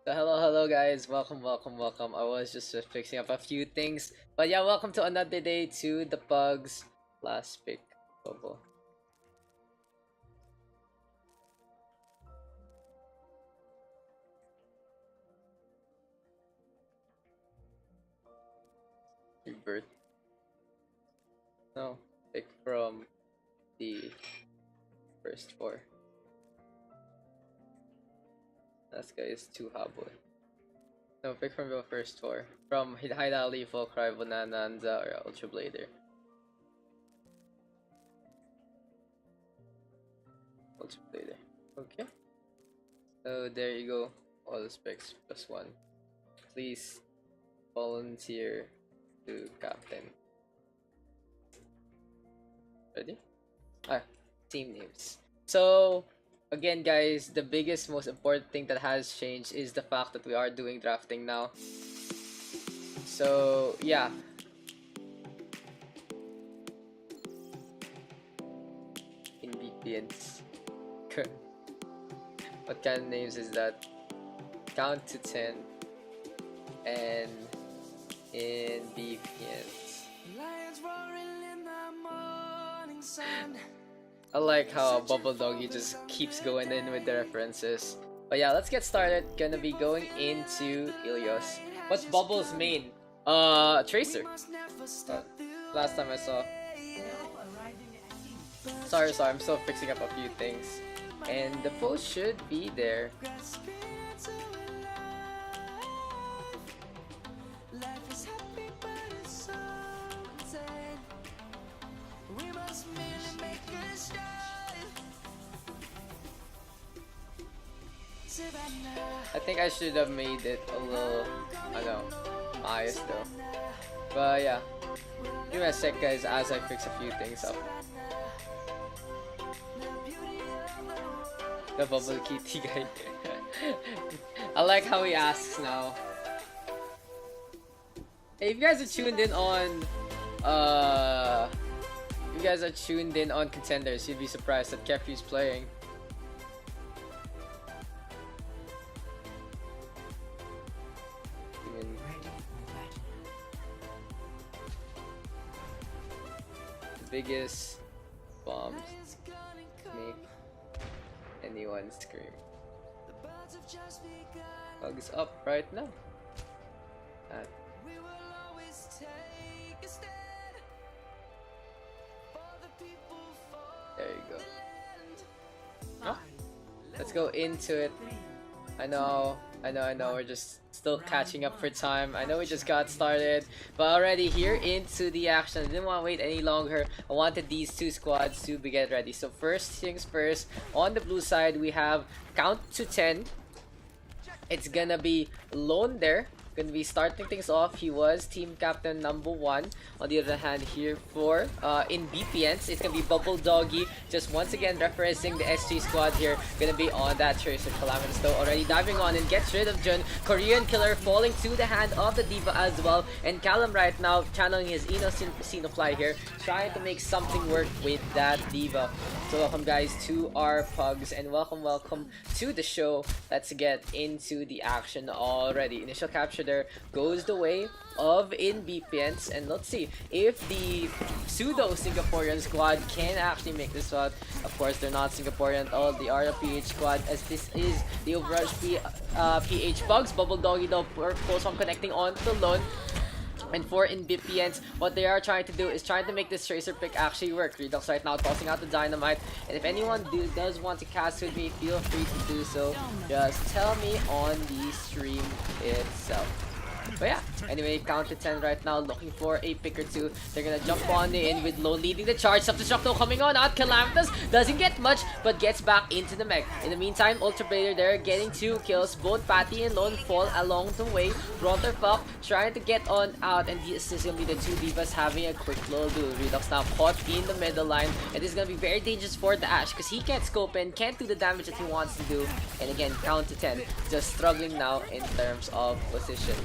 So hello guys, welcome. I was just fixing up a few things. But yeah, welcome to another day to the Pugs last pick bubble. Rebirth. No, pick from the first four. That guy is too habol. No, pick from the first four. From Hidali, Volcry, Bonanza, or Ultra Blader. Ultra Blader. Okay. So there you go. All the specs plus one. Please volunteer to captain. Ready? Team names. So again guys, the biggest most important thing that has changed is the fact that we are doing drafting now. So yeah, ingredients. What kind of names is that? Count to 10 and ingredients. I like how Bubble Doggy just keeps going in with the references. But yeah, let's get started. Gonna be going into Ilios. What's Bubble's main? Tracer. Last time I saw. Sorry, I'm still fixing up a few things. And the post should be there. I think I should have made it a little, I know, biased though. But yeah, give me a sec guys as I fix a few things up. The Bubble Kitty guy. I like how he asks now. Hey, if you guys are tuned in on, Contenders, you'd be surprised that Kefri's playing. Biggest bombs make anyone scream. Pugs up right now. There you go. Oh, let's go into it. I know, we're just still catching up for time. I know we just got started, but already here into the action. I didn't want to wait any longer. I wanted these two squads to be get ready. So first things first, on the blue side, we have count to 10. It's gonna be Lone there. Gonna be starting things off. He was team captain number 1. On the other hand here for in BPNs, it's gonna be Bubble Doggy, just once again referencing the SG squad here. Gonna be on that Tracer. Calamitous though already diving on and gets rid of Jun. Korean Killer falling to the hand of the Diva as well. And Callum right now channeling his Xenofly here, trying to make something work with that Diva. So welcome guys to our Pugs and welcome to the show. Let's get into the action already. Initial capture there goes the way of in BPNs, and let's see if the pseudo Singaporean squad can actually make this out. Of course they're not Singaporean at all, they are a PH squad, as this is the OverRush PH PUGS. Bubble Doggy though goes on connecting on to Lone. And for in BPNs, what they are trying to do is trying to make this Tracer pick actually work. Redux right now tossing out the Dynamite, and if anyone does want to cast with me, feel free to do so. Just tell me on the stream itself. But yeah, anyway, count to 10 right now, looking for a pick or two. They're gonna jump on in with Lone leading the charge. Self-destruct though coming on out. Calamitous doesn't get much, but gets back into the mech. In the meantime, Ultra Blader there getting 2 kills. Both Patty and Lone fall along the way. Gibraltar Puck trying to get on out, and this is gonna be the 2 Divas having a quick little duel. Redux now caught in the middle line, and this is gonna be very dangerous for the Ash because he can't scope and can't do the damage that he wants to do. And again, count to 10, just struggling now in terms of position.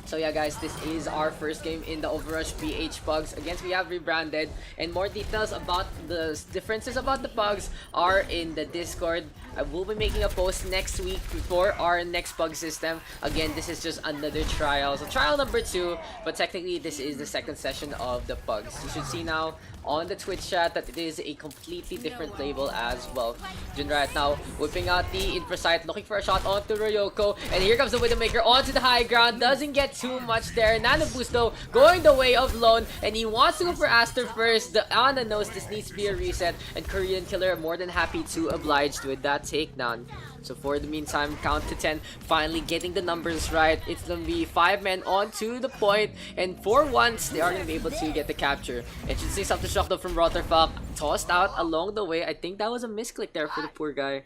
So yeah guys, this is our first game in the OverRush PH PUGS. Again, we have rebranded, and more details about the differences about the PUGS are in the Discord. I will be making a post next week for our next PUG system. Again, this is just another trial. So trial number 2, but technically this is the second session of the PUGS. You should see now on the Twitch chat that it is a completely different label as well. Jun right now whipping out the Infrasight, looking for a shot onto Ryoko, and here comes the Widowmaker onto the high ground. Doesn't get too much there. Nano Boost though going the way of Lone, and he wants to go for Aster first. The Ana knows this needs to be a reset, and Korean Killer more than happy to oblige with that takedown. So for the meantime, count to 10, finally getting the numbers right. It's gonna be 5 men onto the point, and for once they are gonna be able to get the capture. And should see something shocked up from Rotterfalk, tossed out along the way. I think that was a misclick there for the poor guy.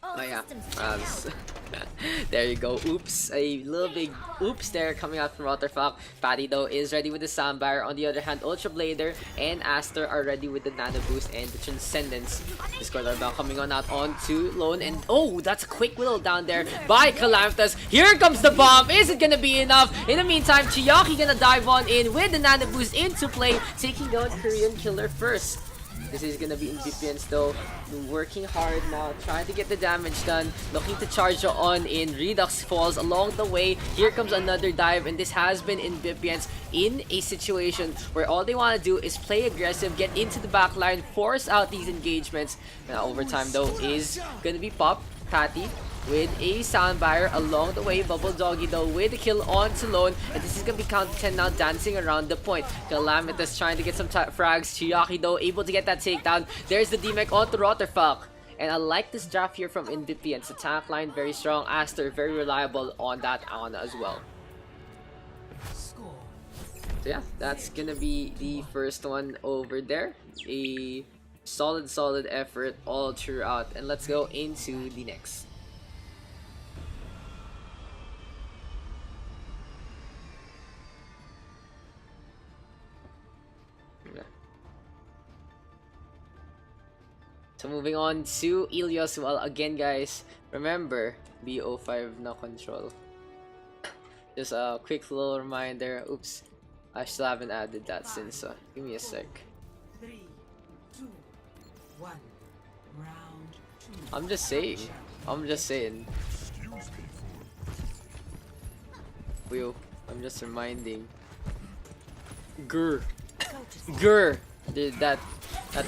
Oh yeah, there you go. Oops, a little big oops there coming out from Rotterfalk. Patty though is ready with the Soundbar. On the other hand, Ultra Blader and Aster are ready with the Nano Boost and the Transcendence. Discord are now coming on out onto Lone, and oh, that's a quick whittle down there by Calamitous. Here comes the bomb. Is it gonna be enough? In the meantime, Chiyaki gonna dive on in with the Nano Boost into play, taking down Korean Killer first. This is gonna be Invipians though, working hard now, trying to get the damage done, looking to charge on in. Redux falls along the way. Here comes another dive, and this has been Invipians in a situation where all they want to do is play aggressive, get into the backline, force out these engagements. Now overtime though is gonna be Pop. Patty with a Soundbar along the way. Bubble Doggy though with a kill onto Lone, and this is gonna be count to 10 now, dancing around the point. Calamitous trying to get some frags. Chiyaki though able to get that takedown. There's the D-Mech onto Rotterfalk. And I like this draft here from Invipians. The tank line very strong. Aster very reliable on that Ana as well. So yeah, that's gonna be the first one over there. A solid effort all throughout, and let's go into the next. So moving on to Ilios. Well, again guys, remember BO5 no control. Just a quick little reminder. Oops, I still haven't added that since, give me a sec. 3, 2, 1. Round 2. I'm just saying. Wheel, I'm just reminding. Grr. Dude, that's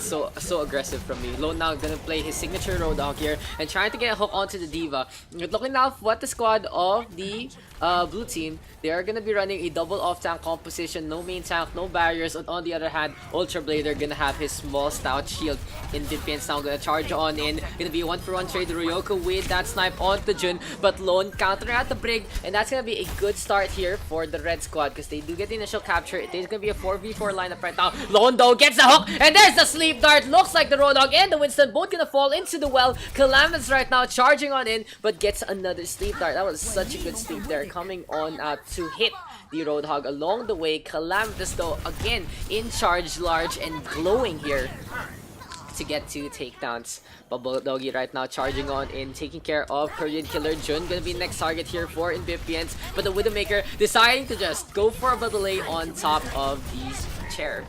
so aggressive from me. Lone now gonna play his signature Roadhog here and trying to get a hook onto the Diva. But looking now what the squad of the blue team, they are gonna be running a double off tank composition, no main tank, no barriers. And on the other hand, Ultra Blader gonna have his small stout shield. Invipians now gonna charge on in. Gonna be 1-for-1 trade. Ryoko with that snipe onto Jun, but Lone countering at the Brig, and that's gonna be a good start here for the red squad because they do get the initial capture. It is gonna be a 4v4 lineup right now. Lone though gets the hook, and there's the sleep dart. Looks like the Roadhog and the Winston both gonna fall into the well. Calamitous right now charging on in, but gets another sleep dart. That was such a good sleep there, coming on out to hit the Roadhog along the way. Calamitous though again in charge large and glowing here to get 2 takedowns. Bubble Doggy right now charging on in, taking care of Korean Killer. Jun gonna be next target here for Invipians, but the Widowmaker deciding to just go for a delay on top of these chair.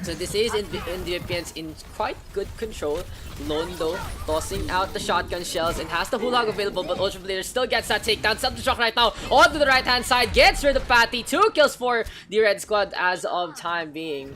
So this is Invipians in quite good control. Lone though tossing out the shotgun shells and has the Hulag available, but Ultra Blader still gets that takedown. Self-destruct right now onto the right hand side, gets rid of Patty. 2 kills for the red squad as of time being.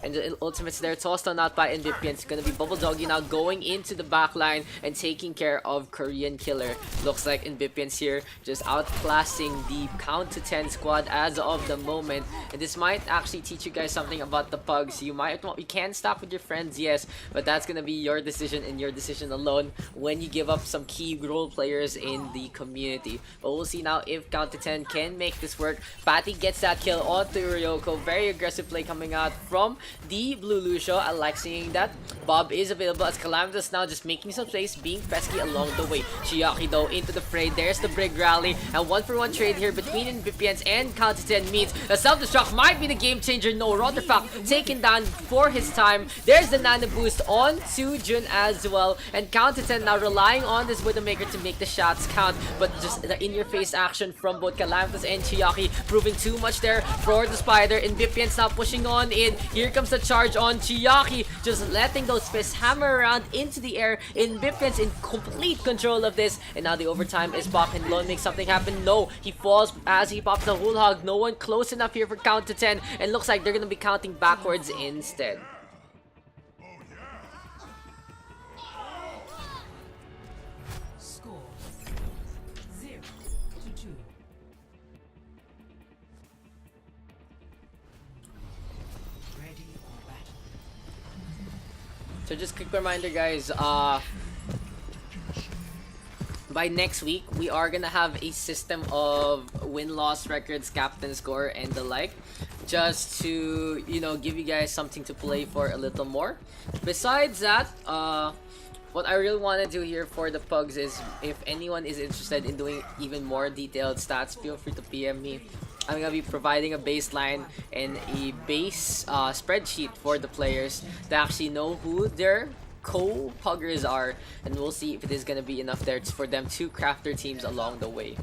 And the ultimates there tossed on out by Invipians. Gonna be Bubble Doggy now going into the back line and taking care of Korean Killer. Looks like Invipians here just outclassing the count to 10 squad as of the moment. And this might actually teach you guys something about the PUGs. You can stack with your friends, yes, but that's gonna be your decision and your decision alone when you give up some key role players in the community. But we'll see now if count to 10 can make this work. Patty gets that kill onto Ryoko. Very aggressive play coming out from the Blue Lucio. I like seeing that. Bob is available as Calamitous now just making some space, being pesky along the way. Chiaki though into the fray. There's the Brig Rally. And 1-for-1 trade here between Invipiens and Counter 10 means the self-destruct might be the game changer. No, Rotterfuck taken down for his time. There's the Nano Boost on to Jun as well. And Counter 10 now relying on this Widowmaker to make the shots count. But just the in-your-face action from both Calamitous and Chiaki proving too much there for the Spider. Invipiens now pushing on in. Here comes the charge on Chiaki. Just letting those fists hammer around into the air. Invipiens in complete control of this. And now the overtime is back and Lone makes something happen. No, he falls as he pops the whole hog. No one close enough here for count to 10. And looks like they're going to be counting backwards instead. Score 0-2. Ready for battle. So just quick reminder guys, by next week, we are gonna have a system of win-loss records, captain score, and the like, just to, you know, give you guys something to play for a little more. Besides that, what I really want to do here for the Pugs is, if anyone is interested in doing even more detailed stats, feel free to PM me. I'm gonna be providing a baseline and a base spreadsheet for the players to actually know who their co-puggers are, and we'll see if it is gonna be enough there for them to craft their teams along the way.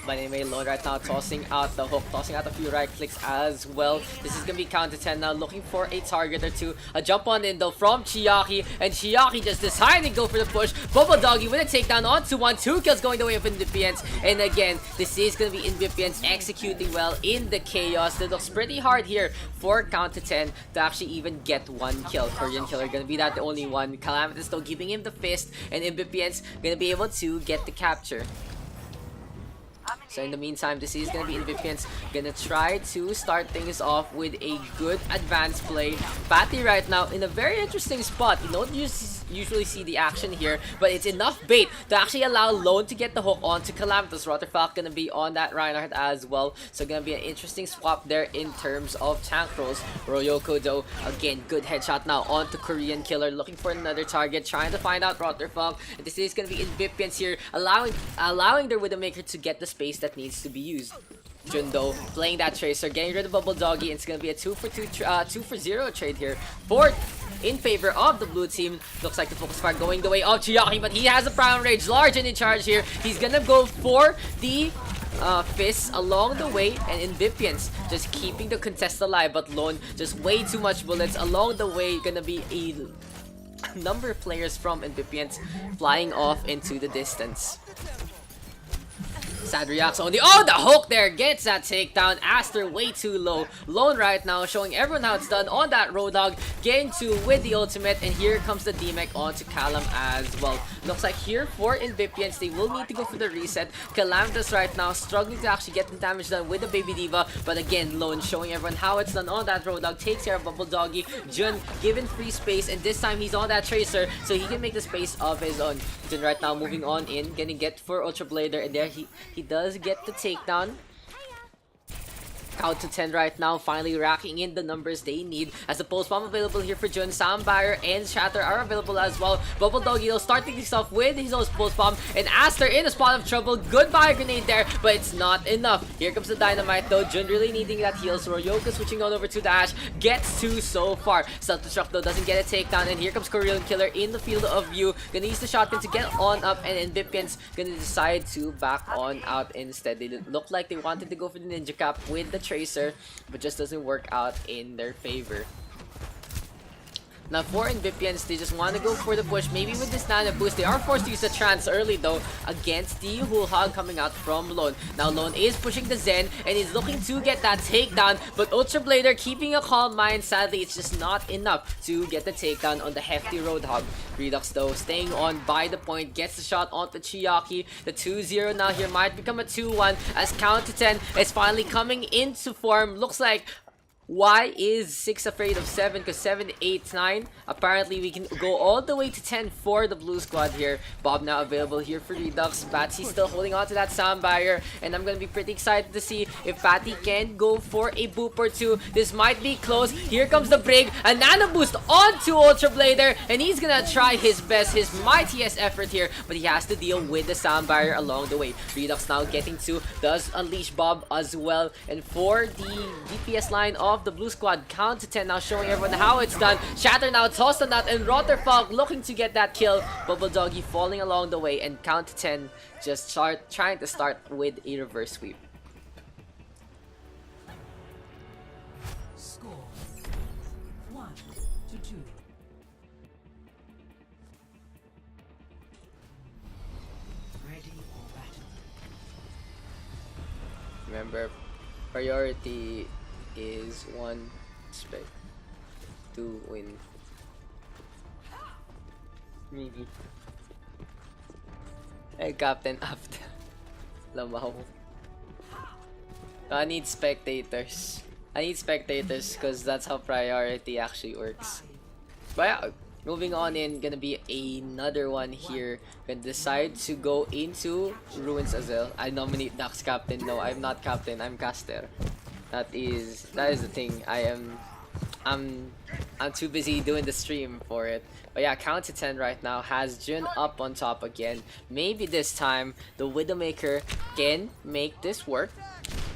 But anyway, Lone right now tossing out the hook, tossing out a few right clicks as well. This is gonna be counter 10 now, looking for a target or two. A jump on in though from Chiaki, and Chiaki just decided to go for the push. Bubble Doggy with a takedown onto 1, 2 kills going the way of Invipiens. And again, this is gonna be Invipiens executing well in the chaos. It looks pretty hard here for counter 10 to actually even get 1 kill. Korean Killer gonna be that the only one. Calamitous though giving him the fist, and Invipiens gonna be able to get the capture. So in the meantime, this is gonna be Invipiens gonna try to start things off with a good advanced play. Patty right now in a very interesting spot. You don't usually see the action here, but it's enough bait to actually allow Lone to get the hook onto Calamitous. Rotterfalk gonna be on that Reinhardt as well, so gonna be an interesting swap there in terms of tank rolls. Royoko though, again, good headshot now onto Korean Killer, looking for another target, trying to find out Rotterfalk. This is gonna be Invipiens here, allowing their Widowmaker to get the space that needs to be used. Jundo playing that Tracer, getting rid of Bubble Doggy. It's gonna be a 2-for-0 trade here in favor of the blue team. Looks like the focus fire going the way of Chiaki, but he has a Prime Rage large and in charge here. He's gonna go for the fists along the way, and Invipiens just keeping the contest alive, but Lone just way too much bullets along the way. Gonna be a number of players from Invipiens flying off into the distance. Sad reacts on the hook there gets that takedown. Aster way too low. Lone right now showing everyone how it's done on that Roadhog, getting to with the ultimate, and here comes the D-Mech onto Callum as well. Looks like here for Invipiens, they will need to go for the reset. Calamitous right now struggling to actually get the damage done with the Baby Diva, but again, Lone showing everyone how it's done on that Roadhog, takes care of Bubble Doggy. Jun given free space, and this time he's on that Tracer, so he can make the space of his own. Jun right now moving on in, gonna get for Ultra Blader, and there he does get the takedown. Count to 10 right now, finally racking in the numbers they need, as the post bomb available here for Jun. Soundbarrier and Shatter are available as well. Bubble Doggy though starting things off with his own post bomb, and Aster in a spot of trouble. Good fire grenade there, but it's not enough. Here comes the dynamite though. Jun really needing that heal, so Royoko switching on over to the Ash, gets 2 so far. Self-destruct though doesn't get a takedown, and here comes Korean Killer in the field of view. Gonna use the shotgun to get on up, and Invipiens gonna decide to back on out instead. They look like they wanted to go for the Ninja Cap with the Tracer, but just doesn't work out in their favor. Now for Invipiens, they just want to go for the push. Maybe with this Nano Boost, they are forced to use the trance early though against the Whole Hog coming out from Lone. Now Lone is pushing the Zen, and he's looking to get that takedown, but Ultra Blader keeping a calm mind. Sadly, it's just not enough to get the takedown on the hefty Roadhog. Redux though staying on by the point, gets the shot onto Chiaki. The 2-0 now here might become a 2-1 as count to 10 is finally coming into form. Looks like Why is 6 afraid of 7? Because 7, 8, 9. Apparently, we can go all the way to 10 for the blue squad here. Bob now available here for Redux. Batsy still holding on to that sound barrier. And I'm going to be pretty excited to see if Patty can go for a boop or two. This might be close. Here comes the break. A nano boost onto Ultra Blader. And he's going to try his best, his mightiest effort here. But he has to deal with the sound barrier along the way. Redux now getting to, does unleash Bob as well. And for the DPS line of the blue squad, count to 10 now, showing everyone how it's done. Shatter now tossed on that, and Rotterfog looking to get that kill. Bubble Doggy falling along the way, and count to 10 just trying to start with a reverse sweep. Score 1 to 2. Ready for battle. Remember, priority is 1 spec to win. Maybe. Hey, Captain after. Lamaw. I need spectators. I need spectators because that's how priority actually works. But yeah, moving on in, gonna be another one here. Gonna decide to go into Ruins as well. I nominate Daks captain. No, I'm not captain. I'm caster. That is the thing. I'm too busy doing the stream for it. But yeah, count to 10 right now has Jun up on top again. Maybe this time the Widowmaker can make this work.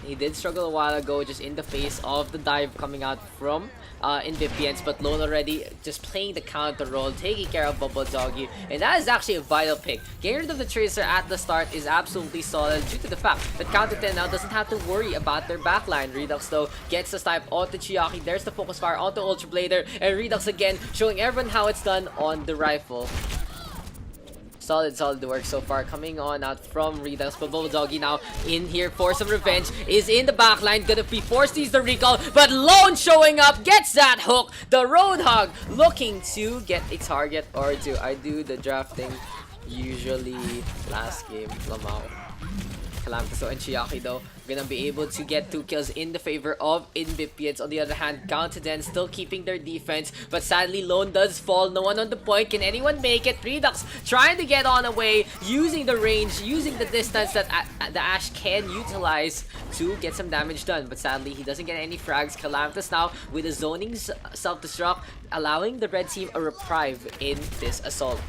He did struggle a while ago just in the face of the dive coming out from Invipients, but Lone already just playing the counter role, taking care of Bubble Doggy, and that is actually a vital pick. Getting rid of the Tracer at the start is absolutely solid due to the fact that Counter 10 now doesn't have to worry about their backline. Redux though gets the snipe onto Chiaki, there's the focus fire onto Ultra Blader, and Redux again showing everyone how it's done on the rifle. Solid work so far coming on out from Redux, but Bubble Doggy now in here for some revenge, is in the backline, gonna be forced to use the recall, but Lone showing up, gets that hook, the Roadhog looking to get a target or two. I do the drafting usually last game, Lamau. Calamity and Chiaki though gonna be able to get 2 kills in the favor of Invipients. On the other hand, Count to 10 still keeping their defense, but sadly Lone does fall. No one on the point. Can anyone make it? Redux trying to get on away, using the range, using the distance that the Ash can utilize to get some damage done, but sadly he doesn't get any frags. Calamitous now with a zoning self-destruct, allowing the red team a reprieve in this assault.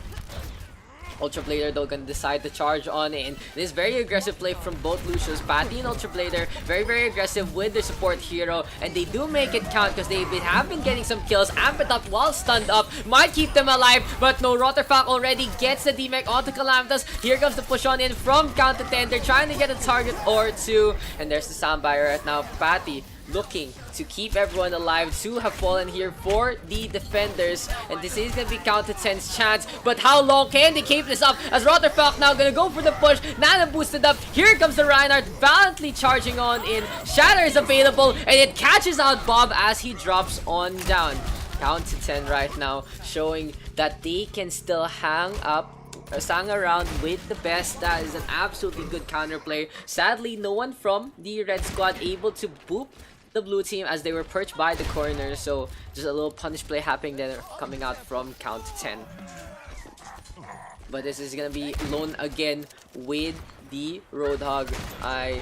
Ultra Blader though gonna decide to charge on in. This very aggressive play from both Lucius, Patty and Ultra Blader, very aggressive with their support hero, and they do make it count because they have been getting some kills. Amp it up while stunned up, might keep them alive, but no, Rotterfak already gets the DMAC onto Calamitas. Here comes the push on in from Count to 10. They're trying to get a target or two, and there's the sound barrier right now. Patty looking to keep everyone alive, to have fallen here for the defenders, and this is gonna be Count to 10's chance, but how long can they keep this up as Rotterfalk now gonna go for the push. Nana boosted up, here comes the Reinhardt valiantly charging on in. Shatter is available, and it catches out Bob as he drops on down. Count to 10 right now showing that they can still hang around with the best. That is an absolutely good counterplay. Sadly, no one from the red squad able to boop the blue team as they were perched by the corner, so just a little punish play happening there coming out from Count to 10. But this is gonna be Lone again with the Roadhog. I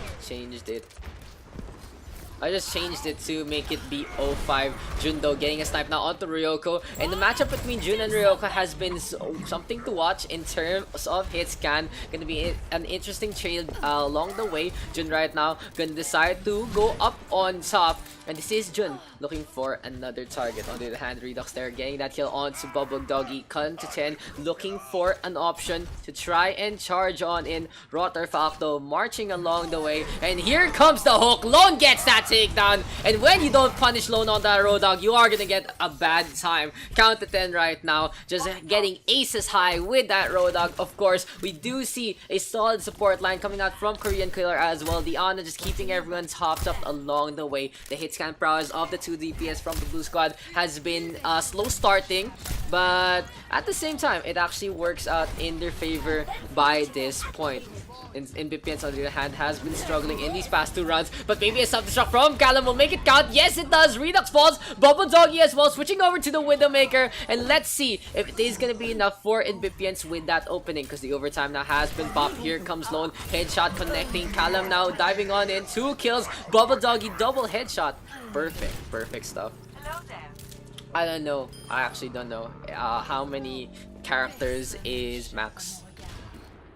just changed it to make it be 05. Jun though getting a snipe now onto Ryoko, and the matchup between Jun and Ryoko has been something to watch in terms of hit scan. Gonna be an interesting trade along the way. Jun right now gonna decide to go up on top, and this is Jun looking for another target. On the other hand, Redux there getting that kill onto Bubble Doggy. Count to 10 looking for an option to try and charge on in. Rotterfalk though marching along the way, and here comes the hook. Lone gets that takedown, and when you don't punish Lone on that Roadhog, you are gonna get a bad time. Count to 10 right now, just getting aces high with that Roadhog. Of course, we do see a solid support line coming out from Korean Killer as well. The Ana just keeping everyone topped up along the way. The hit scan prowess of the 2 DPS from the blue squad has been slow starting But at the same time, it actually works out in their favor by this point. NBPNs on the other hand has been struggling in these past 2 runs, but maybe a self-destruct from Callum will make it count. Yes, it does. Redux falls. Bubble Doggy as well, switching over to the Widowmaker, and let's see if it is gonna be enough for NBPNs with that opening, because the overtime now has been popped. Here comes Lone, headshot connecting. Callum now diving on in, 2 kills. Bubble Doggy double headshot. Perfect stuff. I don't know. I actually don't know how many characters is Max.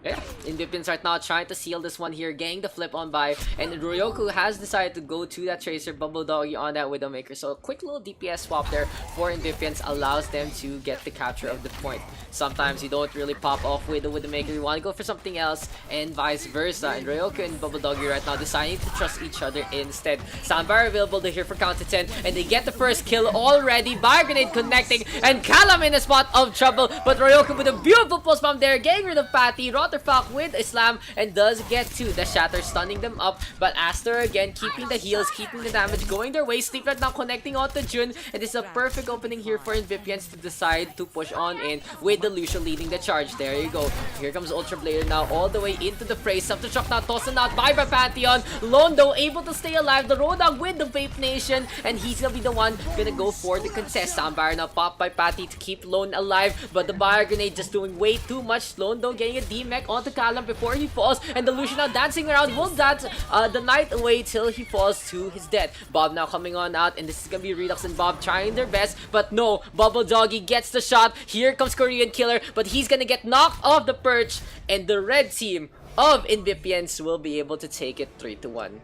Yeah, NBPNs right now trying to seal this one here, getting the flip on by, and Ryoku has decided to go to that Tracer, Bubble Doggy on that Widowmaker. So a quick little DPS swap there for NBPNs allows them to get the capture of the point. Sometimes you don't really pop off with the Widowmaker, you want to go for something else, and vice versa. And Ryoku and Bubble Doggy right now deciding to trust each other instead. Soundbar available to here for count to 10, and they get the first kill already. Fire grenade connecting, and Callum in a spot of trouble, but Ryoku with a beautiful pulse bomb there, getting rid of Patty. Rotterfuck with a slam, and does get to the shatter, stunning them up. But Aster again keeping the heals, keeping the damage going their way. Sleep right now connecting onto Jun, and this is a perfect opening here for NBPNs to decide to push on in with the Lucio leading the charge. There you go. Here comes Ultra Blader now all the way into the fray. Self-destruct now tossing out by Pantheon. Londo able to stay alive. The Roadhog with the Vape Nation, and he's gonna be the one gonna go for the contest. Soundbar now popped by Patty to keep Lone alive, but the Fire Grenade just doing way too much. Londo getting a D-Mech onto Callum before he falls, and the Lucian now dancing around will dance the night away till he falls to his death. Bob now coming on out, and this is gonna be Redux and Bob trying their best, but no, Bubble Doggy gets the shot. Here comes Korean Killer, but he's gonna get knocked off the perch, and the red team of NBPNs will be able to take it 3-1.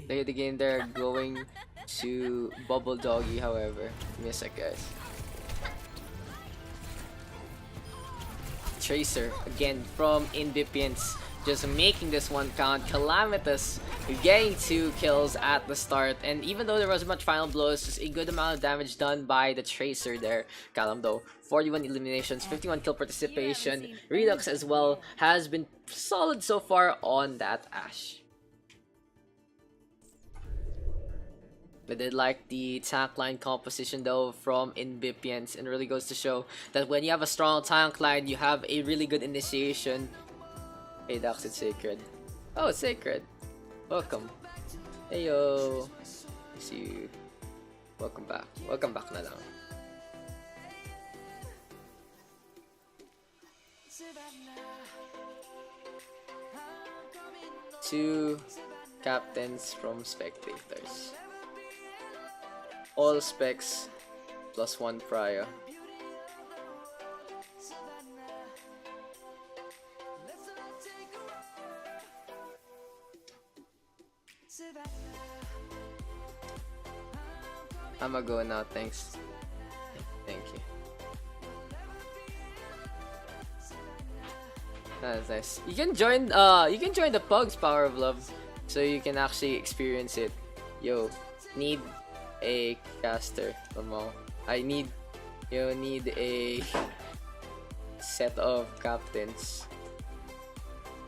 Play the game there, going to Bubble Doggy, however. Give me a sec, guys. Tracer, again, from NBPNs, just making this one count. Calamitous getting 2 kills at the start, and even though there wasn't much final blows, just a good amount of damage done by the Tracer there. Callum though, 41 eliminations, 51 kill participation. Redux as well has been solid so far on that Ashe. I did like the tank line composition though from NBPNs, and really goes to show that when you have a strong tank line, you have a really good initiation. Hey Daks, it's Sacred. Oh, it's Sacred. Welcome. Hey yo. I see you. Welcome back. Welcome back na lang. Two captains from spectators. All specs plus 1 prior. I'ma go now, thanks. Thank you. That's nice. You can join the Pugs Power of Love, so you can actually experience it. Yo, need a caster. I need a set of captains.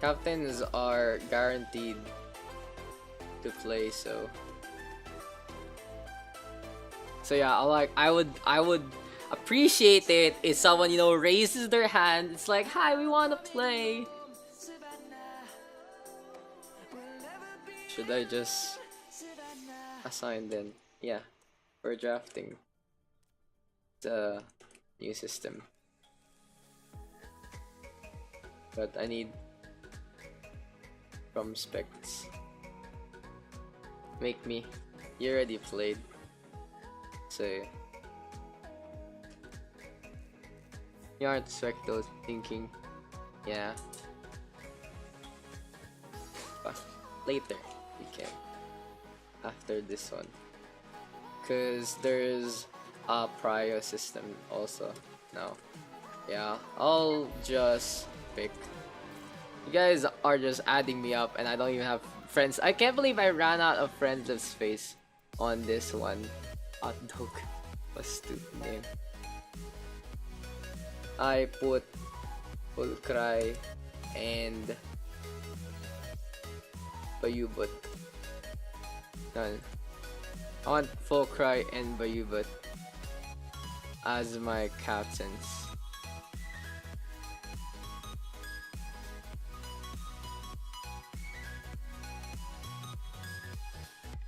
Captains are guaranteed to play, so yeah, I would appreciate it if someone, raises their hand. It's like, hi, we want to play. Should I just assign then? Yeah, we're drafting the new system, but I need from specs. Make me. You already played, so you aren't specto thinking. Yeah, but later we can, after this one, because there's a prior system also now. Yeah, I'll just pick. You guys are just adding me up, and I don't even have friends. I can't believe I ran out of friends of space on this one. Hot dog. What a stupid name. I put Full Cry and Bayubot. None. I want Full Cry and Bayubot as my captains.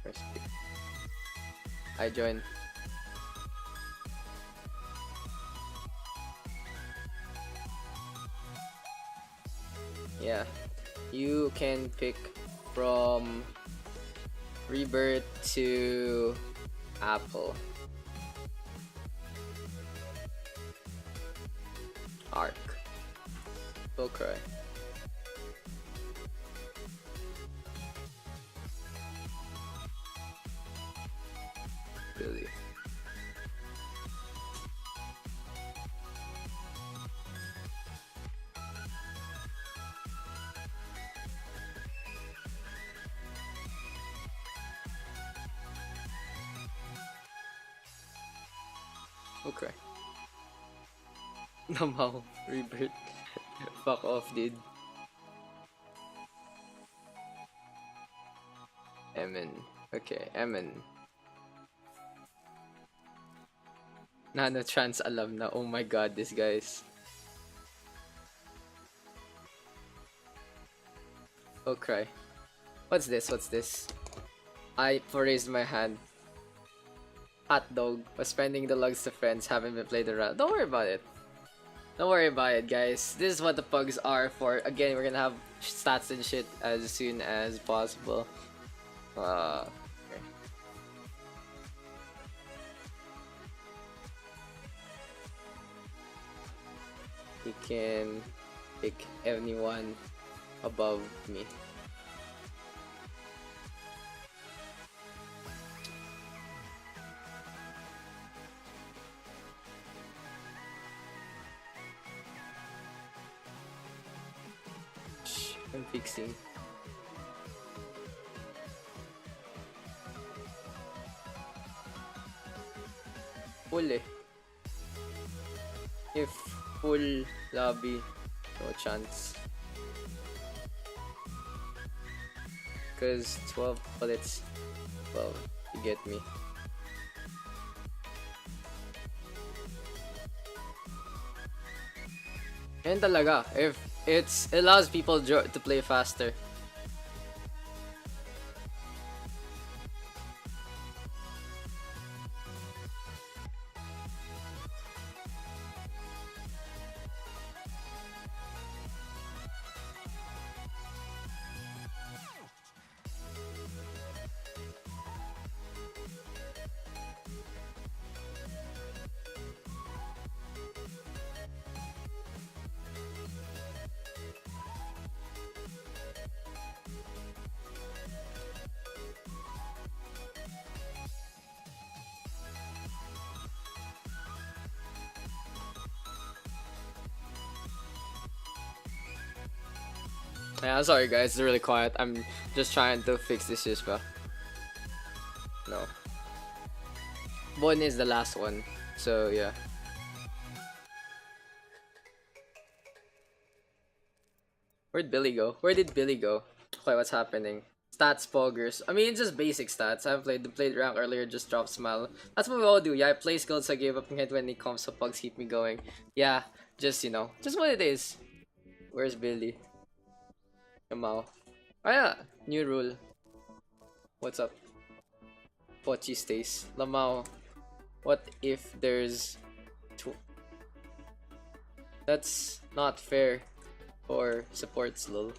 First pick. I join. Yeah, you can pick from Rebirth to Apple. Arc. Full Cry. Billy. Okay. Namaw. Rebirth. Fuck off, dude. Emin. Okay, Emin. Nanotrans alam na. Oh my god, this guy's. Okay. What's this? What's this? I raised my hand. Hot dog. Was spending the logs to friends. Haven't been played around. Don't worry about it. Don't worry about it, guys. This is what the pugs are for. Again, we're gonna have stats and shit as soon as possible. Okay. You can pick anyone above me. I'm fixing. Full eh. If full lobby, no chance. Cause 12 bullets. Well, you get me. And talaga, if it allows people to play faster. Yeah, I'm sorry guys, it's really quiet. I'm just trying to fix this issue. No. One is the last one, so yeah. Where'd Billy go? Where did Billy go? Okay, what's happening? Stats poggers. I mean, it's just basic stats. I played rank earlier, just drop smile. That's what we all do. Yeah, I play skills, I gave up and when it comes to pugs keep me going. Yeah, just, you know, just what it is. Where's Billy? Kamau. Oh yeah, new rule. What's up? Pochi stays. Lamau. What if there's two? That's not fair for supports, lol.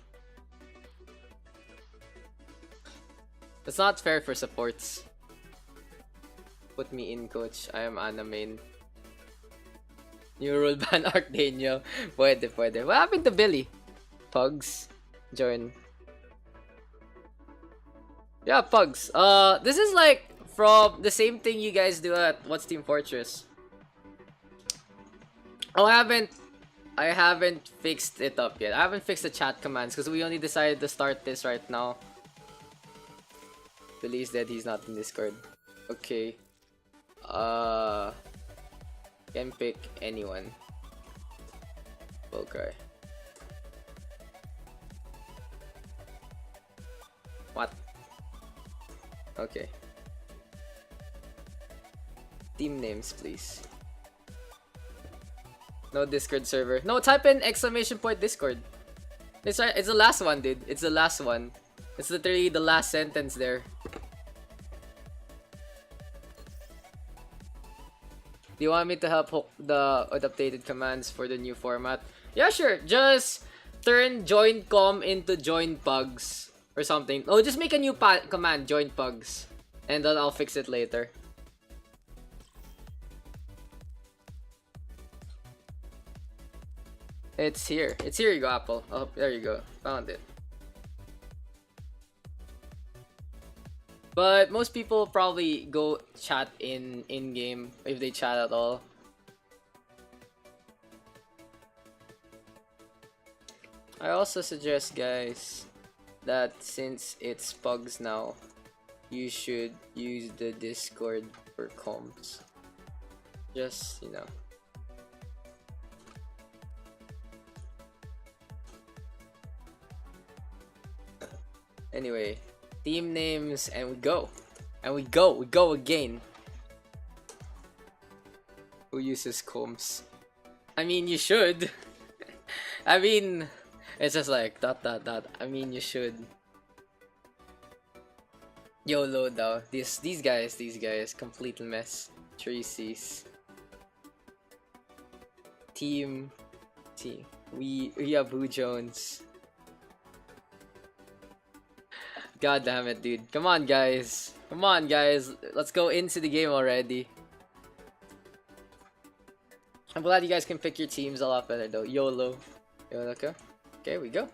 That's not fair for supports. Put me in, coach. I am Ana main. New rule ban Arcdenio. Pwede. What happened to Billy? Pugs. Join. Yeah, pugs. This is like from the same thing you guys do at What's Team Fortress. Oh, I haven't fixed it up yet. I haven't fixed the chat commands because we only decided to start this right now. Billy's dead. He's not in Discord. Okay. Can pick anyone. Okay. Okay. Team names, please. No Discord server. No, type in exclamation point Discord. It's right. It's the last one, dude. It's the last one. It's literally the last sentence there. Do you want me to help hook the updated commands for the new format? Yeah, sure. Just turn join com into join pugs or something. Oh, just make a new command, join pugs, and then I'll fix it later. It's here. It's here you go, Apple. Oh, there you go. Found it. But most people probably go chat in-game if they chat at all. I also suggest, guys, that since it's Pugs now, you should use the Discord for comms. Just, you know. Anyway, team names, and we go. And we go again. Who uses comms? I mean, you should. I mean, it's just like dot. I mean, you should. YOLO though. These guys, complete mess. 3 C's. Team. We have Boo Jones. God damn it, dude. Come on, guys. Let's go into the game already. I'm glad you guys can pick your teams a lot better though. YOLO. Okay. Okay, we go.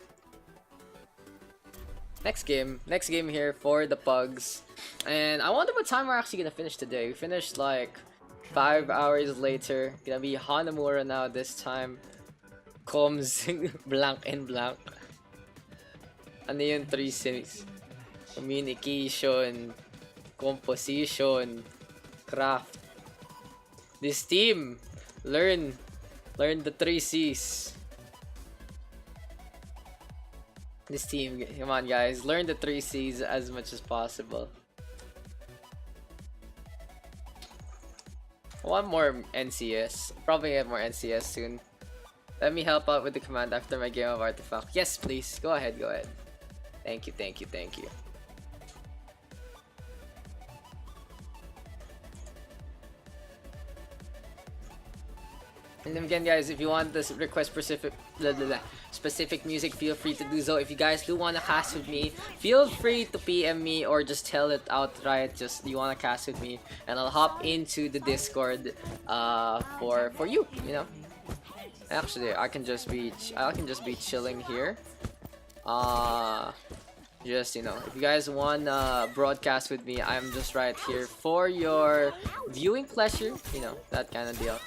Next game here for the Pugs. And I wonder what time we're actually gonna finish today. We finished like 5 hours later. Gonna be Hanamura now this time. Comms blank and blank. Ano yung 3 C's? Communication, composition, craft. This team, learn the 3 C's. This team, come on guys, learn the 3 C's as much as possible. I want more NCS. Probably have more NCS soon. Let me help out with the command after my game of Artifact. Yes, please. Go ahead. Thank you. And then again, guys, if you want to request specific music, feel free to do so. If you guys do want to cast with me, feel free to PM me or just tell it outright. Just you want to cast with me, and I'll hop into the Discord for you. You know. Actually, I can just be chilling here. Just, you know, if you guys want broadcast with me, I'm just right here for your viewing pleasure. You know, that kind of deal.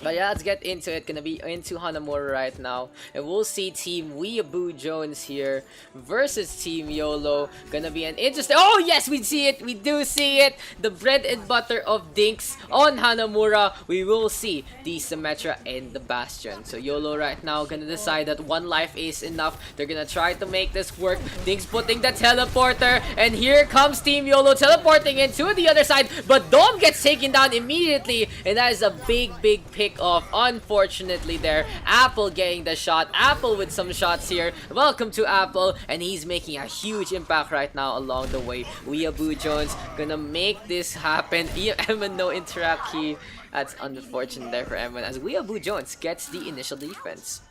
But yeah, let's get into it. Gonna be into Hanamura right now, and we'll see Team Weeaboo Jones here versus Team YOLO. Gonna be an interesting. Oh yes, we see it. We do see it. The bread and butter of Dinks on Hanamura. We will see the Symmetra and the Bastion. So YOLO right now gonna decide that 1 life is enough. They're gonna try to make this work. Dinks putting the teleporter, and here comes Team YOLO teleporting into the other side. But Dom gets taken down immediately, and that is a big pick off, unfortunately there. Apple getting the shot. Apple with some shots here. Welcome to Apple, and he's making a huge impact right now along the way. Weeaboo Jones gonna make this happen. Eamon no interact key. That's unfortunate there for Eamon as Weeaboo Jones gets the initial defense.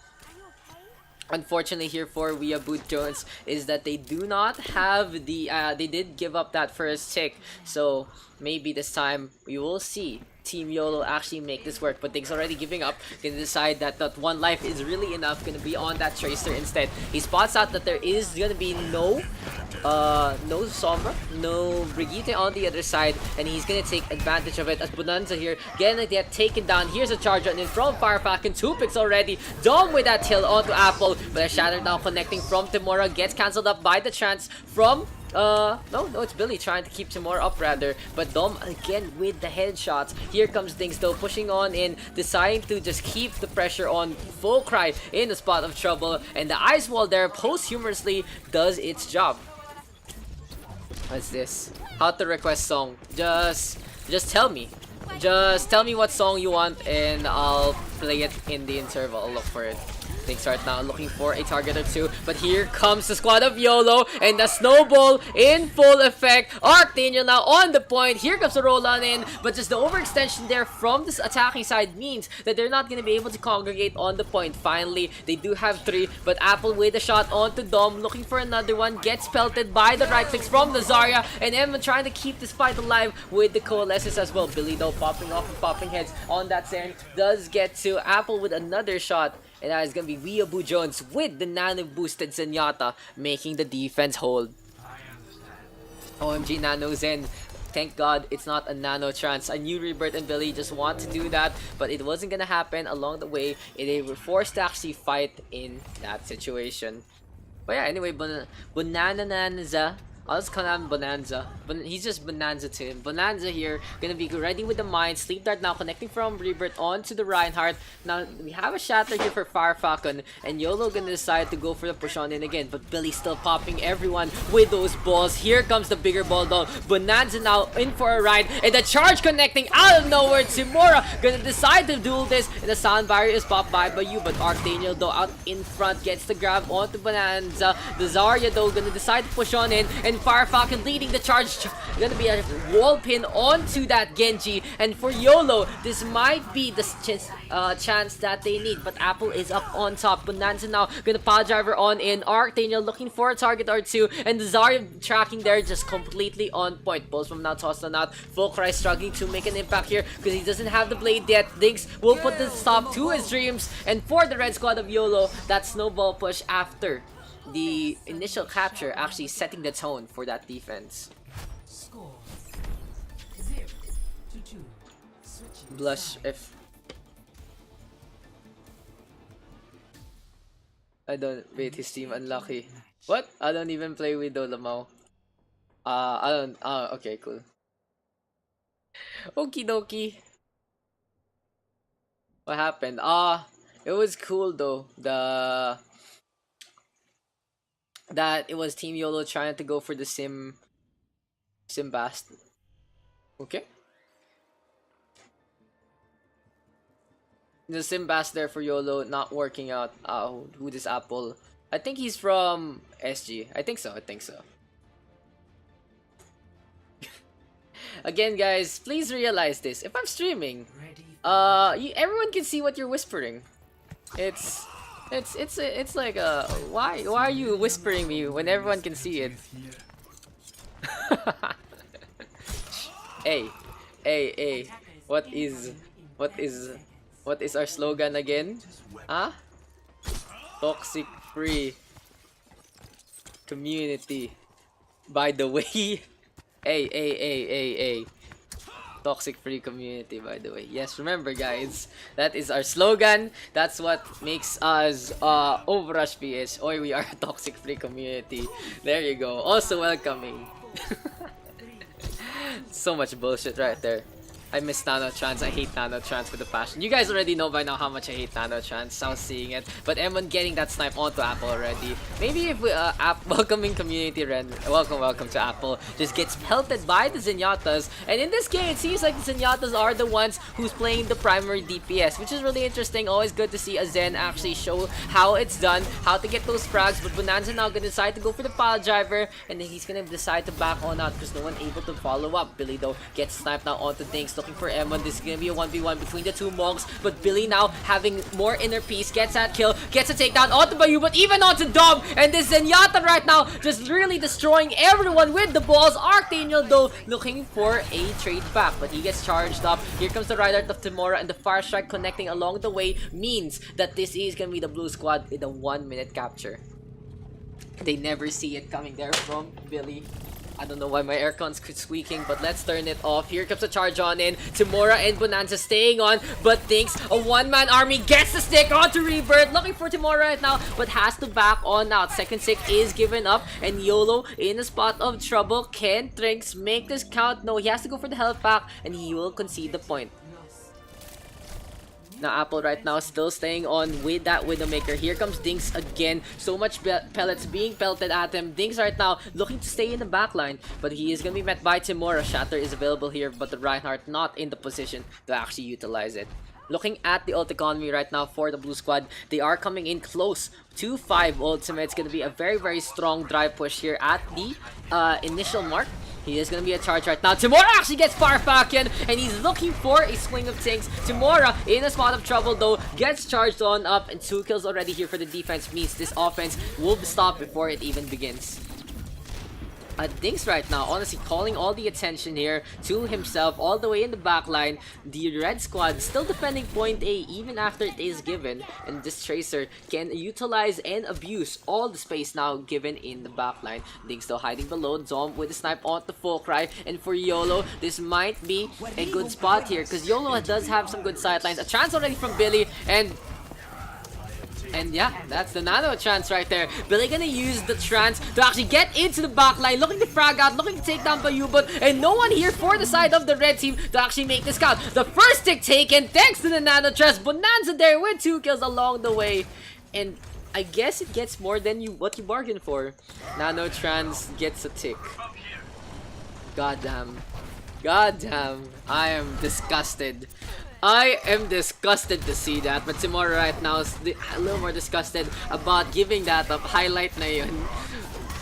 Unfortunately here for Weeaboo Jones is that they do not have the they did give up that first tick, so maybe this time we will see Team YOLO actually make this work, but Diggs already giving up. Gonna decide that 1 life is really enough. Gonna be on that Tracer instead. He spots out that there is gonna be no Sombra, no Brigitte on the other side, and he's gonna take advantage of it as Bonanza here gonna get taken down. Here's a charge on in from Fire Falcon, 2 picks already. Dom with that kill onto Apple, but a Shatter now connecting from Timora gets cancelled up by the chance from no, it's Billy trying to keep Timor up rather, but Dom again with the headshots. Here comes Dinks though, pushing on in, deciding to just keep the pressure on. Full Cry in the spot of trouble, and the ice wall there posthumously does its job. What's this? How to request song? Just tell me. Just tell me what song you want and I'll play it in the interval. I'll look for it. Things right now looking for a target or two, but here comes the squad of YOLO and the snowball in full effect. Arctaniel now on the point. Here comes the roll on in, but just the overextension there from this attacking side means that they're not going to be able to congregate on the point. Finally, they do have 3, but Apple with a shot onto Dom, looking for another one, gets pelted by the right clicks from the Zarya, and Emma trying to keep this fight alive with the coalesces as well. Billy though popping off and popping heads on that Zen does get to Apple with another shot. And that is going to be Weeaboo Jones with the nano boosted Zenyatta making the defense hold. OMG Nano Zen. Thank God it's not a nano trance. I knew Rebirth and Billy just want to do that, but it wasn't going to happen along the way. They were forced to actually fight in that situation. But yeah, anyway, Bonanza. I'll just call him Bonanza. He's just Bonanza to him. Bonanza here, gonna be ready with the mine. Sleep Dart now connecting from Rebirth onto the Reinhardt. Now, we have a Shatter here for Fire Falcon, and YOLO gonna decide to go for the push on in again. But Billy still popping everyone with those balls. Here comes the bigger ball down. Bonanza now in for a ride, and the charge connecting out of nowhere. Timura gonna decide to duel this, and the sound barrier is popped by you. But Arctaniel though out in front gets the grab onto Bonanza. The Zarya though gonna decide to push on in, and Fire Falcon leading the charge. Gonna be a wall pin onto that Genji, and for YOLO this might be the chance that they need, but Apple is up on top. Bonanza now gonna power driver on in. Arctaniel looking for a target or two, and the Zarya tracking there just completely on point. Pulse from now tossed on out. Fulcry struggling to make an impact here because he doesn't have the blade yet. Dinks will put the stop to his dreams, and for the red squad of YOLO, that snowball push after the initial capture actually setting the tone for that defense. Score 0-2. Switching Blush sides. if I don't rate his team unlucky. What? I don't even play with Dolamau. I don't. Okay, cool. Okie dokie. What happened? It was cool though. That it was Team YOLO trying to go for the Simbast. Okay. The Simbast there for YOLO not working out. Who this Apple? I think he's from SG. I think so. Again, guys, please realize this. If I'm streaming, everyone can see what you're whispering. It's like why are you whispering me when everyone can see it? Hey, what is our slogan again? Huh? Toxic free community. By the way, hey. Toxic free community, by the way. Yes, remember guys, that is our slogan. That's what makes us OverRush PH. Oi, we are a toxic free community. There you go. Also welcoming. So much bullshit right there. I miss Nanotrans. I hate Nanotrans with a passion. You guys already know by now how much I hate Nanotrans. I was seeing it. But M1 getting that snipe onto Apple already. Maybe if we, welcoming community Ren, welcome to Apple, just gets pelted by the Zenyatas. And in this game, it seems like the Zenyatas are the ones who's playing the primary DPS, which is really interesting. Always good to see a Zen actually show how it's done, how to get those frags. But Bonanza now gonna decide to go for the pile driver, and then he's gonna decide to back on out because no one able to follow up. Billy though gets sniped now onto Dinks, looking for M1. This is gonna be a 1v1 between the two monks, but Billy now having more inner peace, gets that kill, gets a takedown onto Bayu, but even onto Dom, and this Zenyatta right now just really destroying everyone with the balls. Arctaniel though looking for a trade back, but he gets charged up. Here comes the Rialto of Timora, and the Fire Strike connecting along the way means that this is gonna be the blue squad with a 1-minute capture. They never see it coming there from Billy. I don't know why my aircon's squeaking, but let's turn it off. Here comes the charge on in. Timora and Bonanza staying on, but thinks a one-man army gets the stick onto Rebirth. Looking for Timora right now, but has to back on out. Second stick is given up, and YOLO in a spot of trouble. Can Trinks make this count? No, he has to go for the health pack, and he will concede the point. Now Apple right now still staying on with that Widowmaker. Here comes Dinks again. So much pellets being pelted at him. Dinks right now looking to stay in the backline, but he is going to be met by Timura. Shatter is available here, but the Reinhardt not in the position to actually utilize it. Looking at the ult economy right now for the blue squad, they are coming in close to 5 ultimate. It's going to be a very strong drive push here at the initial mark. He is going to be a charge right now. Timura actually gets Farfakian, and he's looking for a swing of things. Timura in a spot of trouble though, gets charged on up, and 2 kills already here for the defense means this offense will be stopped before it even begins. Dinks right now, honestly calling all the attention here to himself all the way in the back line. The red squad still defending point A even after it is given, and this Tracer can utilize and abuse all the space now given in the back line. Dinks still hiding below, Zom with a snipe on the full cry, and for YOLO, this might be a good spot here because YOLO does have some good sidelines. A chance already from Billy, and yeah, that's the nano trance right there. Billy gonna use the trance to actually get into the backline, looking to frag out, looking to take down Bayubot, and no one here for the side of the red team to actually make this count. The first tick taken thanks to the nano trance. Bonanza there with 2 kills along the way, and I guess it gets more than what you bargained for. Nano trance gets a tick. Goddamn, I am disgusted. I am disgusted to see that, but Timura right now is a little more disgusted about giving that up. Highlight na yun.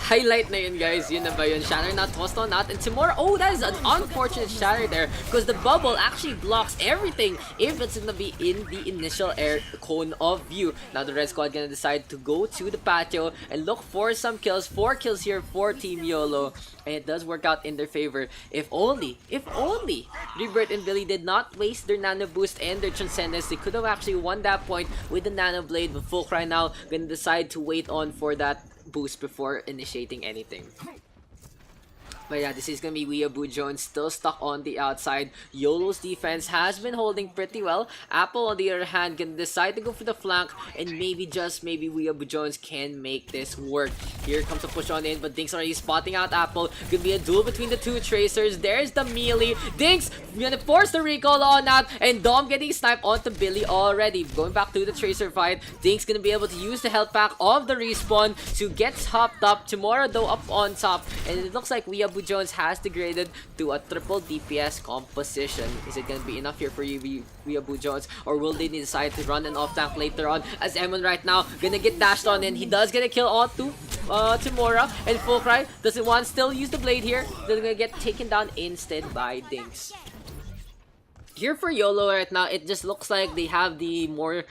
Highlight na yun, guys. Yun na ba yun? Shatter not, Tosto not, and Timura, oh, that is an unfortunate shatter there because the bubble actually blocks everything if it's gonna be in the initial air cone of view. Now the red squad gonna decide to go to the patio and look for some kills. 4 kills here for Team YOLO, and it does work out in their favor. If only Rebirth and Billy did not waste their nano boost and their transcendence, they could have actually won that point with the nano blade. But Fulcry now gonna decide to wait on for that boost before initiating anything. But yeah, this is gonna be Weeaboo Jones still stuck on the outside. YOLO's defense has been holding pretty well. Apple, on the other hand, can decide to go for the flank, and maybe, just maybe, Weeaboo Jones can make this work. Here comes a push on in, but Dinks already spotting out Apple. Could be a duel between the 2 Tracers. There's the melee. Dinks gonna force the recall on out, and Dom getting sniped onto Billy already. Going back to the Tracer fight, Dinks gonna be able to use the health pack of the respawn to get hopped up. Tomorrow though up on top, and it looks like Weeaboo Jones has degraded to a triple DPS composition. Is it gonna be enough here for you, Weeaboo Jones, or will they decide to run an off tank later on? As Emon right now gonna get dashed on in, he does get a kill on to Timura, and Fulcry doesn't want to still use the blade here. They're gonna get taken down instead by Dinks. Here for YOLO right now, it just looks like they have the more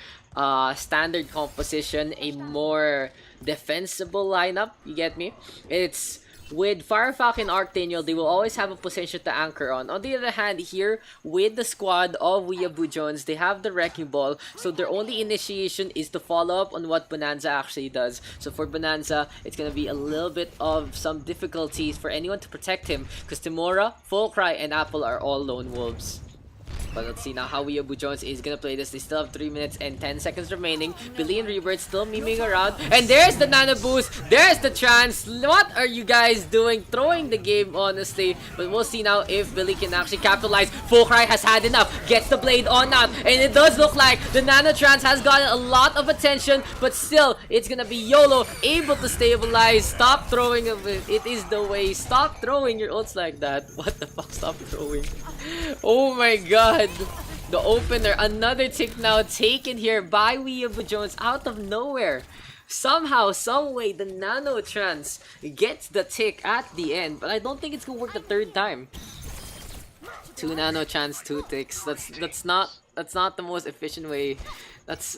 standard composition, a more defensible lineup. You get me? It's with Firefalcon and Arctaniel, they will always have a position to anchor on. On the other hand, here with the squad of Weeaboo Jones, they have the Wrecking Ball, so their only initiation is to follow up on what Bonanza actually does. So for Bonanza, it's gonna be a little bit of some difficulties for anyone to protect him, because Timura, Fulcry, and Apple are all lone wolves. But let's see now how Weeaboo Jones is gonna play this. They still have 3 minutes and 10 seconds remaining. Billy and Rebirth still memeing around. And there's the nano boost. There's the trance. What are you guys doing? Throwing the game, honestly. But we'll see now if Billy can actually capitalize. Fulcry has had enough. Gets the blade on out. And it does look like the nano trance has gotten a lot of attention. But still, it's gonna be YOLO able to stabilize. Stop throwing it. It is the way. Stop throwing your ults like that. What the fuck? Stop throwing. Oh my god. The opener, another tick now taken here by Weeaboo Jones out of nowhere. Somehow, someway, the nano trance gets the tick at the end, but I don't think it's gonna work the 3rd time. 2 nano trance, 2 ticks. That's not the most efficient way. That's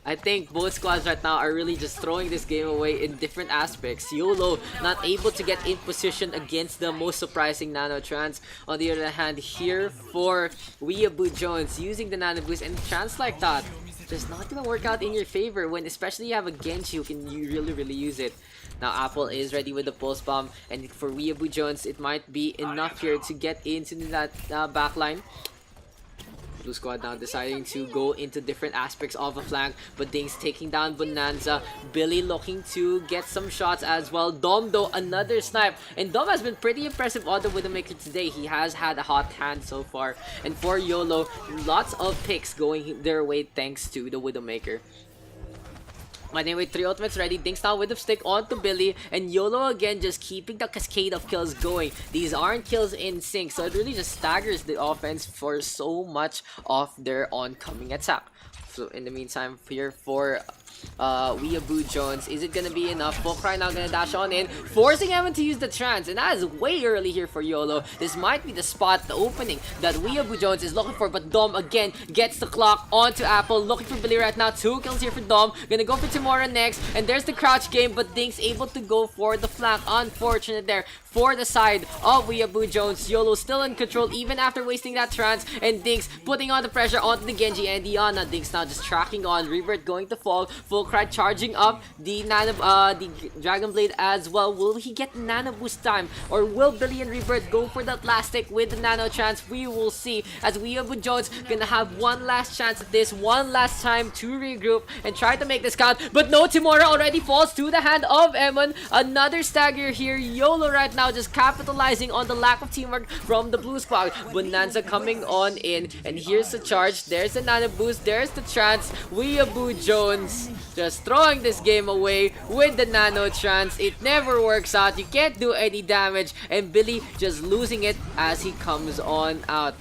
I think both squads right now are really just throwing this game away in different aspects. YOLO not able to get in position against the most surprising nano trance. On the other hand, here for Weeaboo Jones using the nano boost and trance like that, just not gonna work out in your favor when especially you have a Genji who can really use it. Now Apple is ready with the pulse bomb, and for Weeaboo Jones it might be enough here to get into that backline. Blue squad now deciding to go into different aspects of the flank, but Dings taking down Bonanza. Billy looking to get some shots as well. Dom though, another snipe, and Dom has been pretty impressive on the Widowmaker today. He has had a hot hand so far, and for YOLO, lots of picks going their way thanks to the Widowmaker. Anyway, 3 ultimates ready. Dinks now with the stick onto Billy, and YOLO again just keeping the cascade of kills going. These aren't kills in sync, so it really just staggers the offense for so much of their oncoming attack. So in the meantime, here for Weeaboo Jones, is it gonna be enough? Fulcry now gonna dash on in, forcing Evan to use the trance, and that is way early here for YOLO. This might be the spot, the opening that Weeaboo Jones is looking for, but Dom again gets the clock onto Apple, looking for Billy right now. 2 kills here for Dom, gonna go for Timora next, and there's the crouch game, but Dinks able to go for the flank. Unfortunate there for the side of Weeaboo Jones. YOLO still in control even after wasting that trance, and Dinks putting on the pressure onto the Genji and Diana. Dinks now just tracking on, Revert going to fall, Fulcry charging up the the Dragon Blade as well. Will he get Nano Boost time, or will Billy and Revert go for that last stick with the Nano Trance? We will see, as Weeaboo Jones gonna have one last chance at this, one last time to regroup and try to make this count, but no, Timora already falls to the hand of Emon. Another stagger here. YOLO right now just capitalizing on the lack of teamwork from the blue squad. Bonanza coming on in, and here's the charge, there's the Nano Boost, there's the Trance. Weeaboo Jones just throwing this game away with the Nano Trance. It never works out, you can't do any damage, and Billy just losing it as he comes on out.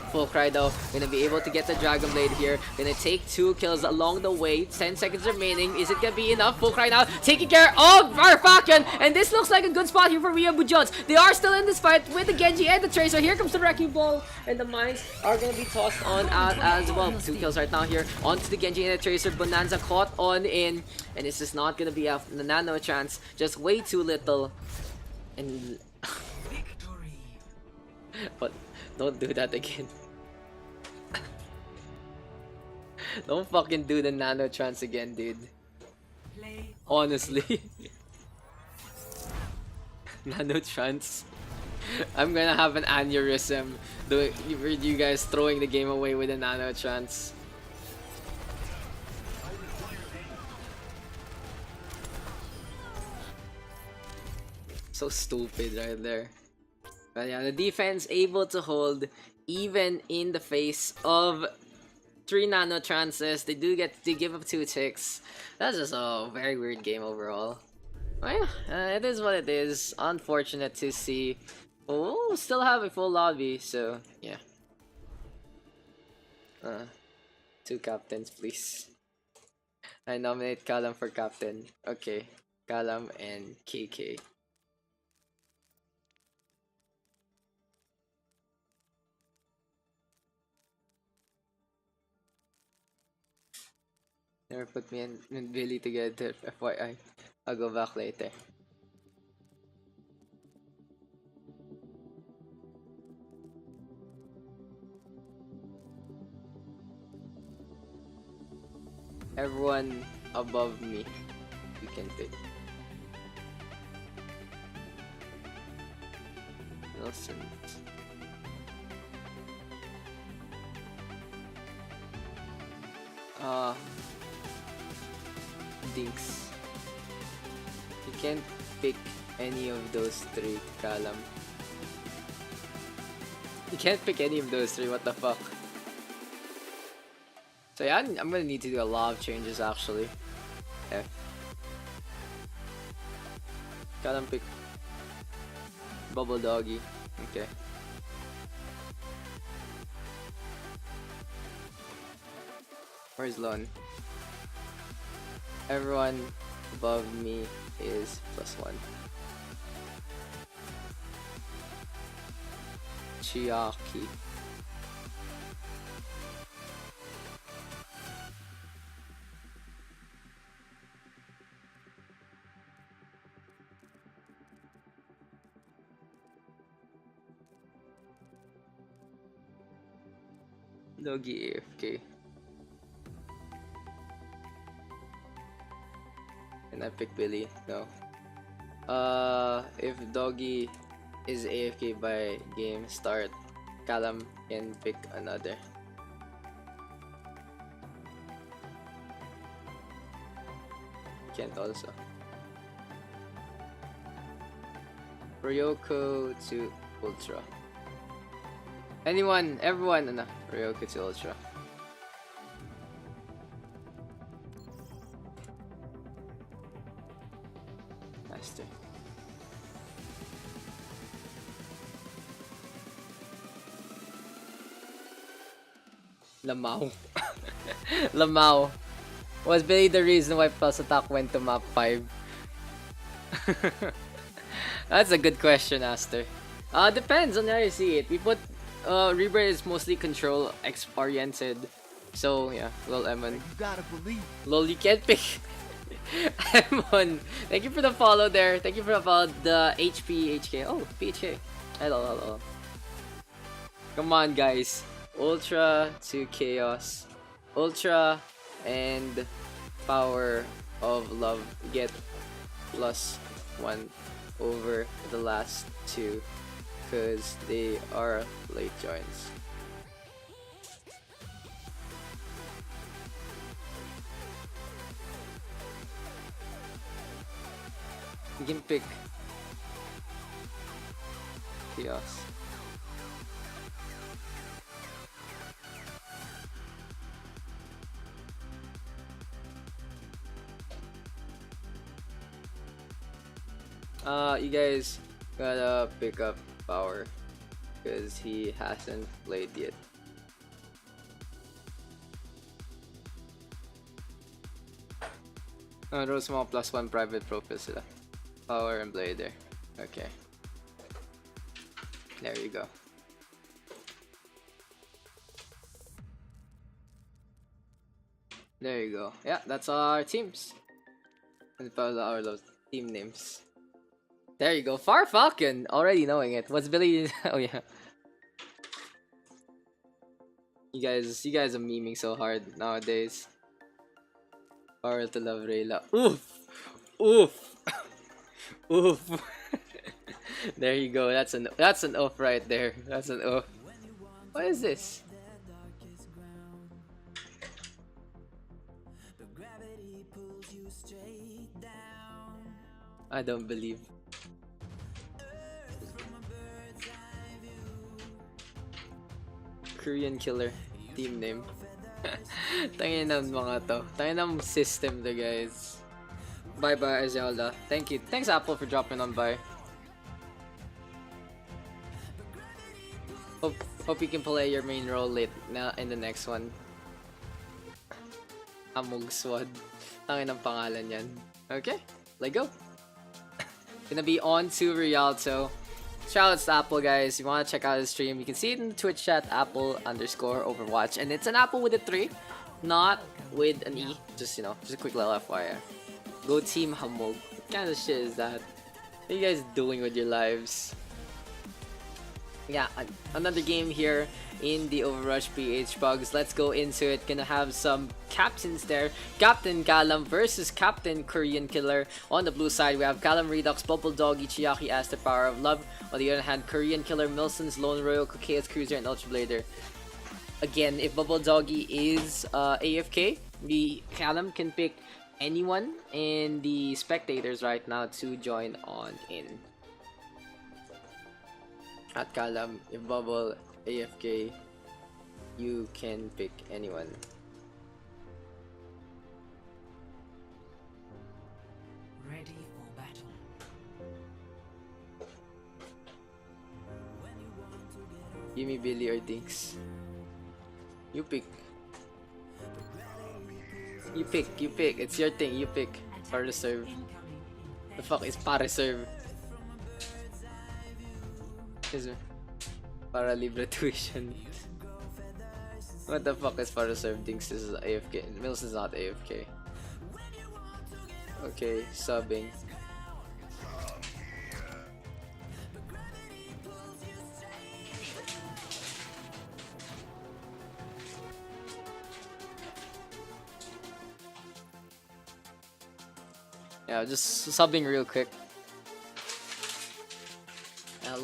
Fulcry though, gonna be able to get the Dragon Blade here. Gonna take 2 kills along the way. 10 seconds remaining. Is it gonna be enough? Fulcry now taking care of our Falcon, and this looks like a good spot here for Weeaboo Jones. They are still in this fight with the Genji and the Tracer. Here comes the Wrecking Ball, and the mines are gonna be tossed on out as well. 2 kills right now here onto the Genji and the Tracer. Bonanza caught on in, and this is not gonna be a Nano Chance. Just way too little. And but don't do that again. Don't fucking do the Nano Trance again, dude. Honestly. Nano Trance. I'm gonna have an aneurysm doing you guys throwing the game away with a Nano Trance. So stupid right there. But yeah, the defense able to hold even in the face of 3 Nano Trances. They give up 2 ticks. That's just a very weird game overall. Well, yeah, it is what it is. Unfortunate to see. Oh, still have a full lobby, so yeah. 2 captains, please. I nominate Callum for captain. Okay, Callum and KK. Never put me and Billy together, FYI. I'll go back later. Everyone above me, you can pick. Nelson. Dinks. You can't pick any of those 3, Callum. You can't pick any of those 3, what the fuck? So yeah, I'm gonna need to do a lot of changes actually. Yeah. Callum pick Bubble Doggy. Okay. Where's Lon? Everyone above me is +1. Chiaki. Logi AFK. And I pick Billy. No. If Doggy is AFK by game start, Callum can pick another. Can't also. Ryoko to Ultra. Anyone, everyone, no, Ryoko to Ultra. Master. Lamau. Lamau. Was Billy the reason why Plus Attack went to map 5? That's a good question, Aster. Depends on how you see it. We put Rebirth is mostly control X oriented. So yeah, lol Emon. You gotta believe. Lol, you can't pick Emon. Thank you for the follow there. Thank you for the follow. The HK. Oh, PHK. Hello, hello. Come on, guys. Ultra to Chaos. Ultra and Power of Love get +1 over the last two because they are late joins. You can pick Chaos. You guys gotta pick up Power because he hasn't played yet. Those small +1 private profile sila. Power and Blader. Okay. There you go. There you go. Yeah, that's all our teams. And follow our team names. There you go. Far Falcon! Already knowing it. What's Billy? Oh yeah. You guys are memeing so hard nowadays. Power to love Rayla. Oof! Oof! Oof! There you go. That's an oof right there. That's an oof. What is this? I don't believe. Korean Killer team name. Tangin ng mga to. Tangin ng system to, guys. Bye bye Zelda. Thank you. Thanks Apple for dropping on by. Hope you can play your main role late na in the next one. Amog Swad. Tangin ng pangalan yan. Okay, let's go. Gonna be on to Rialto. Shoutouts to Apple, guys. If you want to check out his stream, you can see it in the Twitch chat, Apple_Overwatch. And it's an Apple with a 3, not with an E. Just, just a quick little FYI. Go Team Hamog. What kind of shit is that? What are you guys doing with your lives? Yeah, another game here in the OverRush PH PUGS. Let's go into it. Gonna have some captains there. Captain Callum versus Captain Korean Killer. On the blue side, we have Callum Redux, Bubble Dog, Ichiaki as the Power of Love. On the other hand, Korean Killer, Milson's Lone Royal, Chaos Cruiser, and Ultra Blader. Again, if Bubble Doggy is AFK, the Callum can pick anyone in the spectators right now to join on in. At Callum, if Bubble AFK, you can pick anyone. Ready for battle. Give me Billy or Dinks. You pick. You pick. It's your thing. You pick. Para reserve. The fuck is para reserve? Is para libre tuition. What the fuck is para reserve? Dinks is AFK. Mills is not AFK. Okay, subbing. Yeah, just subbing real quick.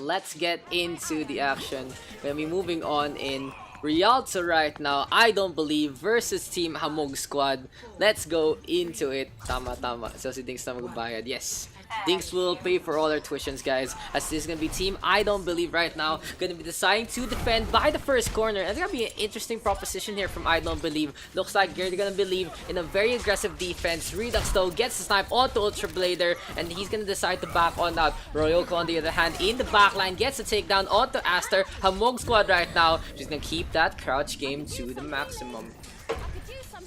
let's get into the action. We're gonna be moving on in Rialto right now. I don't believe versus Team Hamog Squad. Let's go into it. Tama. So si Dings na magbayad. Yes. Dings will pay for all our tuitions, guys. As this is gonna be Team I don't believe right now. Gonna be deciding to defend by the first corner. And it's gonna be an interesting proposition here from I don't believe. Looks like they're gonna believe in a very aggressive defense. Redux though gets the snipe onto Ultra Blader, and he's gonna decide to back on that. Royoko on the other hand in the backline gets a takedown onto Aster. Hamog Squad right now. She's gonna keep that crouch game to the maximum.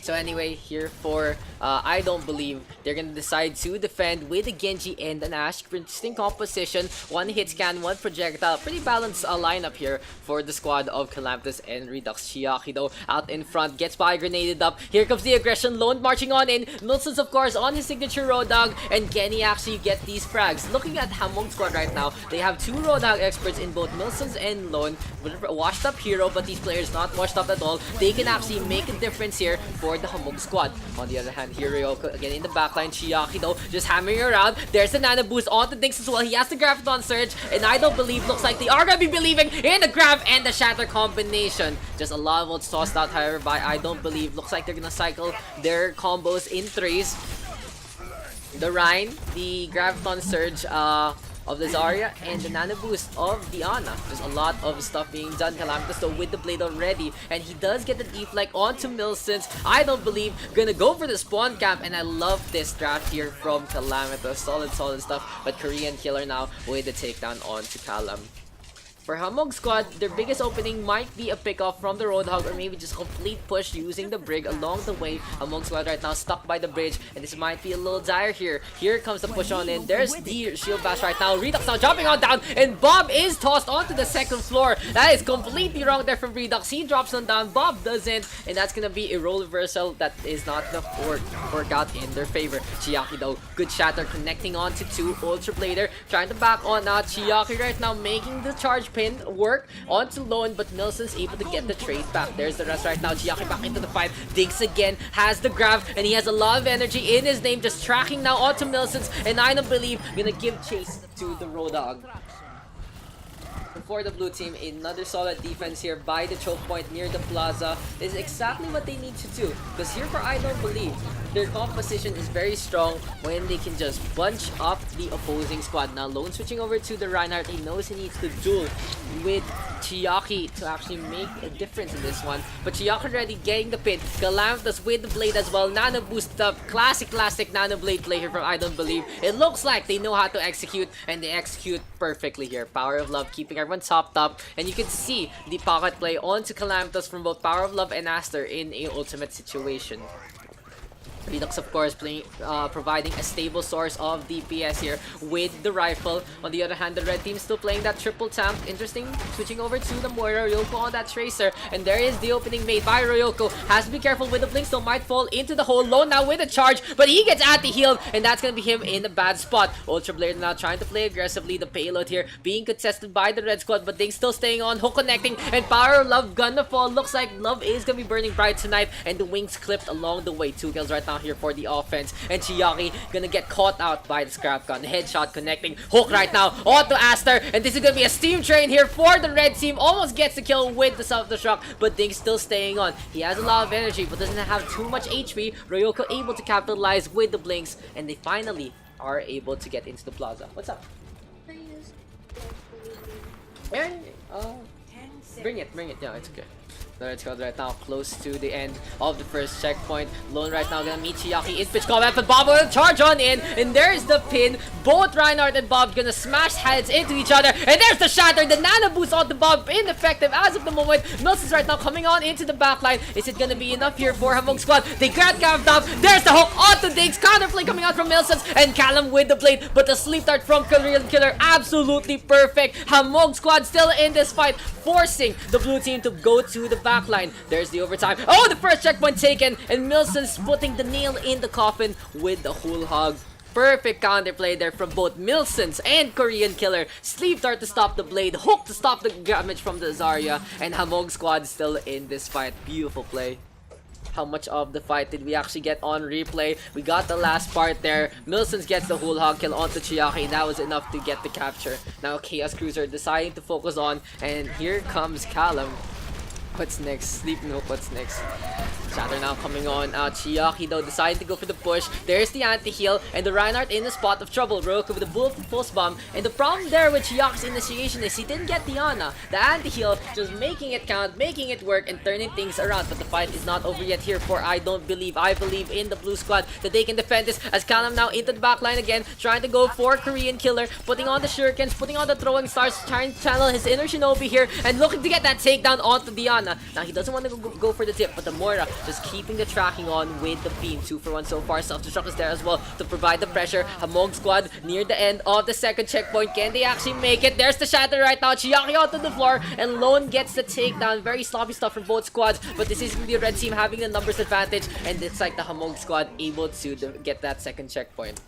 So anyway, here for I don't believe, they're gonna decide to defend with a Genji and an Ashe. Interesting composition. One hit scan, one projectile. Pretty balanced lineup here for the squad of Calamitous and Redux. Chiaki though out in front, gets by grenaded up. Here comes the aggression. Lone marching on in. Milson's of course on his signature Roadhog, and Kenny actually get these frags. Looking at Hamong Squad right now, they have two Roadhog experts in both Milson's and Lone. Washed up hero, but these players not washed up at all. They can actually make a difference here for the Hamog Squad. On the other hand, here Ryoko again in the backline. Chiaki though just hammering around. There's the nano boost onto Dings as well. He has the Graviton Surge, and I don't believe, looks like they are gonna be believing in the grab and the shatter combination. Just a lot of what's tossed out, however, by I don't believe. Looks like they're gonna cycle their combos in threes. The Rhine, the Graviton Surge of the Zarya, and the nano boost of the Ana. There's a lot of stuff being done. Calamitous though with the blade already, and he does get the deflect onto Milsons. I don't believe gonna go for the spawn camp, and I love this draft here from Calamitous. Solid stuff, but Korean Killer now with the takedown onto Calam. For Hamog Squad, their biggest opening might be a pickoff from the Roadhog, or maybe just complete push using the Brig along the way. Hamog Squad right now stuck by the bridge, and this might be a little dire here. Here comes the push on in. There's the shield bash right now. Redux now jumping on down, and Bob is tossed onto the second floor. That is completely wrong there from Redux. He drops on down, Bob doesn't, and that's gonna be a role reversal that is not enough work out in their favor. Chiaki though, good shatter connecting onto two. Ultra Blader trying to back on out. Chiaki right now making the charge pin work onto Lone, but Milson's able to get the trade back. There's the rest right now. Chiaki back into the fight. Dings again has the grab, and he has a lot of energy in his name, just tracking now onto Milson's, and I don't believe gonna give chase to the Roadhog. For the blue team, another solid defense here by the choke point near the plaza is exactly what they need to do, because here for I don't believe, their composition is very strong when they can just bunch up the opposing squad. Now Lone switching over to the Reinhardt. He knows he needs to duel with Chiaki to actually make a difference in this one, but Chiaki already getting the pin. Calamitous with the blade as well. Nano boost up. Classic nano blade play here from I don't believe. It looks like they know how to execute, and they execute perfectly here. Power of Love keeping everyone topped up, and you can see the pocket play onto Calamitous from both Power of Love and Aster in a ultimate situation. Redux of course providing a stable source of DPS here with the rifle. On the other hand, the red team still playing that triple tank. Interesting, switching over to the Moira. Ryoko on that Tracer, and there is the opening made by Ryoko. Has to be careful with the blink, still might fall into the hole. Lone now with a charge, but he gets anti-healed, and that's gonna be him in a bad spot. Ultra Blader now trying to play aggressively. The payload here being contested by the red squad, but they still staying on. Hook connecting, and Power of Love gonna fall. Looks like Love is gonna be burning bright tonight, and the wings clipped along the way. 2 kills right now here for the offense, and Chiaki gonna get caught out by the scrap gun. Headshot connecting. Hook right now onto Aster, and this is gonna be a steam train here for the red team. Almost gets the kill with the self-destruct, but Dings still staying on. He has a lot of energy but doesn't have too much HP. Ryoko able to capitalize with the blinks, and they finally are able to get into the plaza. What's up? Aaron, bring it. Yeah, it's okay. The red squad right now close to the end of the first checkpoint. Lone right now gonna meet Chiaki in pitch combat, but Bob will charge on in, and there's the pin. Both Reinhardt and Bob gonna smash heads into each other, and there's the shatter. The nano boost on the Bob ineffective as of the moment. Milson's right now coming on into the backline. Is it gonna be enough here for Hamog Squad? They grab up. There's the hook onto Dings. Counterplay coming out from Milson's, and Callum with the blade, but the sleep dart from Korean Killer absolutely perfect. Hamog Squad still in this fight, forcing the blue team to go to the backline. There's the overtime. Oh, the first checkpoint taken, and Milson's putting the nail in the coffin with the whole hog. Perfect counterplay there from both Milsons and Korean Killer. Sleep dart to stop the blade, hook to stop the damage from the Zarya, and Hamog Squad still in this fight. Beautiful play. how much of the fight did we actually get on replay. We got the last part there. Milsons gets the whole hog kill onto Chiaki, and that was enough to get the capture. Now Chaos Cruiser deciding to focus on, and here comes Callum. What's next? Sleep Note, what's next? Shatter now coming on. Chiaki though deciding to go for the push. There's the anti-heal, and the Reinhardt in a spot of trouble. Roku with the bulletproof pulse bomb. And the problem there with Chiaki's initiation is he didn't get the Ana. The anti-heal just making it count, making it work, and turning things around. But the fight is not over yet here for I believe in the blue squad that they can defend this. As Callum now into the backline again, trying to go for Korean Killer, putting on the shurikens, putting on the throwing stars, trying to channel his inner Shinobi here, and looking to get that takedown onto the Ana. Now he doesn't want to go for the tip, but the Moira just keeping the tracking on with the beam. 2 for 1 so far. Self-destruct is there as well to provide the pressure. Hamog squad near the end of the second checkpoint. Can they actually make it? There's the shatter right now. Chiaki onto the floor, and Lone gets the takedown. Very sloppy stuff from both squads, but this is the red team having the numbers advantage, and it's like the Hamog squad able to get that second checkpoint.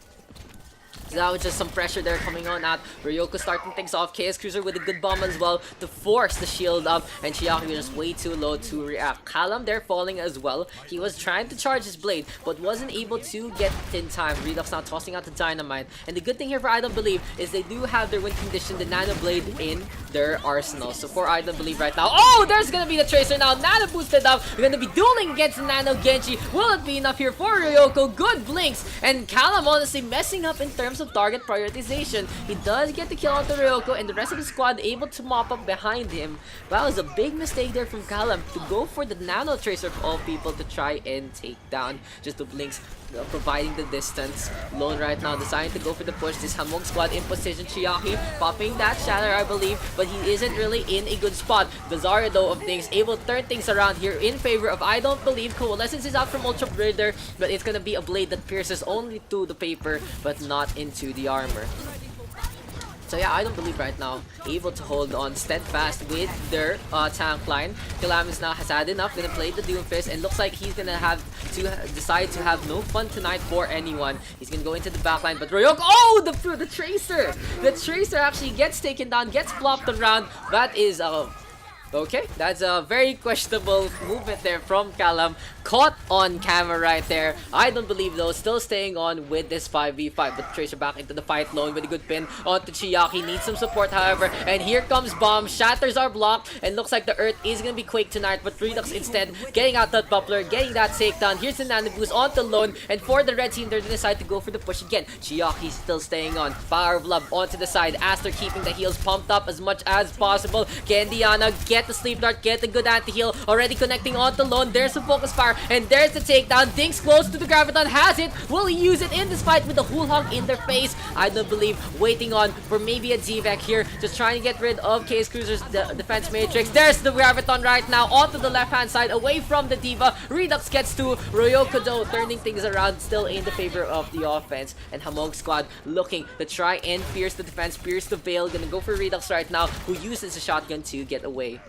So that was just some pressure there coming on at Ryoko starting things off. Chaos Cruiser with a good bomb as well to force the shield up, and Chiaki was just way too low to react. Callum there falling as well. He was trying to charge his blade, but wasn't able to get it in time. Redux now tossing out the dynamite. And the good thing here for I Don't Believe is they do have their win condition, the Nano Blade, in their arsenal. So for I Don't Believe right now, oh, there's gonna be the Tracer now. Nano boosted up. We're gonna be dueling against the Nano Genji. Will it be enough here for Ryoko? Good blinks. And Callum honestly messing up in terms of target prioritization. He does get the kill onto Ryoko, and the rest of the squad able to mop up behind him. That was a big mistake there from Callum to go for the Nano Tracer of all people to try and take down just the blinks, providing the distance. Lone right now deciding to go for the push. This Hamog squad in position. Chiaki popping that shatter, I believe, but he isn't really in a good spot. Bizarre though of things, able to turn things around here in favor of I Don't Believe. Coalescence is out from Ultra Breeder, but it's gonna be a blade that pierces only to the paper, but not into the armor. So yeah, I Don't Believe right now able to hold on steadfast with their tank line. Calamus now has had enough, gonna play the Doomfist, and looks like he's gonna have to decide to have no fun tonight for anyone. He's gonna go into the backline, but Ryoko, oh, the Tracer! The Tracer actually gets taken down, gets flopped around. That is okay, that's a very questionable movement there from Callum. Caught on camera right there. I Don't Believe though, still staying on with this 5v5. But Tracer back into the fight, Lone with a good pin onto Chiaki. Needs some support however. And here comes Bomb. Shatters are blocked. And looks like the Earth is gonna be Quake tonight. But Redux instead getting out that bubbler, getting that takedown. Here's the Nano Boost onto Lone. And for the red team, they decide to go for the push again. Chiaki still staying on. Power of Love onto the side. Aster keeping the heals pumped up as much as possible. Can Diana get the sleep dart, get the good anti-heal. Already connecting onto Lone. There's the focus fire. And there's the takedown. Dinks close to the Graviton. Has it. Will he use it in this fight with the Whole Hog in their face? I Don't Believe waiting on for maybe a D-Vac here. Just trying to get rid of Chaos Cruiser's defense matrix. There's the Graviton right now onto the left-hand side away from the Diva. Redux gets to Ryoko though, turning things around still in the favor of the offense. And Hamog squad looking to try and pierce the defense, pierce the veil. Gonna go for Redux right now, who uses a shotgun to get away.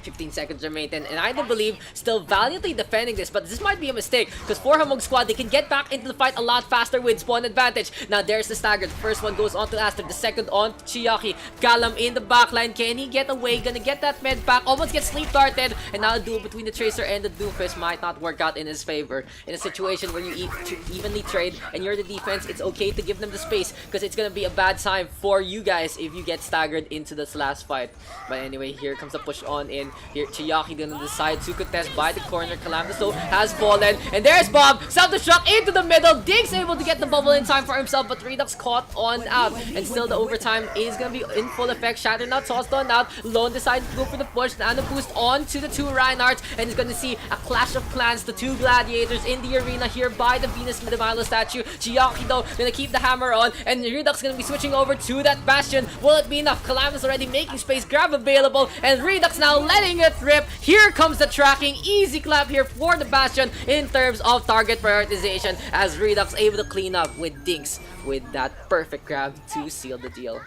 15 seconds remain, and I Don't Believe still valiantly defending this, but this might be a mistake because for Hamog squad, they can get back into the fight a lot faster with spawn advantage. Now there's the stagger. The first one goes on to Aster, the second on to Chiaki. Callum in the backline. Can he get away? Gonna get that med back. Almost gets sleep darted, and now the duel between the Tracer and the Doomfist might not work out in his favor. In a situation where you evenly trade and you're the defense, it's okay to give them the space because it's gonna be a bad time for you guys if you get staggered into this last fight. But anyway, here comes the push on in. Here, Chiaki gonna decide to contest by the corner. Calamus though has fallen. And there's Bob. Self-destruct into the middle. Diggs able to get the bubble in time for himself, but Redux caught on out. And still the overtime is gonna be in full effect. Shatter now tossed on out. Lone decided to go for the push. Nano boost on to the two Reinhardts. And he's gonna see a clash of clans. The two gladiators in the arena here by the Venus de Milo statue. Chiaki though gonna keep the hammer on. And Redux gonna be switching over to that Bastion. Will it be enough? Calamus already making space. Grab available. And Redux now letting it rip. Here comes the tracking. Easy clap here for the Bastion in terms of target prioritization as Redux able to clean up with Dinks with that perfect grab to seal the deal.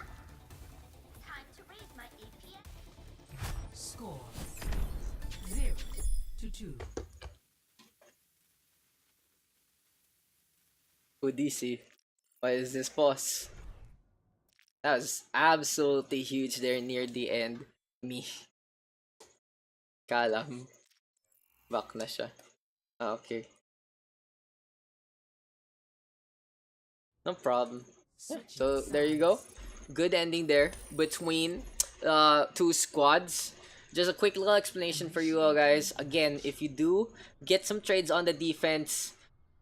Score 0-2. Udisi, what is this boss? That was absolutely huge there near the end. Me. Callum. Back na siya. Okay. No problem. Yeah, so there you go. Good ending there between two squads. Just a quick little explanation for you all guys. Again, if you do get some trades on the defense,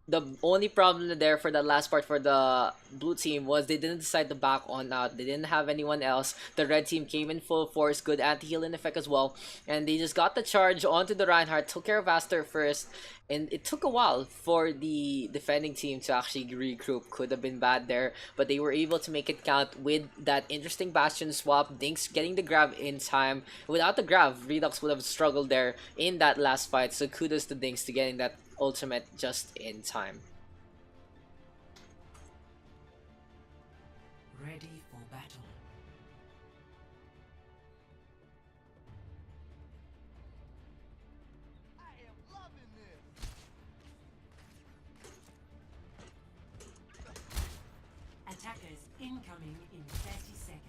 the only problem there for the last part for the blue team was they didn't decide to back on out. They didn't have anyone else. The red team came in full force, good anti-heal in effect as well. And they just got the charge onto the Reinhardt, took care of Aster first. And it took a while for the defending team to actually regroup. Could have been bad there, but they were able to make it count with that interesting Bastion swap. Dinks getting the grab in time. Without the grab, Redux would have struggled there in that last fight. So kudos to Dinks to getting that ultimate just in time. Ready for battle. Attackers incoming in 30 seconds.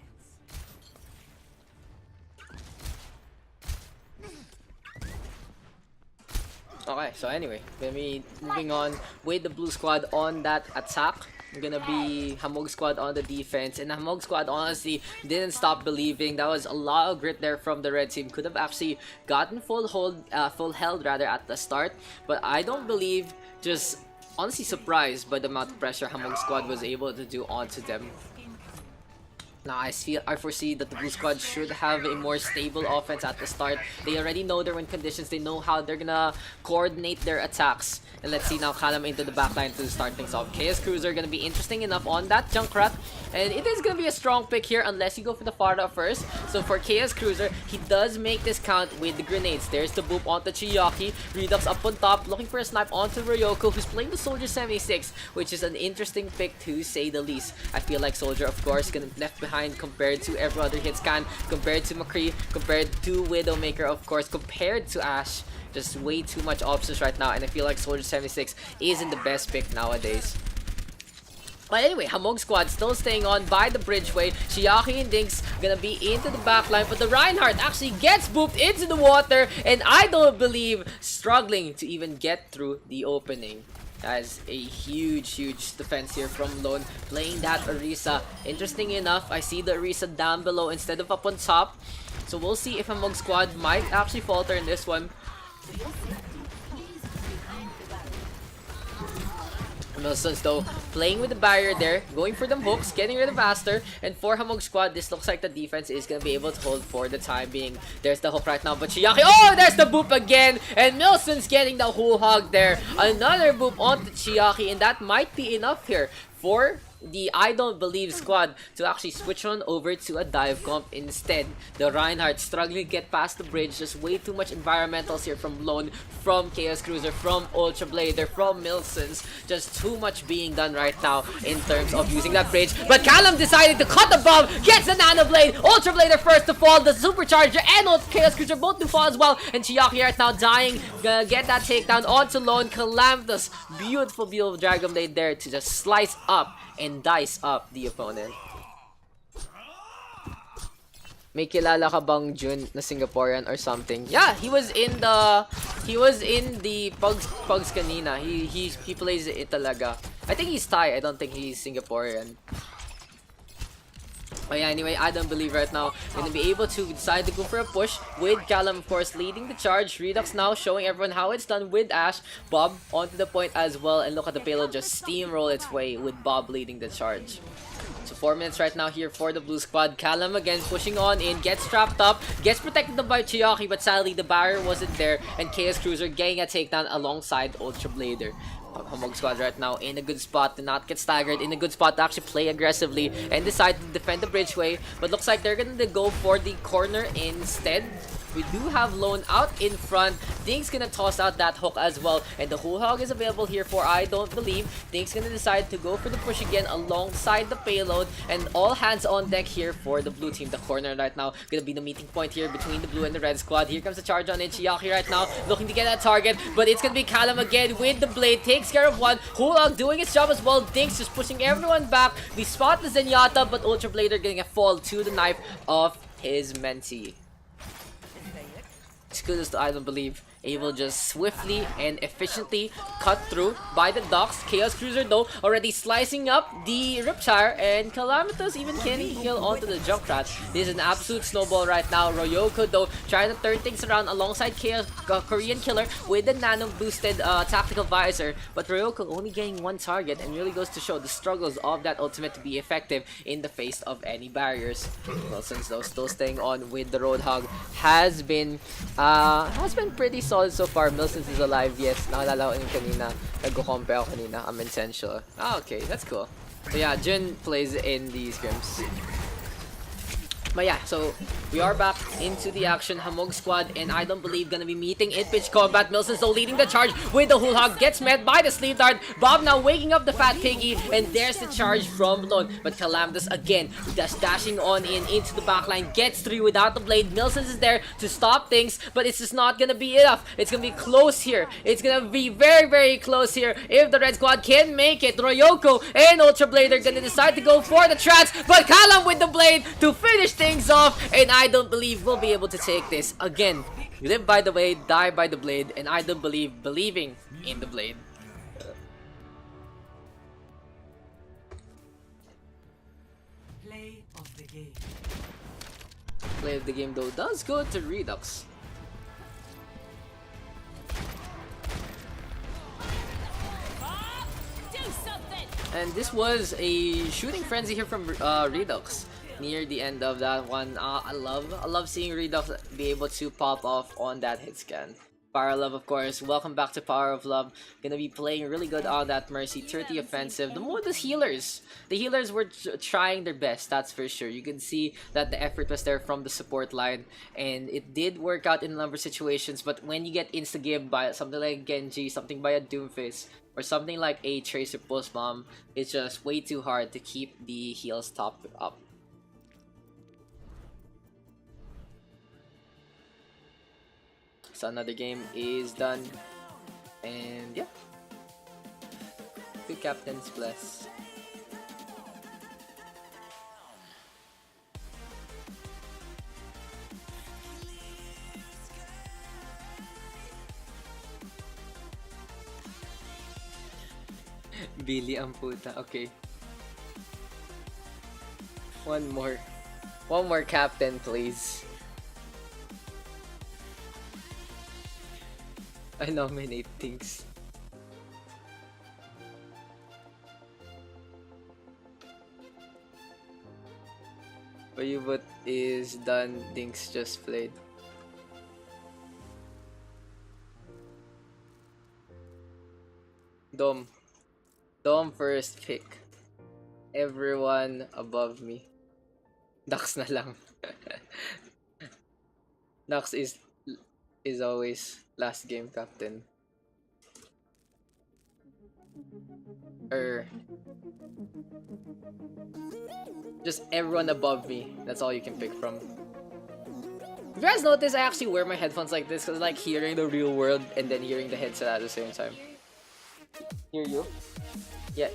Okay, so anyway, gonna be moving on with the blue squad on that attack. Gonna be Hamog squad on the defense, and the Hamog squad honestly didn't stop believing. That was a lot of grit there from the red team. Could have actually gotten full held rather at the start, but I don't believe. Just honestly surprised by the amount of pressure Hamog squad was able to do onto them. Now I foresee that the blue squad should have a more stable offense at the start. They already know their win conditions. They know how they're gonna coordinate their attacks. And let's see now Kalam into the backline to start things off. Chaos Cruiser gonna be interesting enough on that Junkrat. And it is gonna be a strong pick here unless you go for the Farda first. So for Chaos Cruiser, he does make this count with the grenades. There's the boop onto Chiyaki. Redux up on top, looking for a snipe onto Ryoko, who's playing the Soldier 76, which is an interesting pick to say the least. I feel like Soldier, of course, gonna be left behind compared to every other hit scan, compared to McCree, compared to Widowmaker, of course, compared to Ashe. Just way too much options right now, and I feel like Soldier 76 isn't the best pick nowadays. But anyway, Hamog squad still staying on by the bridgeway. Chiaki and Dinks gonna be into the backline, but the Reinhardt actually gets booped into the water, and I don't believe struggling to even get through the opening. That is a huge defense here from Lone, playing that Orisa. Interesting enough, I see the Orisa down below instead of up on top. So we'll see if Hamog squad might actually falter in this one. Milsons though, playing with the barrier there, going for them hooks, getting rid of Aster, and for Hamog squad, this looks like the defense is gonna be able to hold for the time being. There's the hook right now, but Chiaki, oh, there's the boop again, and Milson's getting the whole hog there. Another boop onto Chiaki, and that might be enough here for the I Don't Believe squad to actually switch on over to a dive comp instead. The Reinhardt struggling to get past the bridge, just way too much environmentals here from Lone, from Chaos Cruiser, from Ultra Blader, from Milsons. Just too much being done right now in terms of using that bridge. But Callum decided to cut the bomb, gets the Nano Blade, Ultra Blader first to fall, the Supercharger and Chaos Cruiser both to fall as well, and Chiaki right now dying, gonna get that takedown onto Lone. Calamitous, beautiful Dragon Blade there to just slice up and dice up the opponent. May kilala ka bang Jun na Singaporean or something? Yeah, he was in the Pugs kanina. He plays it talaga. I think he's Thai. I don't think he's Singaporean. But yeah, anyway, I don't believe right now gonna be able to decide to go for a push with Callum, of course, leading the charge. Redux now showing everyone how it's done with Ashe. Bob onto the point as well, and look at the payload just steamroll its way with Bob leading the charge. So 4 minutes right now here for the blue squad. Callum again pushing on in, gets trapped up, gets protected by Chiaki, but sadly the barrier wasn't there, and Chaos Cruiser getting a takedown alongside Ultra Blader. Hamog squad right now in a good spot to not get staggered, in a good spot to actually play aggressively and decide to defend the bridgeway, but looks like they're gonna go for the corner instead. We do have Lone out in front. Dink's gonna toss out that hook as well, and the whole hog is available here for I Don't Believe. Dink's gonna decide to go for the push again alongside the payload, and all hands on deck here for the blue team. The corner right now gonna be the meeting point here between the blue and the red squad. Here comes the charge on Chiaki right now, looking to get that target, but it's gonna be Callum again with the blade. Takes care of one. Whole hog doing its job as well. Dink's just pushing everyone back. We spot the Zenyatta, but Ultra Blader getting a fall to the knife of his mentee. Kudos to I Don't Believe able just swiftly and efficiently cut through by the Daks. Chaos Cruiser though already slicing up the Riptire, and Calamitous even can't heal onto the Junkrat. This is an absolute snowball right now. Royoko though trying to turn things around alongside Chaos Korean Killer with the nano boosted tactical visor, but Royoko only getting one target, and really goes to show the struggles of that ultimate to be effective in the face of any barriers. Wilson's though still staying on with the Roadhog has been pretty solid so far. Milsons is alive, yes. Nakalala ko yung kanina. Nagko-compe ako kanina. I'm essential. Ah, okay. That's cool. So yeah, Jun plays in these scrims. But yeah, so we are back into the action. Hamog squad, and I don't believe gonna be meeting in pitch combat. Milson's though leading the charge with the Hul Hog, gets met by the Sleeve Dart. Bob now waking up the Fat Piggy, and there's the charge from Lone. But Calamitous again, just dashing on into the backline, gets through without the blade. Milson's is there to stop things, but it's just not gonna be enough. It's gonna be close here. It's gonna be very, very close here. If the Red Squad can make it, Royoko and Ultra Blade are gonna decide to go for the trance, but Calam with the blade to finish things off, and I don't believe we'll be able to take this. Again, we live by the blade, die by the blade, and I don't believe believing in the blade. Play of the game. Play of the game though does go to Redux. And this was a shooting frenzy here from Redux near the end of that one. I love seeing Redux be able to pop off on that hit scan. Power of Love, of course. Welcome back to Power of Love. Gonna be playing really good on that Mercy. 30 offensive. The more the healers. The healers were trying their best, that's for sure. You can see that the effort was there from the support line, and it did work out in a number of situations. But when you get insta-give by something like Genji, something by a Doomfist, or something like a Tracer Pulse Bomb, it's just way too hard to keep the heals topped up. So another game is done, and yeah, good captains bless. Billy ang puta. Okay. One more captain, please. I nominate things. Bayubot is done. Dinks just played. Dom first pick. Everyone above me. Daks na lang. Daks is always last game captain. Just everyone above me. That's all you can pick from. If you guys notice, I actually wear my headphones like this because I like hearing the real world and then hearing the headset at the same time. Hear you? Yeah.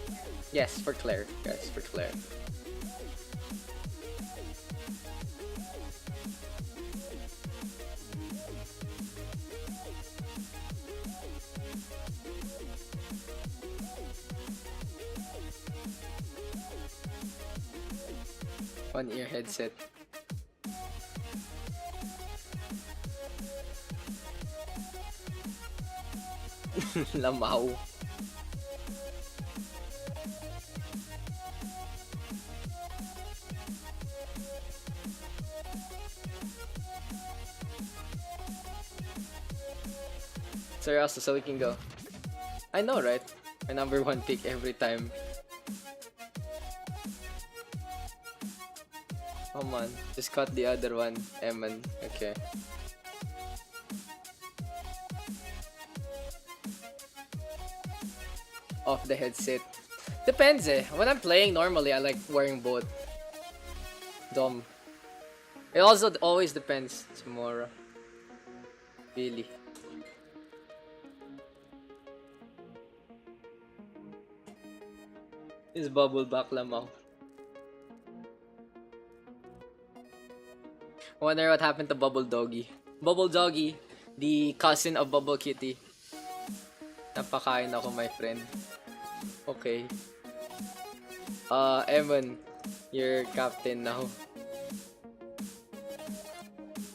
Yes, for Claire. Yes, for Claire. One ear headset. Lamaw. Sorry, also, so we can go. I know, right? My number one pick every time. Come on, just cut the other one, Eman. Okay. Off the headset. Depends eh. When I'm playing normally, I like wearing both. Dom. It also always depends tomorrow. Really. Is bubble back lamaw. Wonder what happened to Bubble Doggy. Bubble Doggy, The cousin of Bubble Kitty. Napakain ako, my friend. Okay. Evan, you're captain now.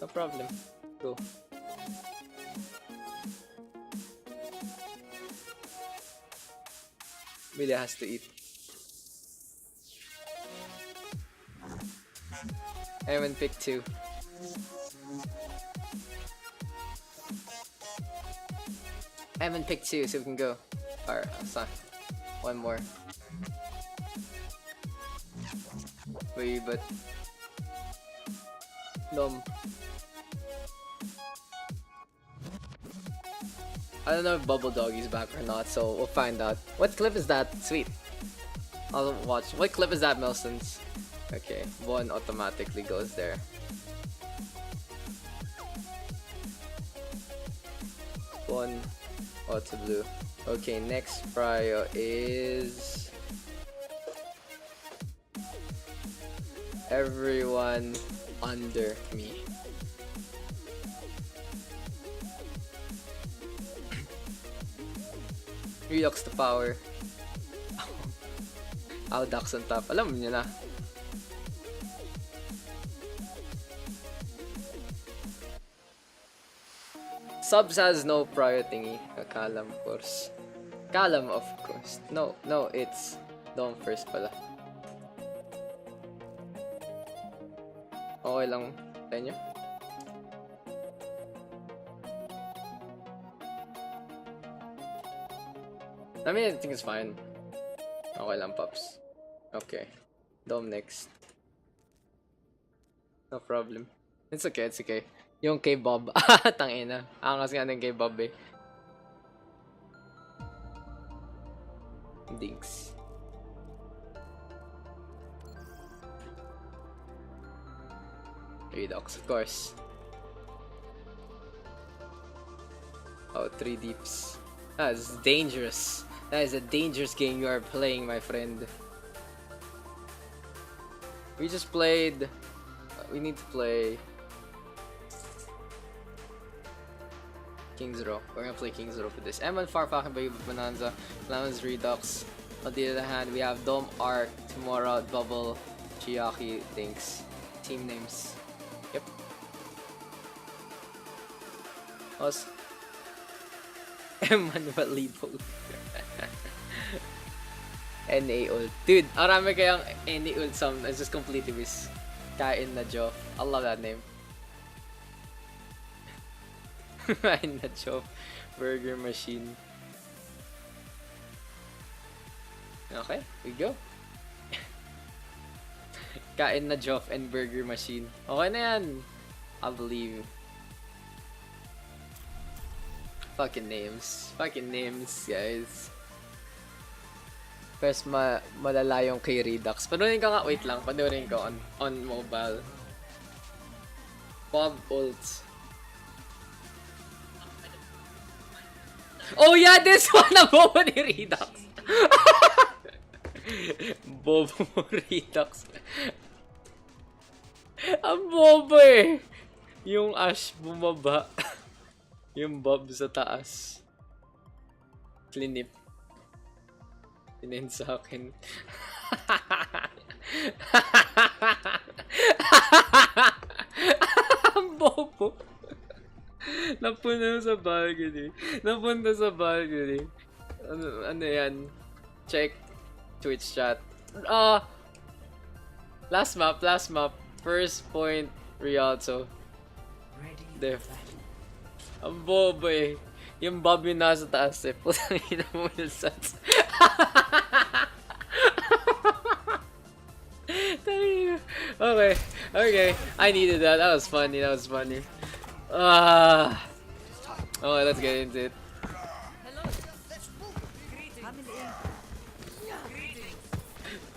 No problem. Go. Billy has to eat. Evan pick 2. Evan pick 2, so we can go. Alright, son. One more. Wait, but I don't know if Bubble Doggy's back or not, so we'll find out. What clip is that? Sweet. I'll watch. What clip is that, Milsons? Okay, one automatically goes there. One auto blue. Okay, next prio is everyone under me. Redux to power. Daks on top. Alam niyo na. Subs has no prior thingy. Kalam, of course. Kalam, of course. No, it's Dom first pala. Okay lang sa inyo? I mean, I think it's fine. Okay lang, Pops. Okay. Dom next. No problem. It's okay, it's okay. Yung kay Bob. Tangina. Angas nga ng kay Bob eh. Dinks. Redux, of course. Oh, 3 deeps. That's dangerous. That is a dangerous game you are playing, my friend. We just played. We need to play King's Row. We're gonna play King's Row for this. Eman Farfakin by Bonanza. Lemons Redux. On the other hand, we have Dom Arc, Tomorrow, Bubble, Chiaki, Dinks. Team names. Yep. Us. Emmanuel Libo. NA ult. Dude, arami kayang NA ult some. I just completely miss. Kain na Joe. I love that name. Kain na Joe. Burger machine. Okay, we go. Kain na Joff and burger machine. Okay na yan. I believe. Fucking names. Fucking names, guys. First, malala yung kay Redux. Panunin ko nga, wait lang. Panunin ko on mobile. Bob ults. Oh yeah, this one na bobo ni Redux. Bobo mo Redux. Ang bobo eh. Yung Ash bumaba. Yung Bob sa taas. Clinip. Tinin sa akin. Ang bobo. Napunta sa balcony. Napunta sa balcony. Ano yan? Check Twitch chat. Last map. First point, Rialto. Def. Ang bobo eh. Yung Bob yung nasa taas eh. Putang ina mo yung sats. Okay. I needed that. That was funny. Okay, let's get into it.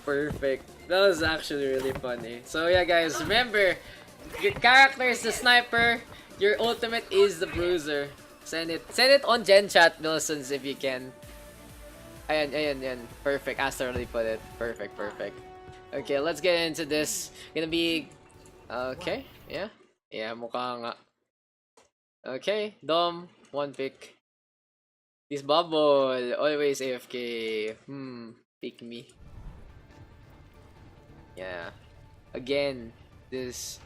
Perfect. That was actually really funny. So yeah, guys, remember, your character is the sniper, your ultimate is the bruiser. Send it on Gen Chat, Milsons, if you can. Ayan. Perfect. Asta really put it. Perfect. Okay, let's get into this. Gonna be okay. Yeah, mukha nga. Okay, Dom, one pick. This bubble, always AFK. Pick me. Yeah. Again, this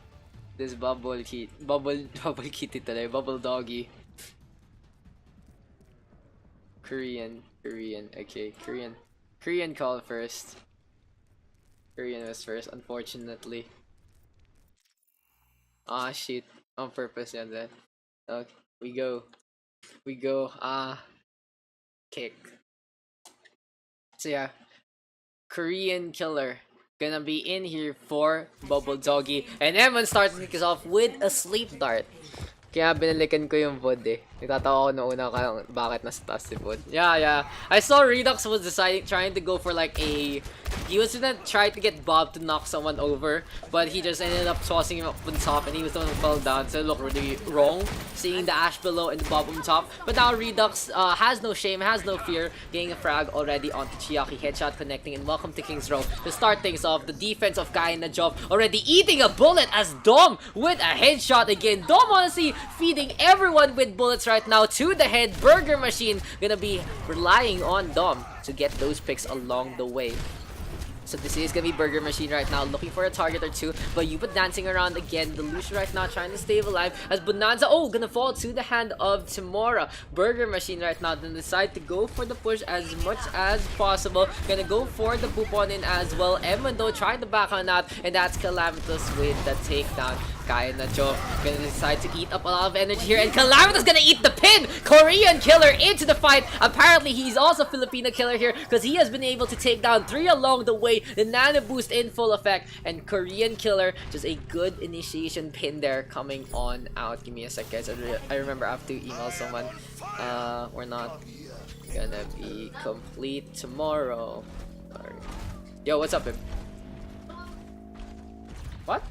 bubble bubble kitty today, bubble doggy. Korean. Okay, Korean call first. Korean was first, unfortunately. Ah shit, on purpose yeah that. Okay, we go. Kick. So yeah, Korean killer gonna be in here for Bubble Doggy, and Evan starts to kick us off with a sleep dart. Kaya binalikan ko yung VOD eh. Nagtatawa ko noong una kaya bakit nasa taas si VOD. Yeah. I saw Redux was trying to go for like a... He was gonna try to get Bob to knock someone over, but he just ended up tossing him up on top, and he was the one who fell down, so it looked really wrong, seeing the Ash below and the Bob on top. But now Redux has no shame, has no fear, getting a frag already onto Chiaki, headshot connecting, and welcome to King's Row. To start things off, the defense of Kai Najov already eating a bullet as Dom with a headshot again. Dom honestly feeding everyone with bullets right now to the head. Burger Machine gonna be relying on Dom to get those picks along the way. So this is gonna be Burger Machine right now, looking for a target or two, but Yuba dancing around again. The Lucian right now trying to stay alive as Bonanza, gonna fall to the hand of Timora. Burger Machine right now gonna decide to go for the push as much as possible. Gonna go for the poop on in as well. Evan though trying to back on that, and that's Calamitous with the takedown. Kaya Nacho gonna decide to eat up a lot of energy here, and Calamitous gonna eat the pin! Korean killer into the fight. Apparently he's also Filipino killer here, because he has been able to take down 3 along the way. The nano boost in full effect, and Korean killer, just a good initiation pin there coming on out. Give me a sec guys, I remember I have to email someone. We're not gonna be complete tomorrow. Sorry. Yo, what's up babe? What?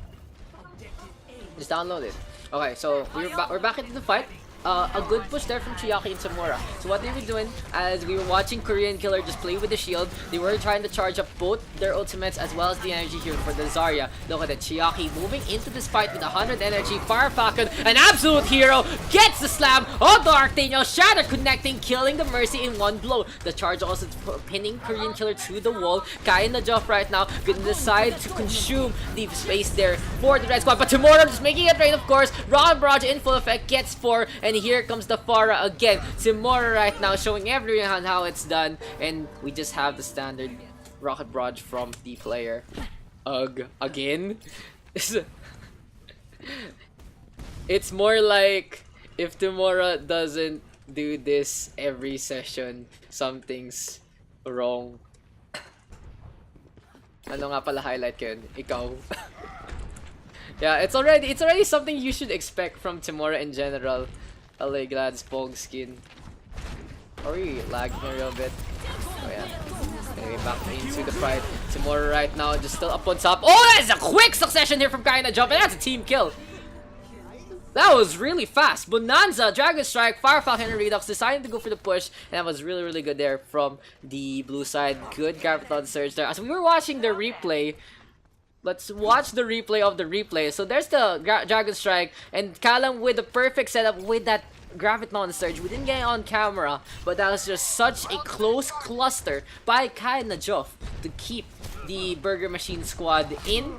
Just download it. Okay, so we're back into the fight. A good push there from Chiaki and Samura. So what they were doing, as we were watching Korean Killer just play with the shield, they were trying to charge up both their ultimates as well as the energy here for the Zarya. Look at it, Chiaki moving into this fight with 100 energy. Fire Falcon, an absolute hero, gets the slam on the Arctaniel. Shatter connecting, killing the Mercy in one blow. The charge also pinning Korean Killer to the wall. Kai and the Joff right now gonna decide to consume the space there for the Red Squad. But tomorrow just making it rain, of course. Ron Barrage in full effect gets 4, and here comes the Farah again. Timora right now showing everyone how it's done, and we just have the standard rocket barrage from the player. Ugh, again? It's more like if Timora doesn't do this every session, something's wrong. Ano nga pala highlight ko yun? Ikaw. Yeah, it's already something you should expect from Timora in general. LA Glad's Pog skin. Are we lagging a little bit? Oh yeah. Anyway, back into the fight. Timora right now just still up on top. Oh, that's a quick succession here from Kaina Jump, and that's a team kill. That was really fast. Bonanza, Dragon Strike, Fire Falcon, and Redux deciding to go for the push, and that was really good there from the blue side. Good Graviton Surge there. As we were watching the replay, let's watch the replay of the replay. So there's the Dragon Strike, and Kalam with the perfect setup with that Graviton Surge. We didn't get it on camera, but that was just such a close cluster by Kai Najov to keep the Burger Machine squad in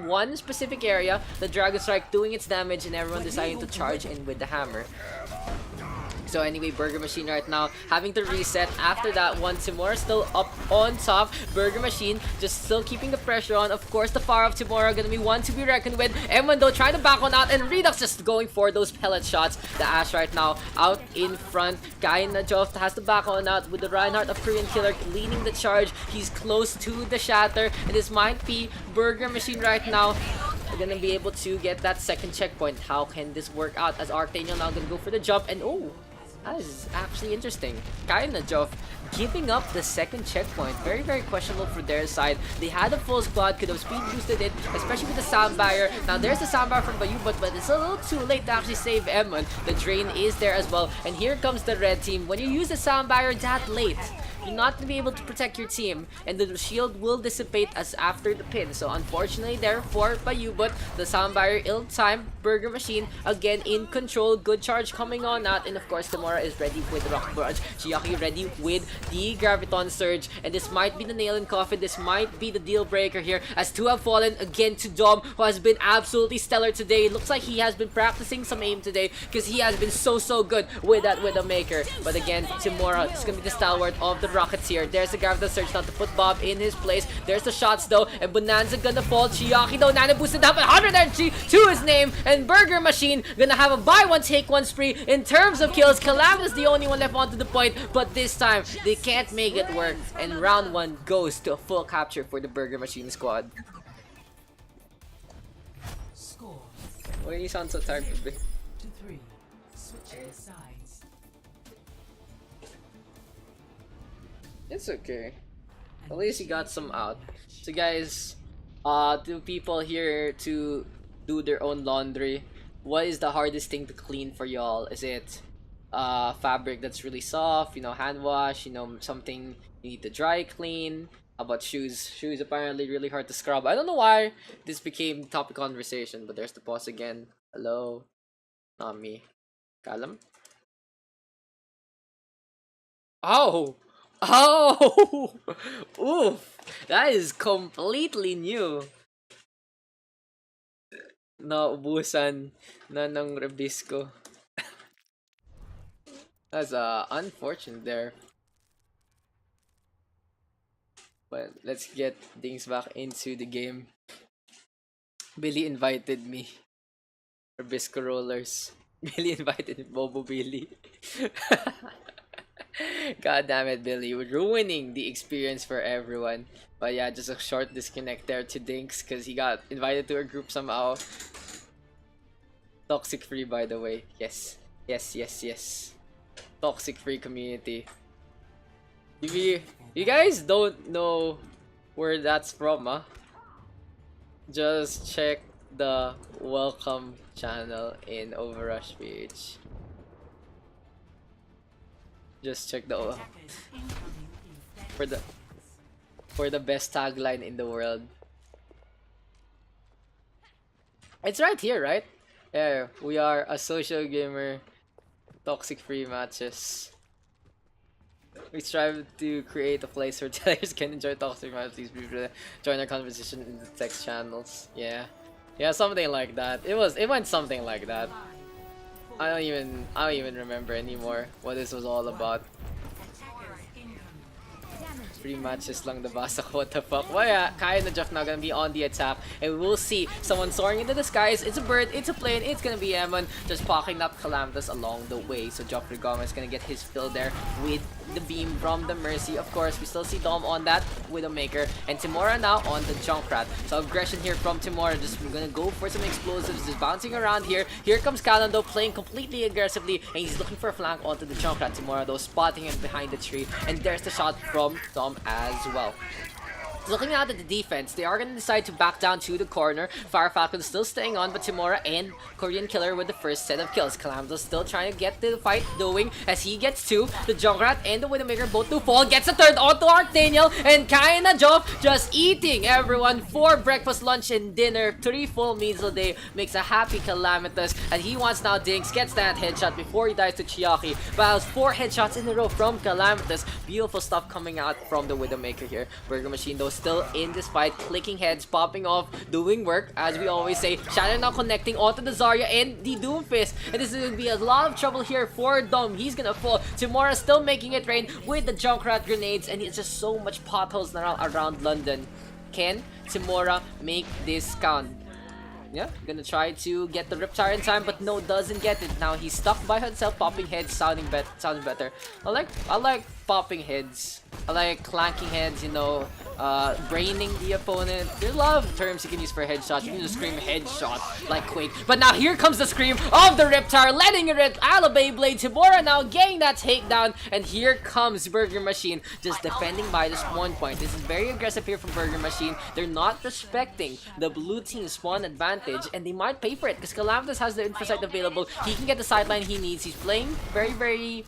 one specific area. The Dragon Strike doing its damage, and everyone deciding to charge in with the hammer. So anyway, Burger Machine right now having to reset after that one. Timora still up on top. Burger Machine just still keeping the pressure on. Of course, the Fire of Timora gonna be one to be reckoned with. Everyone though trying to back on out, and Redux just going for those pellet shots. The Ash right now out in front. Guy Najov has to back on out with the Reinhardt of Korean Killer leading the charge. He's close to the Shatter, and this might be Burger Machine right now. We're gonna be able to get that second checkpoint. How can this work out as Arctaniel now gonna go for the jump, and that is actually interesting. Kai Najov giving up the second checkpoint. Very questionable for their side. They had a full squad, could have speed boosted it, especially with the sound barrier. Now there's the sound barrier from Bayu, but it's a little too late to actually save Emon. The drain is there as well, and here comes the red team. When you use the sound barrier that late, you're not gonna be able to protect your team, and the shield will dissipate as after the pin. So unfortunately there for Payu, but the sound barrier ill-timed. Burger Machine again in control. Good charge coming on out, and of course Tamura is ready with the Rocket Barrage. Chiaki ready with the Graviton Surge, and this might be the nail in coffin. This might be the deal breaker here, as two have fallen again to Dom, who has been absolutely stellar today. Looks like he has been practicing some aim today, because he has been so good with that Widowmaker. But again, Tamura is gonna be the stalwart of the Rockets here. There's the Graviton Surge now to put Bob in his place. There's the shots though, and Bonanza gonna fall. Chiaki though, Nana boosted up at 100 energy to his name, and Burger Machine gonna have a buy one take one spree in terms of kills. Calamitous the only one left onto the point, but this time they can't make it work, and round one goes to a full capture for the Burger Machine squad. Score Why you sound so tired, baby? 2-3. Switching sides. It's okay. At least he got some out. So guys, to people here to do their own laundry, what is the hardest thing to clean for y'all? Is it fabric that's really soft, you know, hand wash, you know, something you need to dry clean? How about shoes? Shoes apparently really hard to scrub. I don't know why this became topic conversation, but there's the pause again. Hello? Not me. Callum? Oh! Oh! Oof! That is completely new. No, Busan na ng Rebisco. That's unfortunate there. But let's get things back into the game. Billy invited me. Rebisco rollers. Billy invited me. Bobo Billy. God damn it, Billy. You're ruining the experience for everyone. But yeah, just a short disconnect there to Dinks because he got invited to a group somehow. Toxic free, by the way. Yes. Yes. Toxic free community. If you guys don't know where that's from, huh? Just check the welcome channel in OverRush PH. Just check the Attackers incoming in 30 for the best tagline in the world. It's right here, right? Yeah, we are a social gamer, toxic free matches. We strive to create a place where players can enjoy toxic matches. Please be sure to join our conversation in the text channels. Yeah, something like that. It went something like that. I don't even remember anymore what this was all about. Attackers incoming. Free matches lang the basa ko, what the fuck. Well, yeah, Kai and Jeff now gonna be on the attack, and we will see someone soaring into the skies. It's a bird, it's a plane, it's gonna be Emon just pocking up Calamitous along the way. So Joffrey Gomez gonna get his fill there with the beam from the Mercy. Of course, we still see Dom on that Widowmaker, and Timora now on the Junkrat. So aggression here from Timora, just gonna go for some explosives, just bouncing around here. Here comes Callan though, playing completely aggressively, and he's looking for a flank onto the Junkrat. Timora though spotting him behind the tree, and there's the shot from Dom as well. Looking out at the defense, they are going to decide to back down to the corner. Fire Falcon still staying on, but Timora and Korean Killer with the first set of kills. Calamitous still trying to get the fight going as he gets two. The Junkrat and the Widowmaker both to fall. Gets a third onto Archdaniel, and Kai and Joff just eating everyone for breakfast, lunch, and dinner. 3 full meals a day makes a happy Calamitous, and he wants now Dinks. Gets that headshot before he dies to Chiaki. But 4 headshots in a row from Calamitous. Beautiful stuff coming out from the Widowmaker here. Burger Machine though still in this fight, clicking heads, popping off, doing work, as we always say. Shadow now connecting onto the Zarya and the Doomfist, and this is going to be a lot of trouble here for Dom. He's gonna fall. Timora still making it rain with the Junkrat grenades, and it's just so much potholes around London. Can Timora make this count? Yeah, gonna try to get the Riptire in time, but no, doesn't get it. Now he's stuck by himself, popping heads, sounding better. I like popping heads. I like clanking heads, you know, braining the opponent. There's a lot of terms you can use for headshot. You can just scream headshot like Quake. But now here comes the scream of the Riptire, letting it rip out of Beyblade. Timora now getting that takedown, and here comes Burger Machine just defending by the spawn point. This is very aggressive here from Burger Machine. They're not respecting the blue team's spawn advantage, and they might pay for it because Calamitous has the info site available. He can get the sideline he needs. He's playing very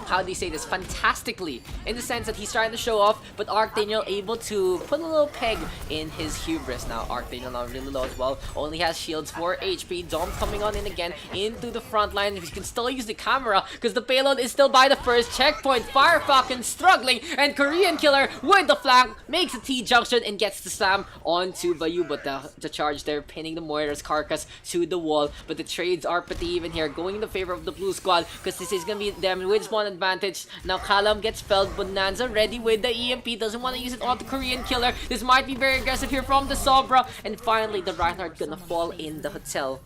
how do you say this, fantastically, in the sense that he's trying to show off, but Archdaniel able to put a little peg in his hubris. Now Archdaniel now really low as well, only has shields for HP. Dom coming on in again into the front line. He can still use the camera because the payload is still by the first checkpoint. Fire Falcon struggling, and Korean Killer with the flank makes a T-junction and gets the slam onto Bayu, but the charge there pinning the Moira's carcass to the wall. But the trades are pretty even here, going in the favor of the blue squad because this is gonna be them with spawn advantage. Now Kalam gets felled, Bonanza ready with the EMP, doesn't want to use it on the Korean Killer. This might be very aggressive here from the Sombra, and finally the Reinhardt gonna fall in the hotel.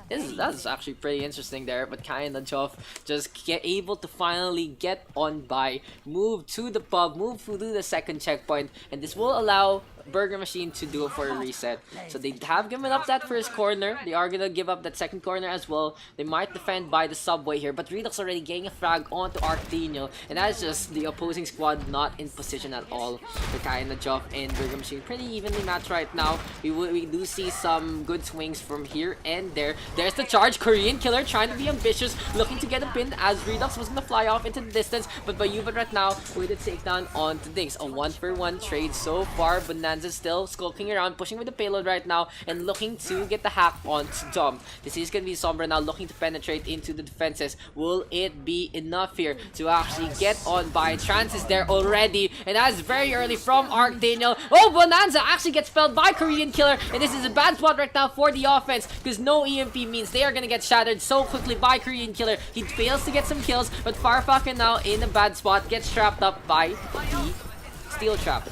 That's actually pretty interesting there, but kinda Joff just able to finally get on by, move to the pub, move through the second checkpoint, and this will allow Burger Machine to do it for a reset. So they have given up that first corner. They are gonna give up that second corner as well. They might defend by the subway here, but Redux already getting a frag onto Archdaniel, and that's just the opposing squad not in position at all. The kinda Joff and Burger Machine pretty evenly matched right now. We do see some good swings from here and there. There's the charge. Korean Killer trying to be ambitious, looking to get a pin as Redux was gonna fly off into the distance, but Bayuba right now with the takedown onto Daks. A 1-for-1 trade so far. Bonanza still skulking around, pushing with the payload right now, and looking to get the hack onto Dom. This is gonna be Sombra now looking to penetrate into the defenses. Will it be enough here to actually get on by? Trance is there already, and that's very early from Archdaniel. Oh, Bonanza actually gets felled by Korean Killer, and this is a bad spot right now for the offense because no EMP means they are gonna get shattered so quickly by Korean Killer. He fails to get some kills, but Farfaka now in a bad spot, gets trapped up by the steel trap.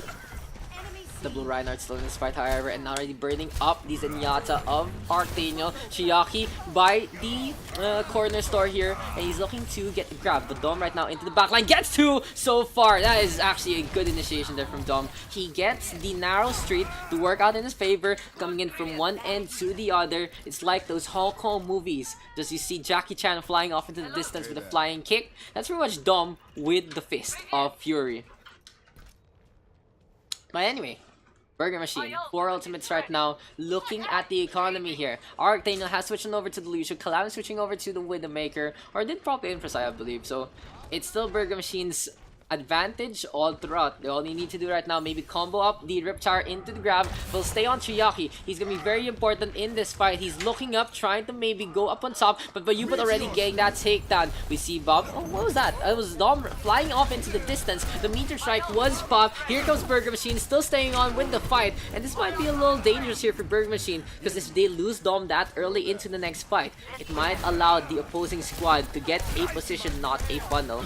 The Blue Reinhardt still in this fight, however, and already burning up the Zenyatta of Archdaniel. Chiaki by the corner store here, and he's looking to get the grab. But Dom right now into the backline gets two so far. That is actually a good initiation there from Dom. He gets the narrow street to work out in his favor, coming in from one end to the other. It's like those Hong Kong movies. Just you see Jackie Chan flying off into the distance with a flying kick. That's pretty much Dom with the Fist of Fury. But anyway, Burger Machine, 4 ultimates right now, looking at the economy here. Archdaniel has switched over to the Lucio, Kalam switching over to the Widowmaker, or did probably Infrasai, I believe. So it's still Burger Machine's advantage all throughout. All you need to do right now, maybe combo up the Riptire into the grab. Will stay on Triaki. He's gonna be very important in this fight. He's looking up, trying to maybe go up on top, but Bayubat already getting that takedown. We see Bob. Oh, what was that? It was Dom flying off into the distance. The meter strike was popped. Here comes Burger Machine, still staying on with the fight, and this might be a little dangerous here for Burger Machine because if they lose Dom that early into the next fight, it might allow the opposing squad to get a position, not a funnel.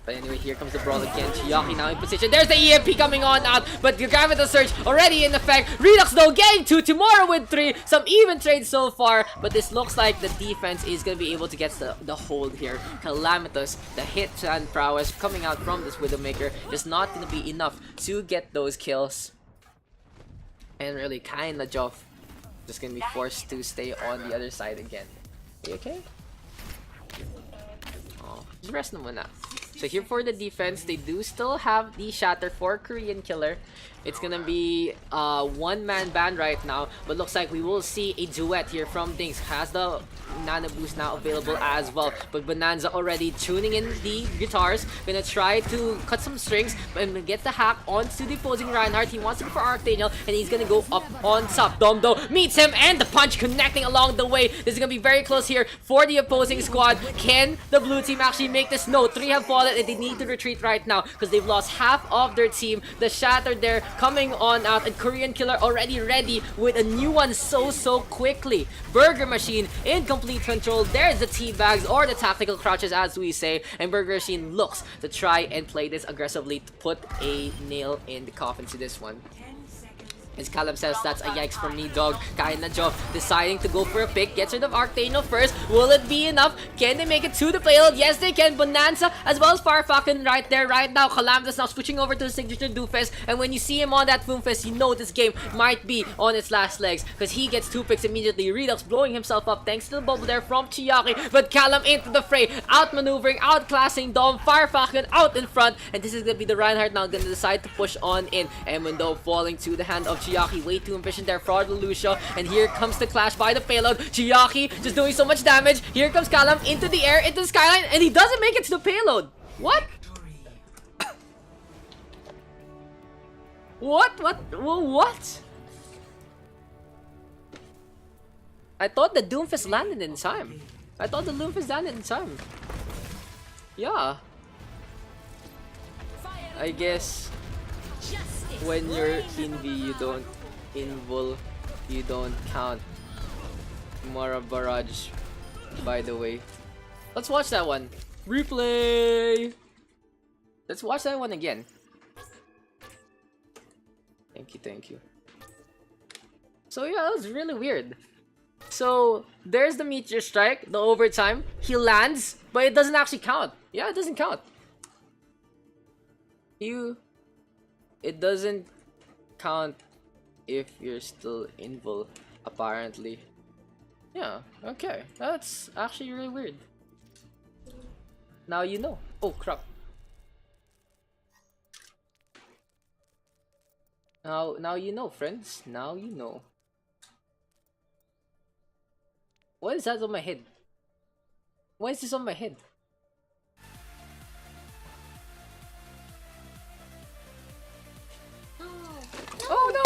But anyway, here comes the brawl again. Chiaki now in position. There's the EMP coming on out, but the Graviton Surge already in effect. Redux though getting 2, tomorrow with 3. Some even trades so far, but this looks like the defense is going to be able to get the hold here. Calamitous, the hit and prowess coming out from this Widowmaker is not going to be enough to get those kills. And really, kinda Joff just going to be forced to stay on the other side again. Are you okay? Oh, just rest naman na. So here for the defense, they do still have the Shatter for Korean Killer. It's gonna be one-man band right now, but looks like we will see a duet here from Daks. Has the Nano Boost now available as well, but Bonanza already tuning in the guitars. Gonna try to cut some strings and get the hack onto the opposing Reinhardt. He wants to go for Archdaniel, and he's gonna go up on top. Domdo meets him, and the punch connecting along the way. This is gonna be very close here for the opposing squad. Can the blue team actually make this? No, 3 have fallen, and they need to retreat right now because they've lost half of their team. The Shatter there coming on out, and Korean Killer already ready with a new one so quickly. Burger Machine in complete control. There's the teabags, or the tactical crouches as we say, and Burger Machine looks to try and play this aggressively to put a nail in the coffin to this one. As Caleb says, that's a yikes from me, dog. Kinda Joe deciding to go for a pick. Gets rid of Archdaniel first. Will it be enough? Can they make it to the payload? Yes, they can. Bonanza as well as Farfalcon right there, right now. Calamdus now switching over to the signature Doofus. And when you see him on that Boomfest, you know this game might be on its last legs because he gets 2 picks immediately. Redux blowing himself up thanks to the bubble there from Chiaki. But Callum into the fray. Outmaneuvering, outclassing Dom. Farfalcon out in front. And this is going to be the Reinhardt now going to decide to push on in. And Mundo falling to the hand of Chiaki way too impatient there, fraud Lucio, and here comes the clash by the payload. Chiaki just doing so much damage. Here comes Kalam into the air, into the skyline, and he doesn't make it to the payload. What? What? I thought the Doomfist landed in time. Yeah. I guess when you're in V, you don't invul, you don't count. Mara Barrage, by the way. Let's watch that one. Replay! Let's watch that one again. Thank you. So yeah, that was really weird. So there's the meteor strike, the overtime. He lands, but it doesn't actually count. Yeah, it doesn't count. It doesn't count if you're still invul, apparently. Yeah, okay. That's actually really weird. Now you know. Oh crap. Now you know, friends. Now you know. What is that on my head? Why is this on my head? Oh no!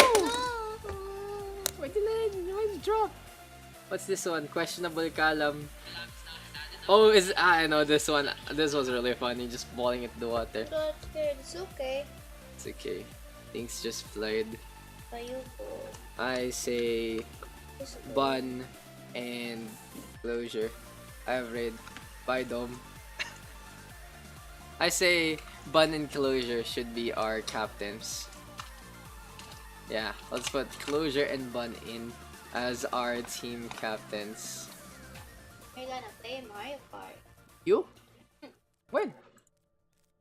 Why did it drop? What's this one? Questionable column. Oh, I know this one. This was really funny. Just falling into the water. Not scared. It's okay. It's okay. Things just flied. Ayoko. I say bun and closure. I have read by Dom. I say bun and closure should be our captains. Yeah, let's put closure and bun in as our team captains. You're gonna play Mario Kart. You? When?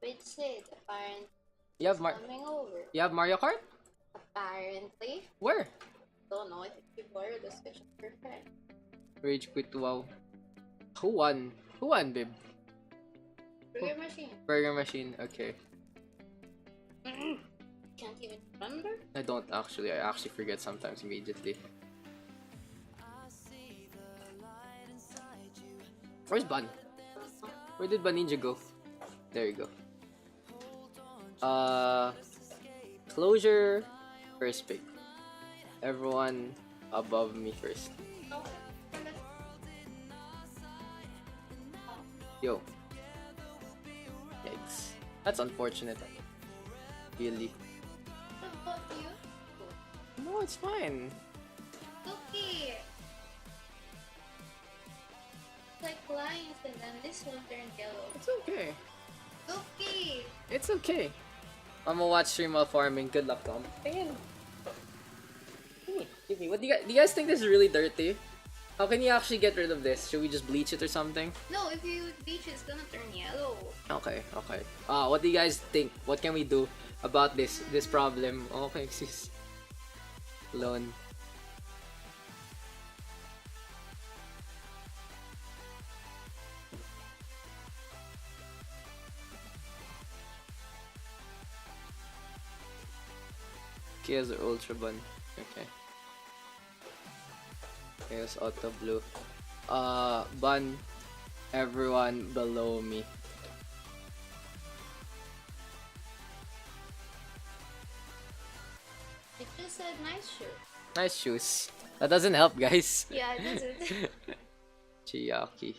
With Sid, apparently. You have Coming over. You have Mario Kart? Apparently. Where? Don't know if you borrow the Switch of your friend. Rage quit, wow. Who won? Who won, babe? Burger Machine. Burger Machine, okay. Can't even remember. I don't actually. I actually forget sometimes immediately. Where's Bun? Where did Baninja go? There you go. Closure, first pick. Everyone above me first. Yo. Yikes. That's unfortunate. Really. What about you? No, it's fine. Okay. It's like lines and then this one turned yellow. It's okay. Okay. It's okay. I'm gonna watch stream while farming. Good luck, Tom. Tingin. Give me. What do you guys think this is really dirty? How can you actually get rid of this? Should we just bleach it or something? No, if you bleach it, it's gonna turn yellow. Okay. What do you guys think? What can we do about this problem? Okay, sis. Loan. Chaos or Ultra Bun. Okay. Chaos Auto Blue. Bun everyone below me. It just said nice shoe. Nice shoes. That doesn't help, guys. Yeah, it doesn't. Chiaki.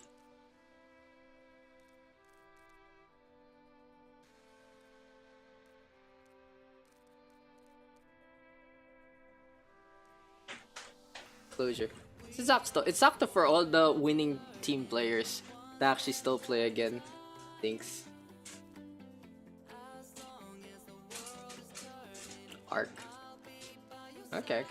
Closure. It's Sakto for all the winning team players to actually still play again. Thanks. Arc. Okay.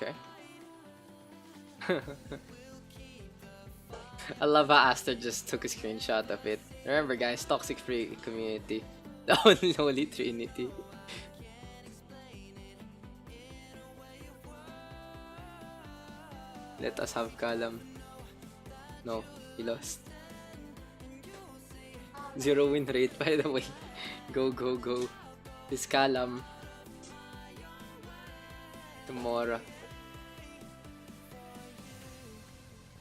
I love how Aster just took a screenshot of it. Remember guys, toxic free community. The Holy Trinity. Let us have Kalam. No, he lost. 0 win rate, by the way. Go. This Kalam. Hanamura.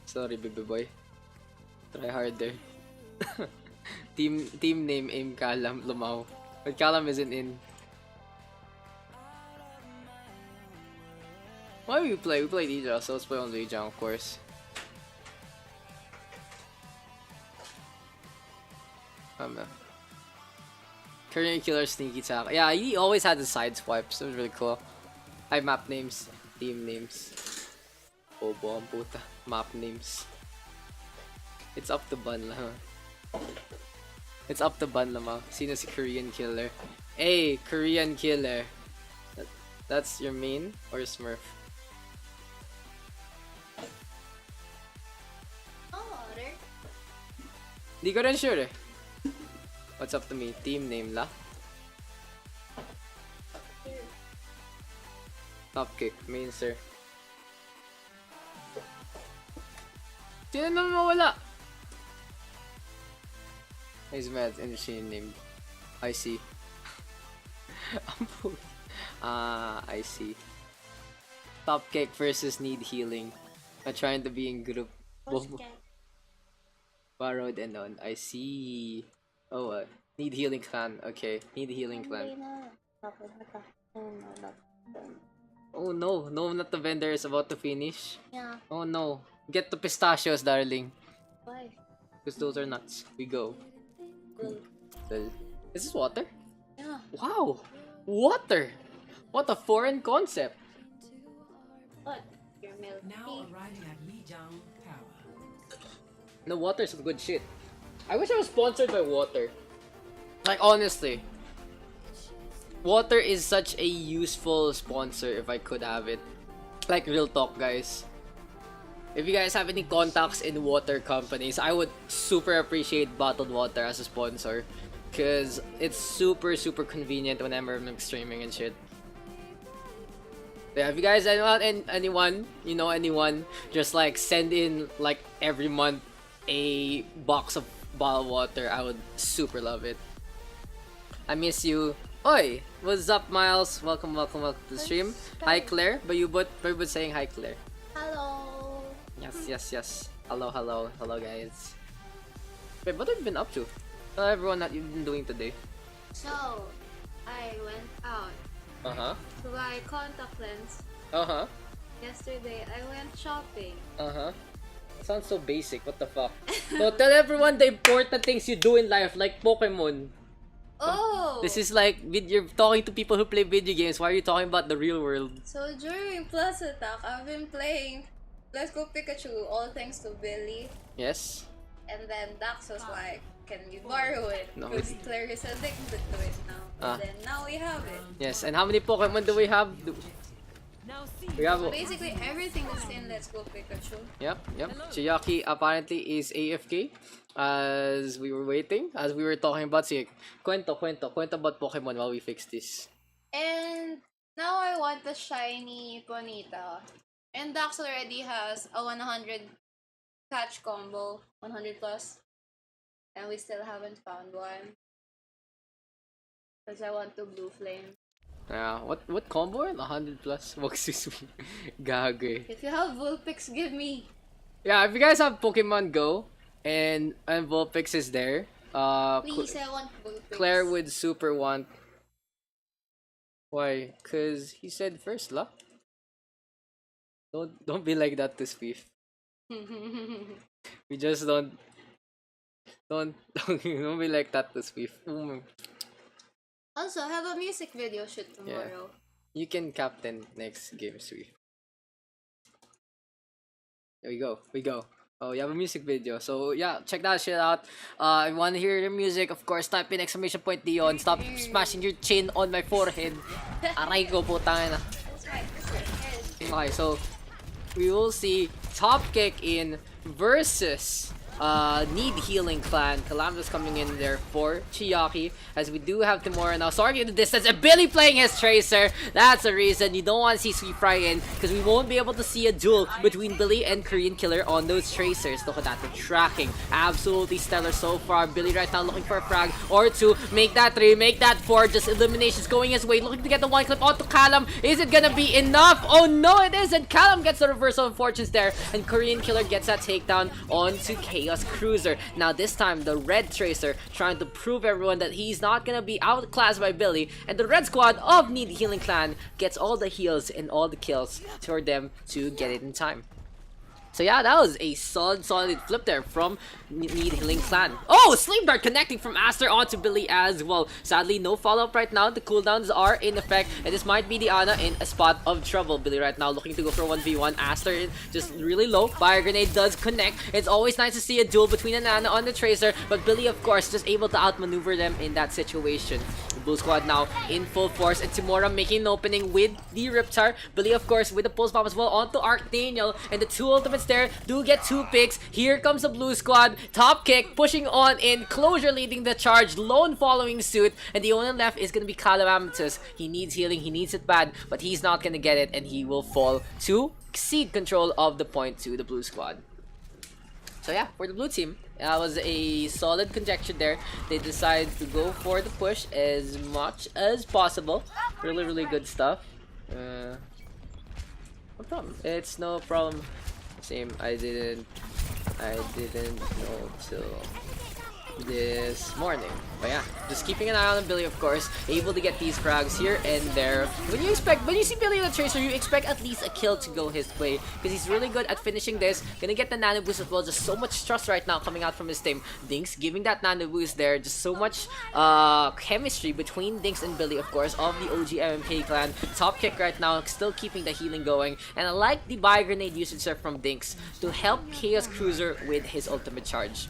Sorry, baby boy. Try harder. team name aim Kalam Lumaw. But Kalam isn't in. Why do we play? We play Lijiang, so let's play on Lijiang, of course. Korean killer sneaky attack. Yeah, he always had the side swipes. It was really cool. I map names, team names. Bobo ang puta. Map names. It's up to Bun lang. It's up to Bun lamang. Sino si Korean killer? Hey, Korean killer. That's your main or Smurf? Oh, there. Di ko rin sure eh. What's up to me? Team name la? Top kick, main sir. Sino naman mawala? He's mad and machine named I see. I see. Top kick versus need healing. I'm trying to be in group. Borrowed and on. I see. Oh, need healing clan. Okay, need healing clan. Oh no, no, not the vendor is about to finish. Yeah. Oh no, get the pistachios, darling. Why? Because those are nuts. We go. Good. Is this water? Yeah. Wow, water. What a foreign concept. What? Your milk Now tea? arriving at Lijiang Tower. No, water is some good shit. I wish I was sponsored by water. Like, honestly. Water is such a useful sponsor if I could have it. Like, real talk, guys. If you guys have any contacts in water companies, I would super appreciate bottled water as a sponsor. Because it's super convenient whenever I'm streaming and shit. Yeah, if you guys anyone, you know anyone, just like send in like every month a box of bottled water, I would super love it. I miss you. Oi! What's up, Miles? Welcome to the stream. Hi, Claire. But you but saying hi, Claire. Hello. Yes. Hello, guys. Wait, what have you been up to? Tell everyone that you've been doing today. So, I went out to buy contact lens. Yesterday, I went shopping. Sounds so basic. What the fuck? So tell everyone the important things you do in life, like Pokemon. Oh! This is like you're talking to people who play video games. Why are you talking about the real world? So during Plus Attack, I've been playing Let's Go Pikachu, all thanks to Billy. Yes. And then Daks was like, can we borrow it? No. Because Claire is addicted to it now. And then now we have it. Yes. And how many Pokemon do we have? We have. Basically everything is in Let's Go Pikachu. Yep. Chiyaki apparently is AFK. As we were waiting, as we were talking about, sige, kwento about Pokemon while we fix this. And now I want the shiny Ponyta. And Dax already has a 100 catch combo, 100 plus. And we still haven't found one. Because I want to blue flame. Yeah, what combo? 100 plus? Gagay. If you have Vulpix, give me. Yeah, if you guys have Pokemon Go and Vulpix is there, Please, I want Vulpix. Claire would super want. Why? Cause he said first, lah. Don't be like that to Spiff. We just don't be like that to Spiff. Also, I have a music video shoot tomorrow. Yeah. You can captain next game, Spiff. There we go. Oh, you have a music video. So yeah, check that shit out. If you want to hear the music, of course, type in !Dion. Stop smashing your chin on my forehead. Aray ko, putang na. Okay, so we will see Top Kick in versus Need Healing Clan. Calamitous coming in there for Chiaki, as we do have Timura now. Sorry the distance, and Billy playing his Tracer. That's the reason you don't want to see Sweet Fry in, because we won't be able to see a duel between Billy and Korean Killer on those Tracers. Look at that, the tracking. Absolutely stellar so far. Billy right now looking for a frag or two. Make that 3, make that 4. Just eliminations going his way. Looking to get the one clip onto Callum. Is it gonna be enough? Oh no, it isn't. Callum gets the reversal of fortunes there, and Korean Killer gets that takedown onto Chaos Cruiser. Now this time the red Tracer trying to prove everyone that he's not gonna be outclassed by Billy, and the red squad of Need Healing Clan gets all the heals and all the kills for them to get it in time. So yeah, that was a solid flip there from Need Healing Clan. Oh, Sleep Dart connecting from Aster onto Billy as well. Sadly, no follow-up right now. The cooldowns are in effect, and this might be the Ana in a spot of trouble. Billy right now looking to go for 1v1. Aster just really low. Fire Grenade does connect. It's always nice to see a duel between an Ana on the Tracer, but Billy, of course, just able to outmaneuver them in that situation. The Blue Squad now in full force, and Timura making an opening with the Riptar. Billy, of course, with the pulse bomb as well onto Archdaniel, and the two ultimates there do get 2 picks. Here comes the Blue Squad. Top kick pushing on in. Closure leading the charge. Lone following suit. And the only left is going to be Calamatus. He needs healing. He needs it bad. But he's not going to get it. And he will fall to cede control of the point to the Blue Squad. So yeah, for the blue team, that was a solid conjecture there. They decided to go for the push as much as possible. Really good stuff. No problem. It's no problem. Same, I didn't know till this morning. But yeah, just keeping an eye on Billy, of course, able to get these frags here and there. When you see Billy in the Tracer, you expect at least a kill to go his way, because he's really good at finishing this. Gonna get the nano boost as well. Just so much trust right now coming out from his team. Dinks giving that nano boost there. Just so much chemistry between Dinks and Billy, of course, of the OG MMK clan. Top kick right now, still keeping the healing going. And I like the buy grenade usage there from Dinks to help Chaos Cruiser with his ultimate charge.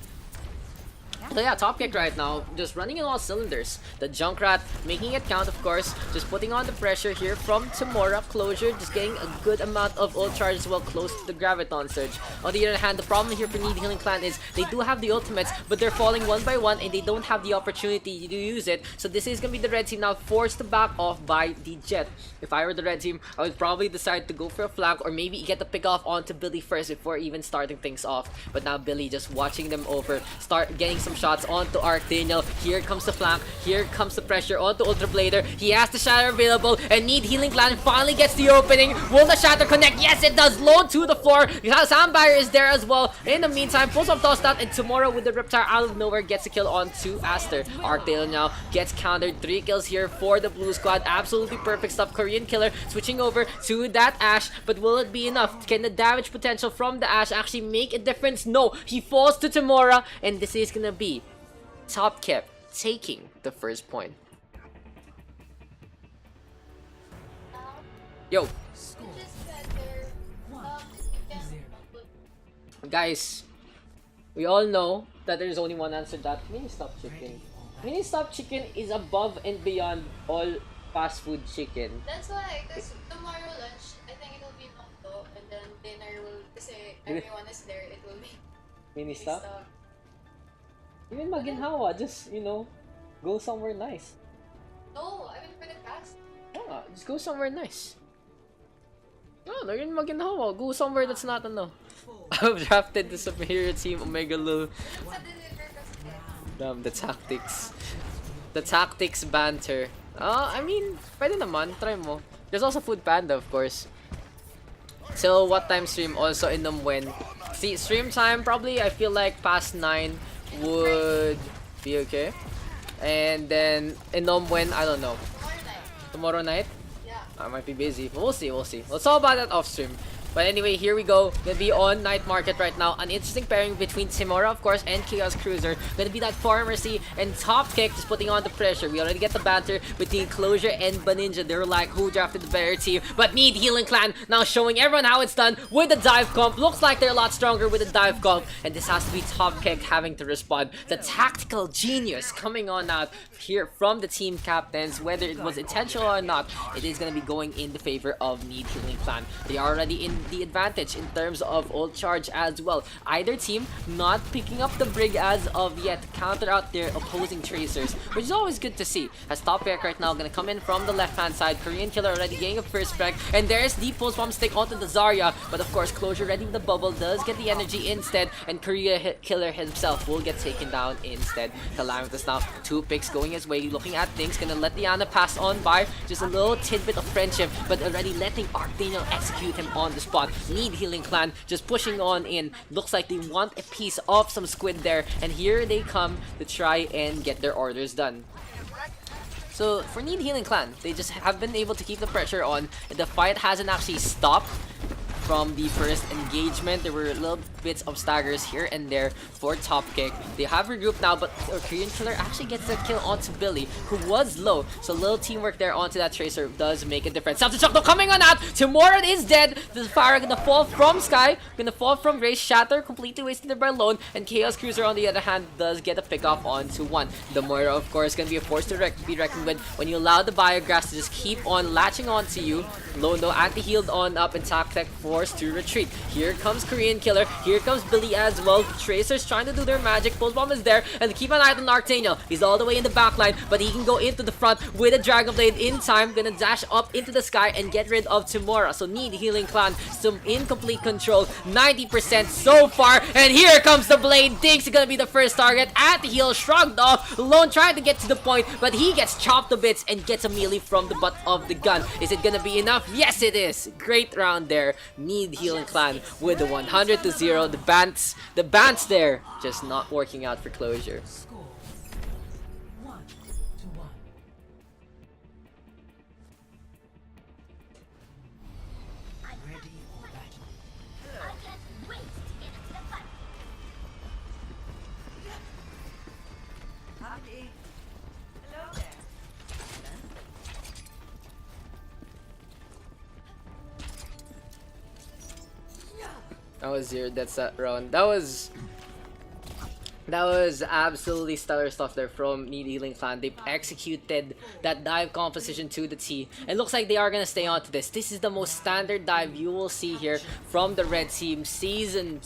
So yeah, top kick right now, just running in all cylinders. The Junkrat making it count, of course, just putting on the pressure here from Timura. Closure just getting a good amount of ult charge as well, close to the Graviton Surge. On the other hand, the problem here for Need Healing Clan is they do have the ultimates, but they're falling one by one and they don't have the opportunity to use it. So this is gonna be the red team now forced to back off by the Jet. If I were the red team, I would probably decide to go for a flank or maybe get the pick off onto Billy first before even starting things off. But now Billy just watching them over, start getting some shots onto Archdaniel. Here comes the flank. Here comes the pressure onto Ultra Blader. He has the Shatter available, and Need Healing Clan finally gets the opening. Will the Shatter connect? Yes, it does. Lone to the floor. Soundbarrier is there as well. In the meantime, pulls up tossed out, and Timura with the Riptire out of nowhere gets a kill onto Aster. Archdaniel now gets countered. 3 kills here for the Blue Squad. Absolutely perfect stuff. Korean Killer switching over to that Ashe, but will it be enough? Can the damage potential from the Ashe actually make a difference? No. He falls to Timura, and this is gonna be Top kick taking the first point. Yo, guys, we all know that there's only one answer to that. Mini Stop Chicken. Mini Stop Chicken is above and beyond all fast food chicken. That's why, because tomorrow lunch, I think it will be Mokto, and then dinner will, kasi everyone is there, it will be Mini Stop? Even maginhawa, just, you know, go somewhere nice. No, I mean for the past. Ah, just go somewhere nice. No, they're in maginhawa. Go somewhere that's not ano. I've drafted the superior team Omega Lul. Damn, the tactics. The tactics banter. I mean, pwede naman. Try mo. There's also Food Panda, of course. So, what time stream? Also in when? See, stream time, probably, I feel like past 9 would be okay. And then, in when? I don't know. Tomorrow night? Yeah. I might be busy, but we'll see, we'll see. Let's talk about that off stream. But anyway, here we go. Gonna be on Night Market right now. An interesting pairing between Timura, of course, and Chaos Cruiser. Gonna be that Pharmacy and Top Kick just putting on the pressure. We already get the banter between Closure and Baninja. They're like, who drafted the better team? But Need Healing Clan now showing everyone how it's done with the dive comp. Looks like they're a lot stronger with the dive comp. And this has to be Top Kick having to respond. The tactical genius coming on out here from the team captains. Whether it was intentional or not, it is gonna be going in the favor of Need Healing Clan. They are already in the advantage in terms of ult charge as well. Either team not picking up the Brig as of yet to counter out their opposing Tracers, which is always good to see. As top pick right now gonna come in from the left-hand side. Korean Killer already getting a first break, and there's the pulse bomb stick onto the Zarya, but of course Closure ready with the bubble does get the energy instead, and Killer himself will get taken down instead. Calamitous now, 2 picks going his way, looking at things, gonna let the Ana pass on by, just a little tidbit of friendship, but already letting Archdaniel execute him on the spot. Need Healing Clan just pushing on in. Looks like they want a piece of some squid there, and here they come to try and get their orders done. So for Need Healing Clan, they just have been able to keep the pressure on. The fight hasn't actually stopped from the first engagement. There were little bits of staggers here and there for top kick. They have regrouped now, but Korean Killer actually gets the kill onto Billy, who was low. So little teamwork there onto that Tracer does make a difference. Self-destruct though coming on out. Timora is dead. The fire gonna fall from Sky, gonna fall from Grace. Shatter completely wasted there by Lone, and Chaos Cruiser on the other hand does get a pick off onto 1. The Moira of course gonna be a force to be reckoned with when you allow the Biograss to just keep on latching onto you. Lone though anti-healed on up, and Top Tech forced to retreat. Here comes Korean Killer. Here comes Billy as well. Tracers trying to do their magic. Pulse Bomb is there, and keep an eye on Archdaniel. He's all the way in the backline, but he can go into the front with a Dragon Blade in time. Gonna dash up into the sky and get rid of Timora. So Need Healing Clan still in complete control. 90% so far, and here comes the Blade. Daks is gonna be the first target at the heel. Shrugged off. Lone tried to get to the point, but he gets chopped to bits and gets a melee from the butt of the gun. Is it gonna be enough? Yes, it is. Great round there. Need Healing Clan with the 100-0. The bans there just not working out for Closure. Score 1-1. Ready for battle. Hello there. That was your dead set round. That was absolutely stellar stuff there from Need Healing Clan. They executed that dive composition to the T. It looks like they are gonna stay on to this. This is the most standard dive you will see here from the red team. Season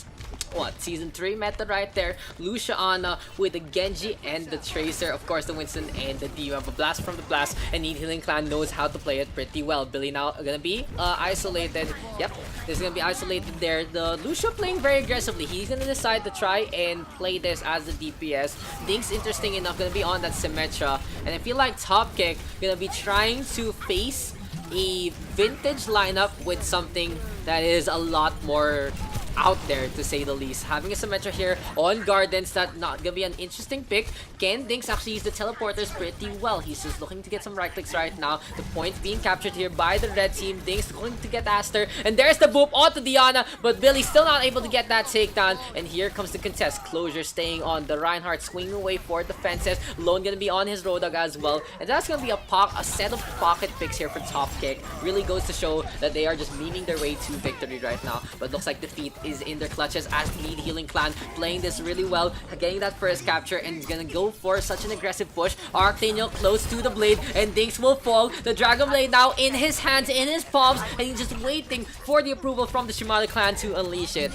3 meta right there. Lucia Ana with the Genji and the Tracer. Of course, the Winston and the D. You have a blast from the blast, and Need Healing Clan knows how to play it pretty well. Billy now gonna be isolated. Yep, this is gonna be isolated there. The Lucia playing very aggressively. He's gonna decide to try and play this as the DPS. Daks, interesting enough, gonna be on that Symmetra. And I feel like Top Kick gonna be trying to face a vintage lineup with something that is a lot more out there, to say the least. Having a Symmetra here on Gardens, that not gonna be an interesting pick. Can Daks actually use the teleporters pretty well? He's just looking to get some right clicks right now. The point being captured here by the red team. Daks going to get Aster, and there's the boop onto Diana, but Billy still not able to get that takedown. And here comes the contest. Closure staying on the Reinhardt, swinging away for the fences. Lone gonna be on his Roadhog as well, and that's gonna be a set of pocket picks here for Top Kick. Really goes to show that they are just memeing their way to victory right now. But looks like defeat is in their clutches as the Need Healing Clan playing this really well, getting that first capture, and is gonna go for such an aggressive push. Archdaniel close to the blade, and Daks will fall. The Dragon Blade now in his hands, in his palms, and he's just waiting for the approval from the Shimada Clan to unleash it.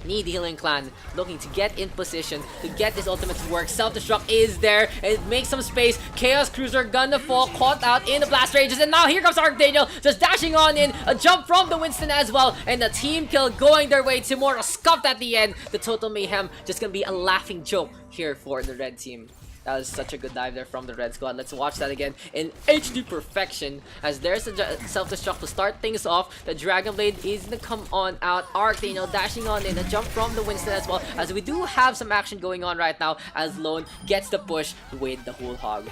Need Healing Clan looking to get in position to get this ultimate to work. Self-destruct is there, and it makes some space. Chaos Cruiser gonna fall, caught out in the blast rages, and now here comes Archdaniel just dashing on in. A jump from the Winston as well, and the team kill going their way. Timora scuffed at the end. The total mayhem just gonna be a laughing joke here for the red team. That was such a good dive there from the red squad. Let's watch that again in HD perfection, as there's a self-destruct to start things off. The Dragon Blade is gonna come on out. Archdaniel dashing on in. A jump from the Winston as well, as we do have some action going on right now as Lone gets the push with the whole hog.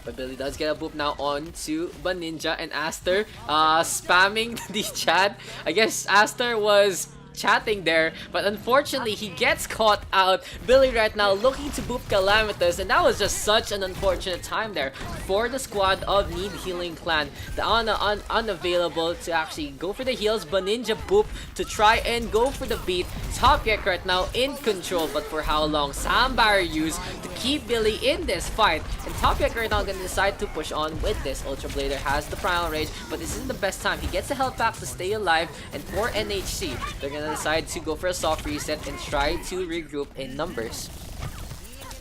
But Billy does get a boop now on to Baninja, and Aster spamming the chat. I guess Aster was chatting there, but unfortunately he gets caught out. Billy right now looking to boop Calamitous, and that was just such an unfortunate time there for the squad of Need Healing Clan. The Ana unavailable to actually go for the heals. Baninja boop to try and go for the beat. Top Kick right now in control, but for how long? Sambar used to keep Billy in this fight. And Top Kick right now gonna decide to push on with this. Ultra Blader has the Primal Rage, but this isn't the best time. He gets the health back to stay alive, and for NHC, they're gonna decide to go for a soft reset and try to regroup in numbers.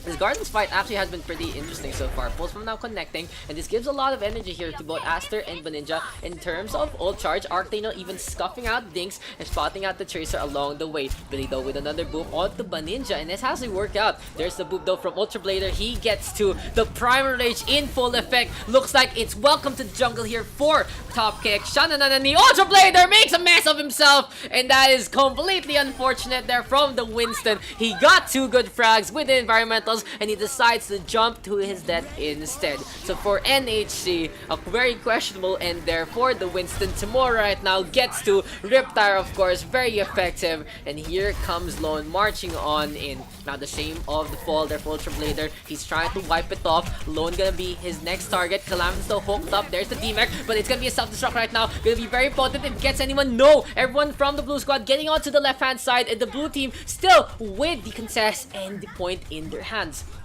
This Gardens fight actually has been pretty interesting so far. Pulse from now connecting, and this gives a lot of energy here to both Aster and Baninja in terms of ult charge. Arctano even scuffing out Dinks and spotting out the Tracer along the way. Billy though with another boop onto Baninja, and this has to work out. There's the boop though from Ultra Blader. He gets to the Primal Rage in full effect. Looks like it's welcome to the jungle here for Top Kick. Shananani Ultra Blader makes a mess of himself, and that is completely unfortunate there from the Winston. He got 2 good frags with the environmentals, and he decides to jump to his death instead. So for NHC, a very questionable end there for the Winston. Tamora right now gets to Riptire, of course, very effective. And here comes Lone marching on in. Now the shame of the fall there for Ultra Blader. He's trying to wipe it off. Lone gonna be his next target. Calamitous still hooked up. There's the D-Mech, but it's gonna be a self-destruct right now. Gonna be very potent if it gets anyone. No! Everyone from the blue squad getting onto the left-hand side, and the blue team still with the contest and the point in their hands.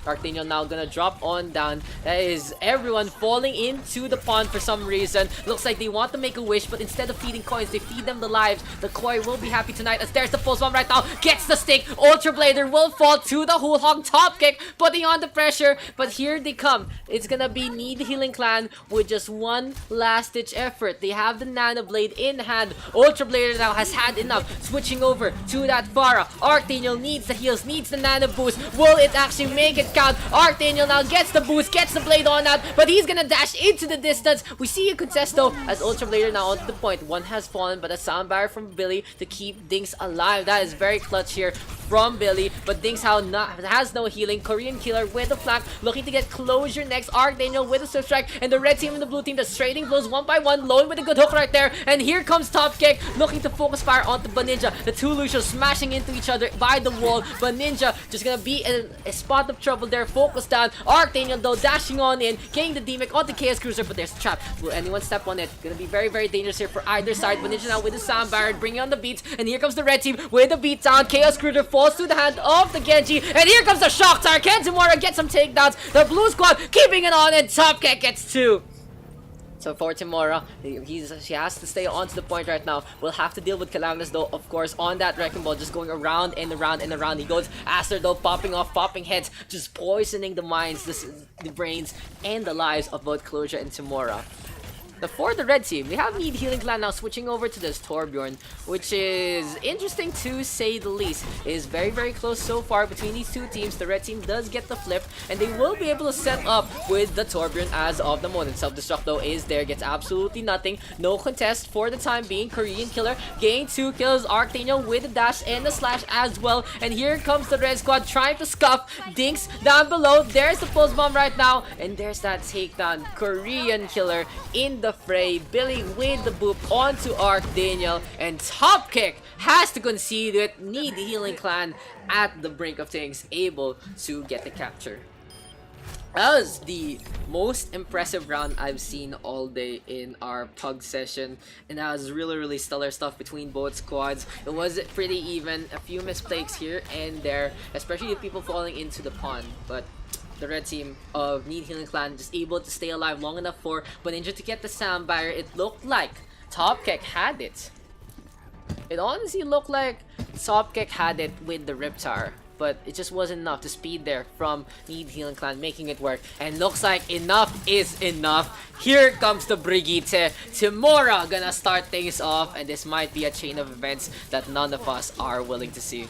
Arctaniel now gonna drop on down. That is everyone falling into the pond for some reason. Looks like they want to make a wish, but instead of feeding coins, they feed them the lives. The Koi will be happy tonight as there's the pulse bomb right now. Gets the stick. Ultra Blader will fall to the Whole Hog. Top Kick putting on the pressure, but here they come. It's gonna be Need Healing Clan with just one last ditch effort. They have the Nano Blade in hand. Ultra Blader now has had enough. Switching over to that Pharah. Arctaniel needs the heals, needs the Nano boost. Will it actually make it count? Arctaniel now gets the boost, gets the blade on out, but he's gonna dash into the distance. We see a contest though as Ultra Blader now onto the point. One has fallen, but a sound barrier from Billy to keep Dinks alive. That is very clutch here from Billy, but Dinks has no healing. Korean Killer with the flank, looking to get closure next. Arctaniel with a swift strike, and the red team and the blue team just trading blows one by one. Lone with a good hook right there, and here comes Top Kick looking to focus fire onto Baninja. The two Lucios smashing into each other by the wall. Baninja just gonna be in a spot of trouble there. Focus down. Arctaniel though dashing on in, getting the D-Mech onto Chaos Cruiser, but there's a trap. Will anyone step on it? Gonna be very, very dangerous here for either side. Baninja now with the Sound Barrier, bringing on the beats, and here comes the red team with the beat down. Chaos Cruiser falls to the hand of the Genji, and here comes the Shock Tower. Kenzumura gets some takedowns. The blue squad keeping it on, and Top Kick gets 2. So for Timora, she has to stay onto the point right now. We'll have to deal with Calamitous though, of course, on that Wrecking Ball, just going around and around and around. He goes. Aster though popping off, popping heads, just poisoning the minds, the brains, and the lives of both Closure and Timora. For the red team, we have Need Healing Clan now switching over to this Torbjorn, which is interesting to say the least. It is very, very close so far between these two teams. The red team does get the flip, and they will be able to set up with the Torbjorn as of the moment. Self-destruct though is there, gets absolutely nothing. No contest for the time being. Korean Killer gain 2 kills. Arctaniel with the dash and the slash as well. And here comes the red squad trying to scuff Dinks down below. There's the pulse bomb right now, and there's that takedown. Korean Killer in the fray. Billy with the boop onto Arctaniel, and Top Kick has to concede it. Need the Healing Clan at the brink of things, able to get the capture. That was the most impressive round I've seen all day in our PUG session, and that was really, really stellar stuff between both squads. It was pretty even, a few mistakes here and there, especially the people falling into the pond, but the red team of Need Healing Clan just able to stay alive long enough for Baninja to get the Sound Barrier. It looked like Top Kick had it. It honestly looked like Top Kick had it with the Rip Tower, but it just wasn't enough. The speed there from Need Healing Clan making it work, and looks like enough is enough. Here comes the Brigitte. Timora gonna start things off, and this might be a chain of events that none of us are willing to see.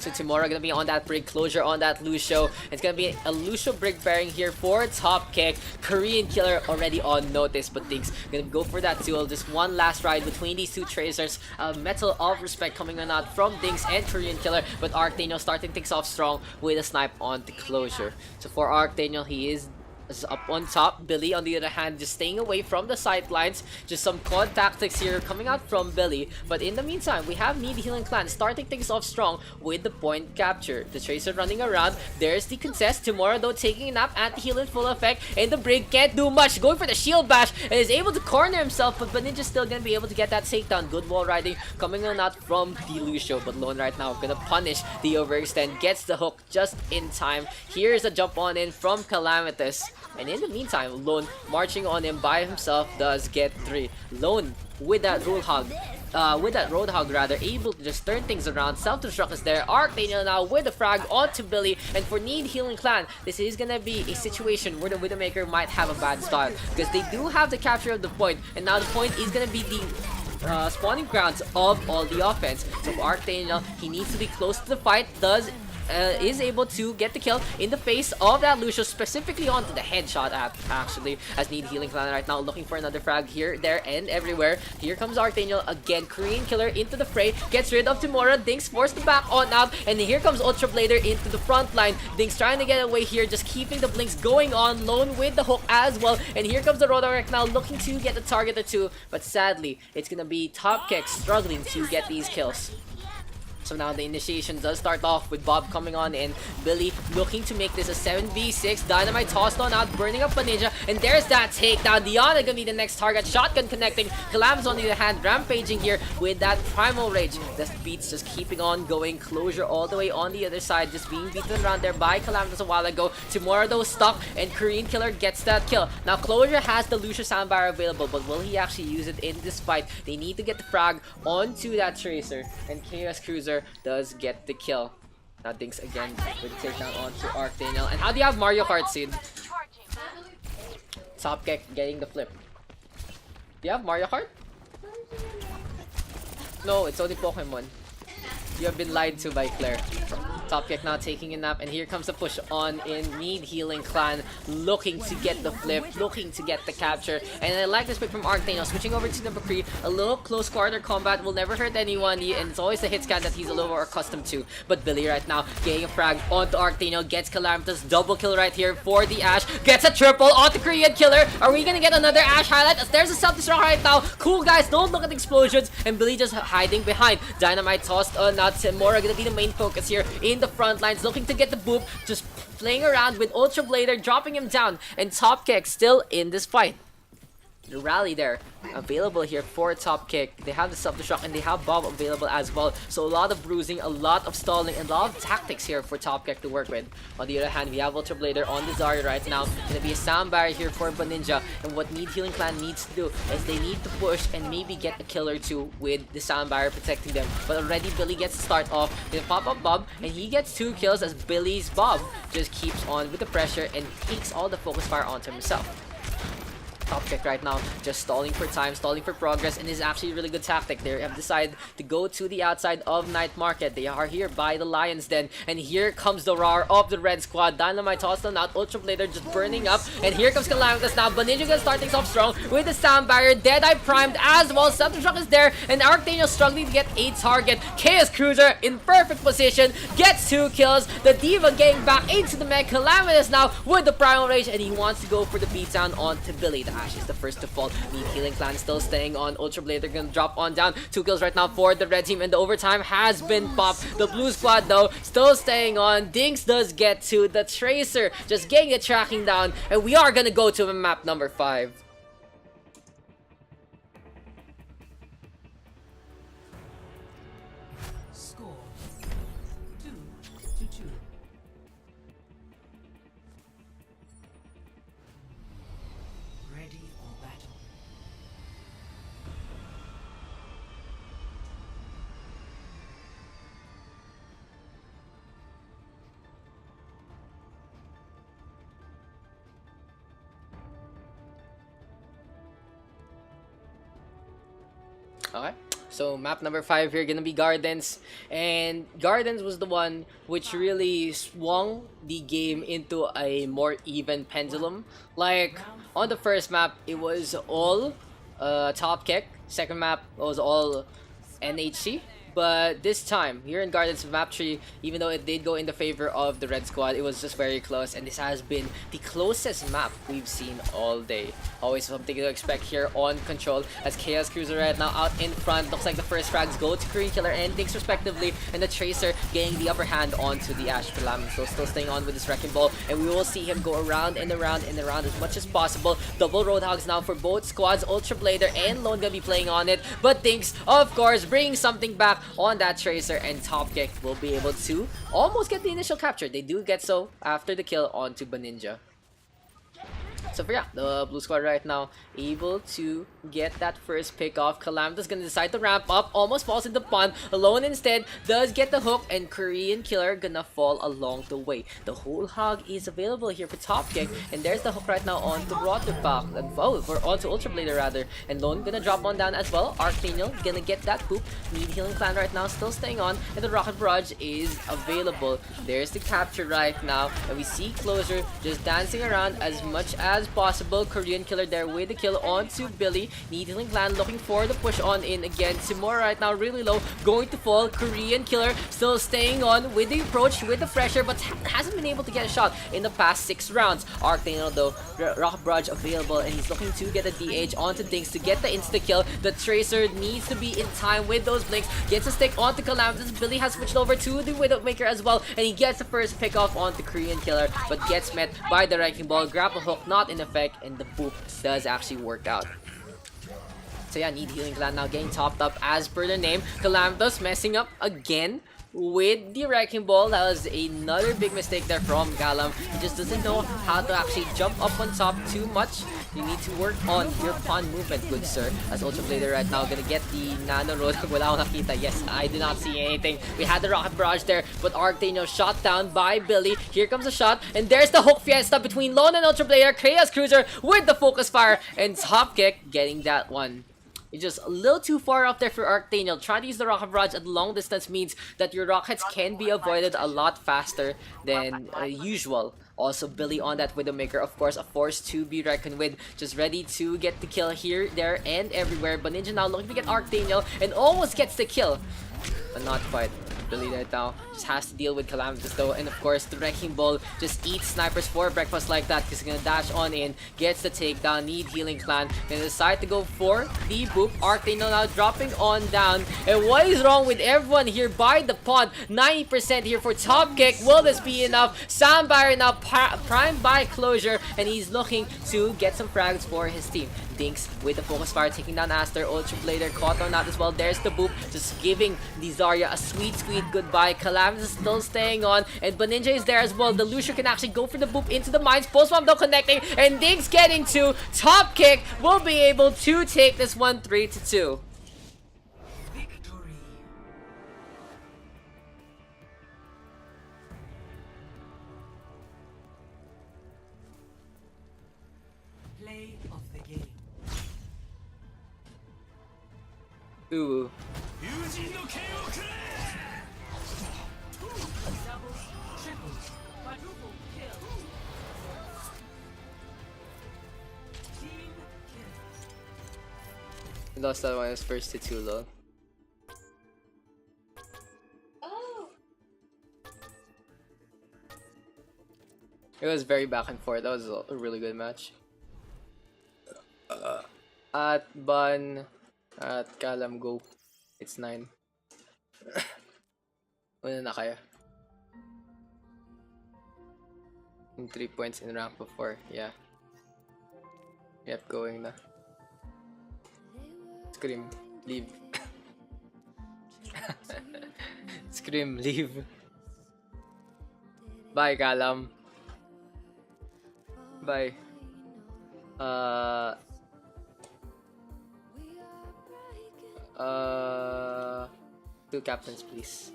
So Timora gonna be on that Brig, Closure on that Lucio. It's gonna be a Lucio Brig bearing here for Top Kick. Korean Killer already on notice, but Dinks gonna go for that duel. Just one last ride between these two Tracers. Metal of Respect coming on out from Dinks and Korean Killer, but Arctaniel starting things off strong with a snipe on the Closure. So for Arctaniel, he is is up on top. Billy, on the other hand, just staying away from the sidelines. Just some COD tactics here coming out from Billy. But in the meantime, we have Need Healing Clan starting things off strong with the point capture. The Tracer running around. There's the contest. Tomorrow, though, taking a nap. Anti-heal in full effect. And the Brig can't do much. Going for the shield bash. And is able to corner himself. But Ninja's still going to be able to get that takedown. Good wall riding coming on out from the Lucio. But Lone right now going to punish the overextend. Gets the hook just in time. Here's a jump on in from Calamitous. And in the meantime, Lone marching on him by himself does get 3. Lone with that Roadhog rather, able to just turn things around. Self-destruct is there. Archdaniel now with the frag onto Billy. And for Need Healing Clan, this is gonna be a situation where the Widowmaker might have a bad start. Because they do have the capture of the point. And now the point is gonna be the spawning grounds of all the offense. So for Archdaniel, he needs to be close to the fight. Is able to get the kill in the face of that Lucio, specifically onto the headshot actually, as Need Healing Clan right now looking for another frag here, there, and everywhere. Here comes Archdaniel again, Korean Killer into the fray, gets rid of Timora. Dinks forced to back on out, and here comes Ultra Blader into the front line. Dinks trying to get away here, just keeping the blinks going on. Lone with the hook as well, and here comes the Rodorek now looking to get a target or two, but sadly, it's gonna be Top Kick struggling to get these kills. So now the initiation does start off with Bob coming on in. Billy looking to make this a 7v6. Dynamite tossed on out, burning up a ninja. And there's that takedown. Diana gonna be the next target. Shotgun connecting. Calamitous on the other hand, rampaging here with that Primal Rage. The beats just keeping on going. Closure all the way on the other side. Just being beaten around there by Calamitous a while ago. Tomorrow though stuck, and Korean Killer gets that kill. Now Closure has the Lucio Soundbar available, but will he actually use it in this fight? They need to get the frag onto that Tracer. And Chaos Cruiser does get the kill. Now Dinks again with the takedown onto Archdaniel. And how do you have Mario Kart seed? Top Kick getting the flip. Do you have Mario Kart? No, it's only Pokemon. You have been lied to by Claire. Top Kick now taking a nap, and here comes the push on in. Need Healing Clan looking to get the flip, looking to get the capture. And I like this pick from Archdaniel, switching over to number 3. A little close quarter combat will never hurt anyone, and it's always the hit scan that he's a little more accustomed to. But Billy right now getting a frag onto Archdaniel, gets Calamitous, double kill right here for the Ash, gets a triple onto Korean Killer. Are we gonna get another Ash highlight? As there's a self-destruct right now. Cool guys, don't look at the explosions, and Billy just hiding behind. Dynamite tossed on out. Timora gonna be the main focus here in the front lines, looking to get the boop, just playing around with Ultra Blader, dropping him down, and Top Kick still in this fight. The rally there available here for Top Kick. They have the self-destruct and they have Bob available as well. So a lot of bruising, a lot of stalling, and a lot of tactics here for Top Kick to work with. On the other hand, we have Ultra Blader on the Zarya right now. Gonna be a sound barrier here for Baninja. And what Need Healing Clan needs to do is they need to push and maybe get a kill or two with the sound barrier protecting them. But already Billy gets to start off with a pop-up Bob, and he gets 2 kills as Billy's Bob just keeps on with the pressure and takes all the focus fire onto himself. Top Kick right now just stalling for time, stalling for progress, and is actually a really good tactic. They have decided to go to the outside of Night Market. They are here by the Lion's Den, and here comes the roar of the Red Squad. Dynamite tossed them out, Ultra Blader just burning up, and here comes Calamitous now. But Ninja gonna start things off strong with the sound barrier. Deadeye primed as well. Self-destruct is there, and Archdaniel struggling to get a target. Chaos Cruiser in perfect position, gets 2 kills. The Diva getting back into the mech. Calamitous now with the Primal Rage, and he wants to go for the beatdown onto Billy. Ash is the first to fall. Need Healing Clan still staying on. Ultra Blader gonna drop on down. 2 kills right now for the red team, and the overtime has been popped. The blue squad though still staying on. Dinks does get to the Tracer, just getting the tracking down, and we are gonna go to map number 5. Score 2-2. Ready for battle. Okay, so map number 5 here gonna be Gardens, and Gardens was the one which really swung the game into a more even pendulum. Like on the first map, it was all Top Kick. Second map was all NHC, But this time, here in Gardens of Map 3, even though it did go in the favor of the red squad, it was just very close, and this has been the closest map we've seen all day. Always something to expect here on Control, as Chaos Cruiser right now out in front. Looks like the first frags go to Korean Killer and Daks respectively, and the Tracer getting the upper hand onto the Ash Palam. So still staying on with his Wrecking Ball, and we will see him go around and around and around as much as possible. Double Roadhogs now for both squads. Ultra Blader and Lone gonna be playing on it, but Daks, of course, bringing something back on that Tracer, and Top Kick will be able to almost get the initial capture. They do get so after the kill onto Baninja. So for yeah, the blue squad right now able to get that first pick off. Calamita's gonna decide to ramp up, almost falls in the pond. Alone instead does get the hook, and Korean Killer gonna fall along the way. The whole hog is available here for Top Kick, and there's the hook right now onto Rotterpack, or onto Ultra Blader rather, and Lone gonna drop on down as well. Arcaniel gonna get that poop. Need Healing Clan right now still staying on, and the Rocket Barrage is available. There's the capture right now, and we see Closure just dancing around as much as possible. Korean Killer there with the kill onto Billy. Need Healing Clan looking for the push on in again. Timura right now really low, going to fall. Korean Killer still staying on with the approach with the pressure, but hasn't been able to get a shot in the past 6 rounds. Arcaniel though, Rock Barrage available, and he's looking to get a DH onto Daks to get the insta kill. The Tracer needs to be in time with those blinks. Gets a stick onto Calamitous. Billy has switched over to the Widowmaker as well, and he gets the first pick off onto Korean Killer, but gets met by the Wrecking Ball. Grapple hook not in effect, and the boop does actually work out. So yeah, Need Healing Clan now getting topped up as per the name. Calamitous messing up again with the Wrecking Ball. That was another big mistake there from Galam. He just doesn't know how to actually jump up on top too much. You need to work on your pawn movement, good sir. As Ultra Blader right now gonna get the Nano Road. Wala akong nakita. Yes, I did not see anything. We had the Rocket Barrage there, but Arcaniel shot down by Billy. Here comes a shot, and there's the hook fiesta between Lone and Ultra Blader. Chaos Cruiser with the focus fire, and Top Kick getting that one. It's just a little too far out there for Arcaniel. Trying to use the Rocket Barrage at long distance means that your rockets can be avoided a lot faster than usual. Also, Billy on that Widowmaker, of course, a force to be reckoned with. Just ready to get the kill here, there, and everywhere. But Ninja now looking to get Arcaniel and almost gets the kill, but not quite. Billy right now just has to deal with Calamitous though, and of course the Wrecking Ball just eats snipers for breakfast like that, because he's gonna dash on in, gets the takedown. Need Healing Clan, gonna decide to go for the boop. Arcaniel now dropping on down, and what is wrong with everyone here by the pond? 90% here for Top Kick. Will this be enough? Soundbarrier now primed by Closure, and he's looking to get some frags for his team. Daks with the focus fire taking down Aster. Ultra Blader caught on that as well. There's the boop, just giving the Zarya a sweet goodbye. Calamitous is still staying on, and Baninja is there as well. The Lucio can actually go for the boop into the mines. Post bomb though connecting, and Daks getting to Top Kick will be able to take this one 3-2. Victory. Play of the game. Ooh. I lost that one as first to 2 lol. Oh. It was very back and forth. That was a really good match. At Bun, at Kalam go. It's 9. Una na kayo. In 3 points in rank before, yeah. Yep, going na. Scream, leave. Scream, leave. Bye, Kalam. Bye. Two captains, please.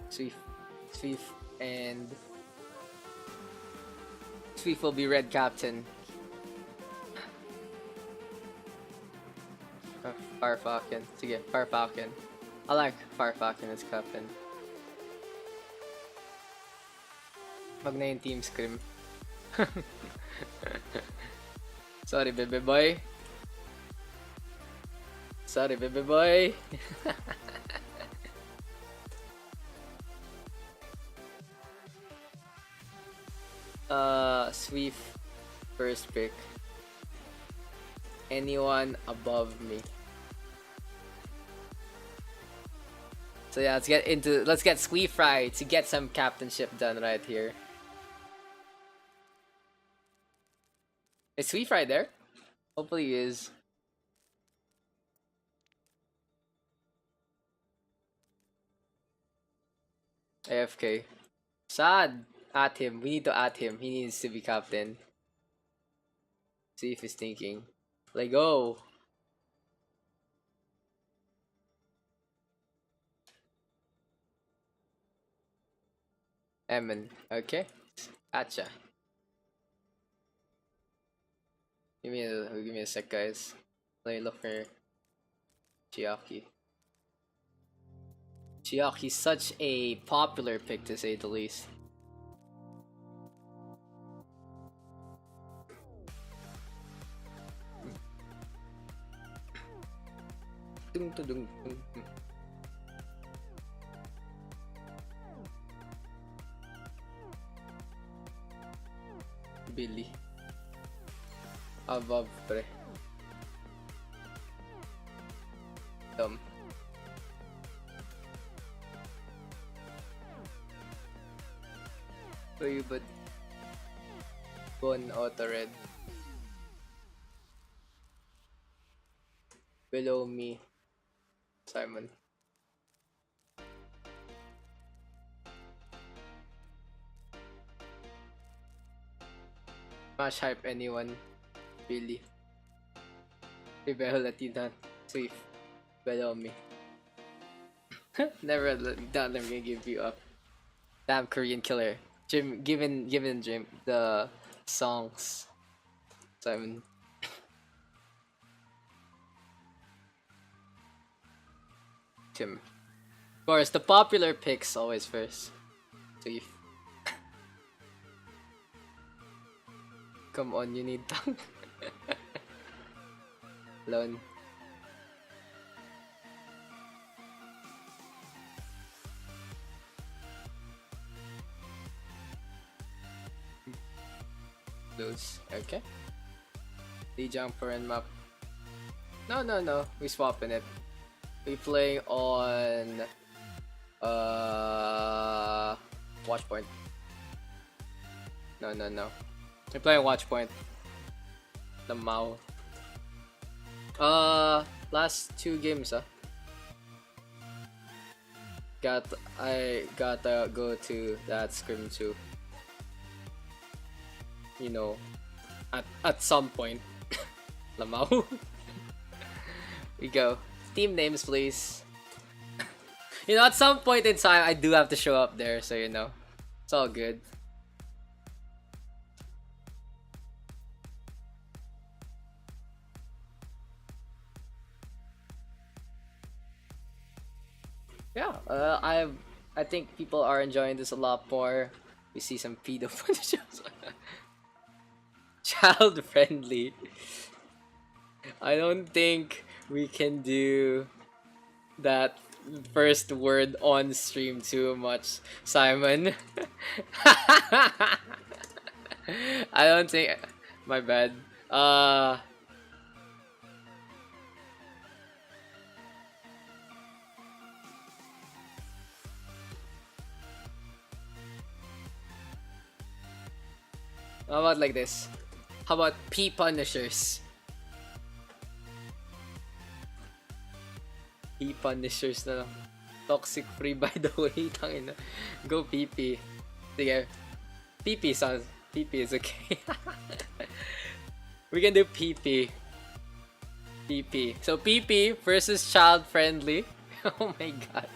Swift, and Swift will be red captain. Fire Falcon. Sige, Fire Falcon. I like Fire Falcon as captain. Wag na yung team scrim. Sorry, baby boy. Sorry, baby boy. Swift first pick. Anyone above me. So yeah, let's get Sweet Fry to get some captainship done right here. Is Sweet Fry there? Hopefully he is. AFK. Sad. At him. We need to at him. He needs to be captain. See if he's thinking. Let go. Emin. Okay. Gotcha. Give me a sec, guys. Let me look for Chiaki. Chiaki's such a popular pick, to say the least. Dung, dung, dung, dung. Billy. Above, pre. Dumb. So you but Bon auto red. Below me, Simon. Smash hype anyone. Billy. Rebel Latina. Swift. Below me. Never done. I'm gonna give you up. Damn Korean killer. Jim, given Jim the songs. Simon. Tim. Of course, the popular picks always first. Swift. Come on, you need tongue. Lone. Those. Okay. Lijiang Tower map. No. We swapping it. We playing on Watchpoint. No. We playing Watchpoint. The Mao. Last 2 games, I gotta go to that scrim too. You know, at some point. Lamau. We go. Team names, please. You know, at some point in time, I do have to show up there, so you know, it's all good. Yeah, I think people are enjoying this a lot more. We see some pedo punishes. Child friendly. I don't think we can do that first word on stream too much, Simon. I don't think. My bad. How about like this? How about P punishers? P punishers na lang. Toxic free, by the way. Tangina. Go PP. Sige. PP sounds. PP is okay. We can do PP. PP. So PP versus child friendly. Oh my god.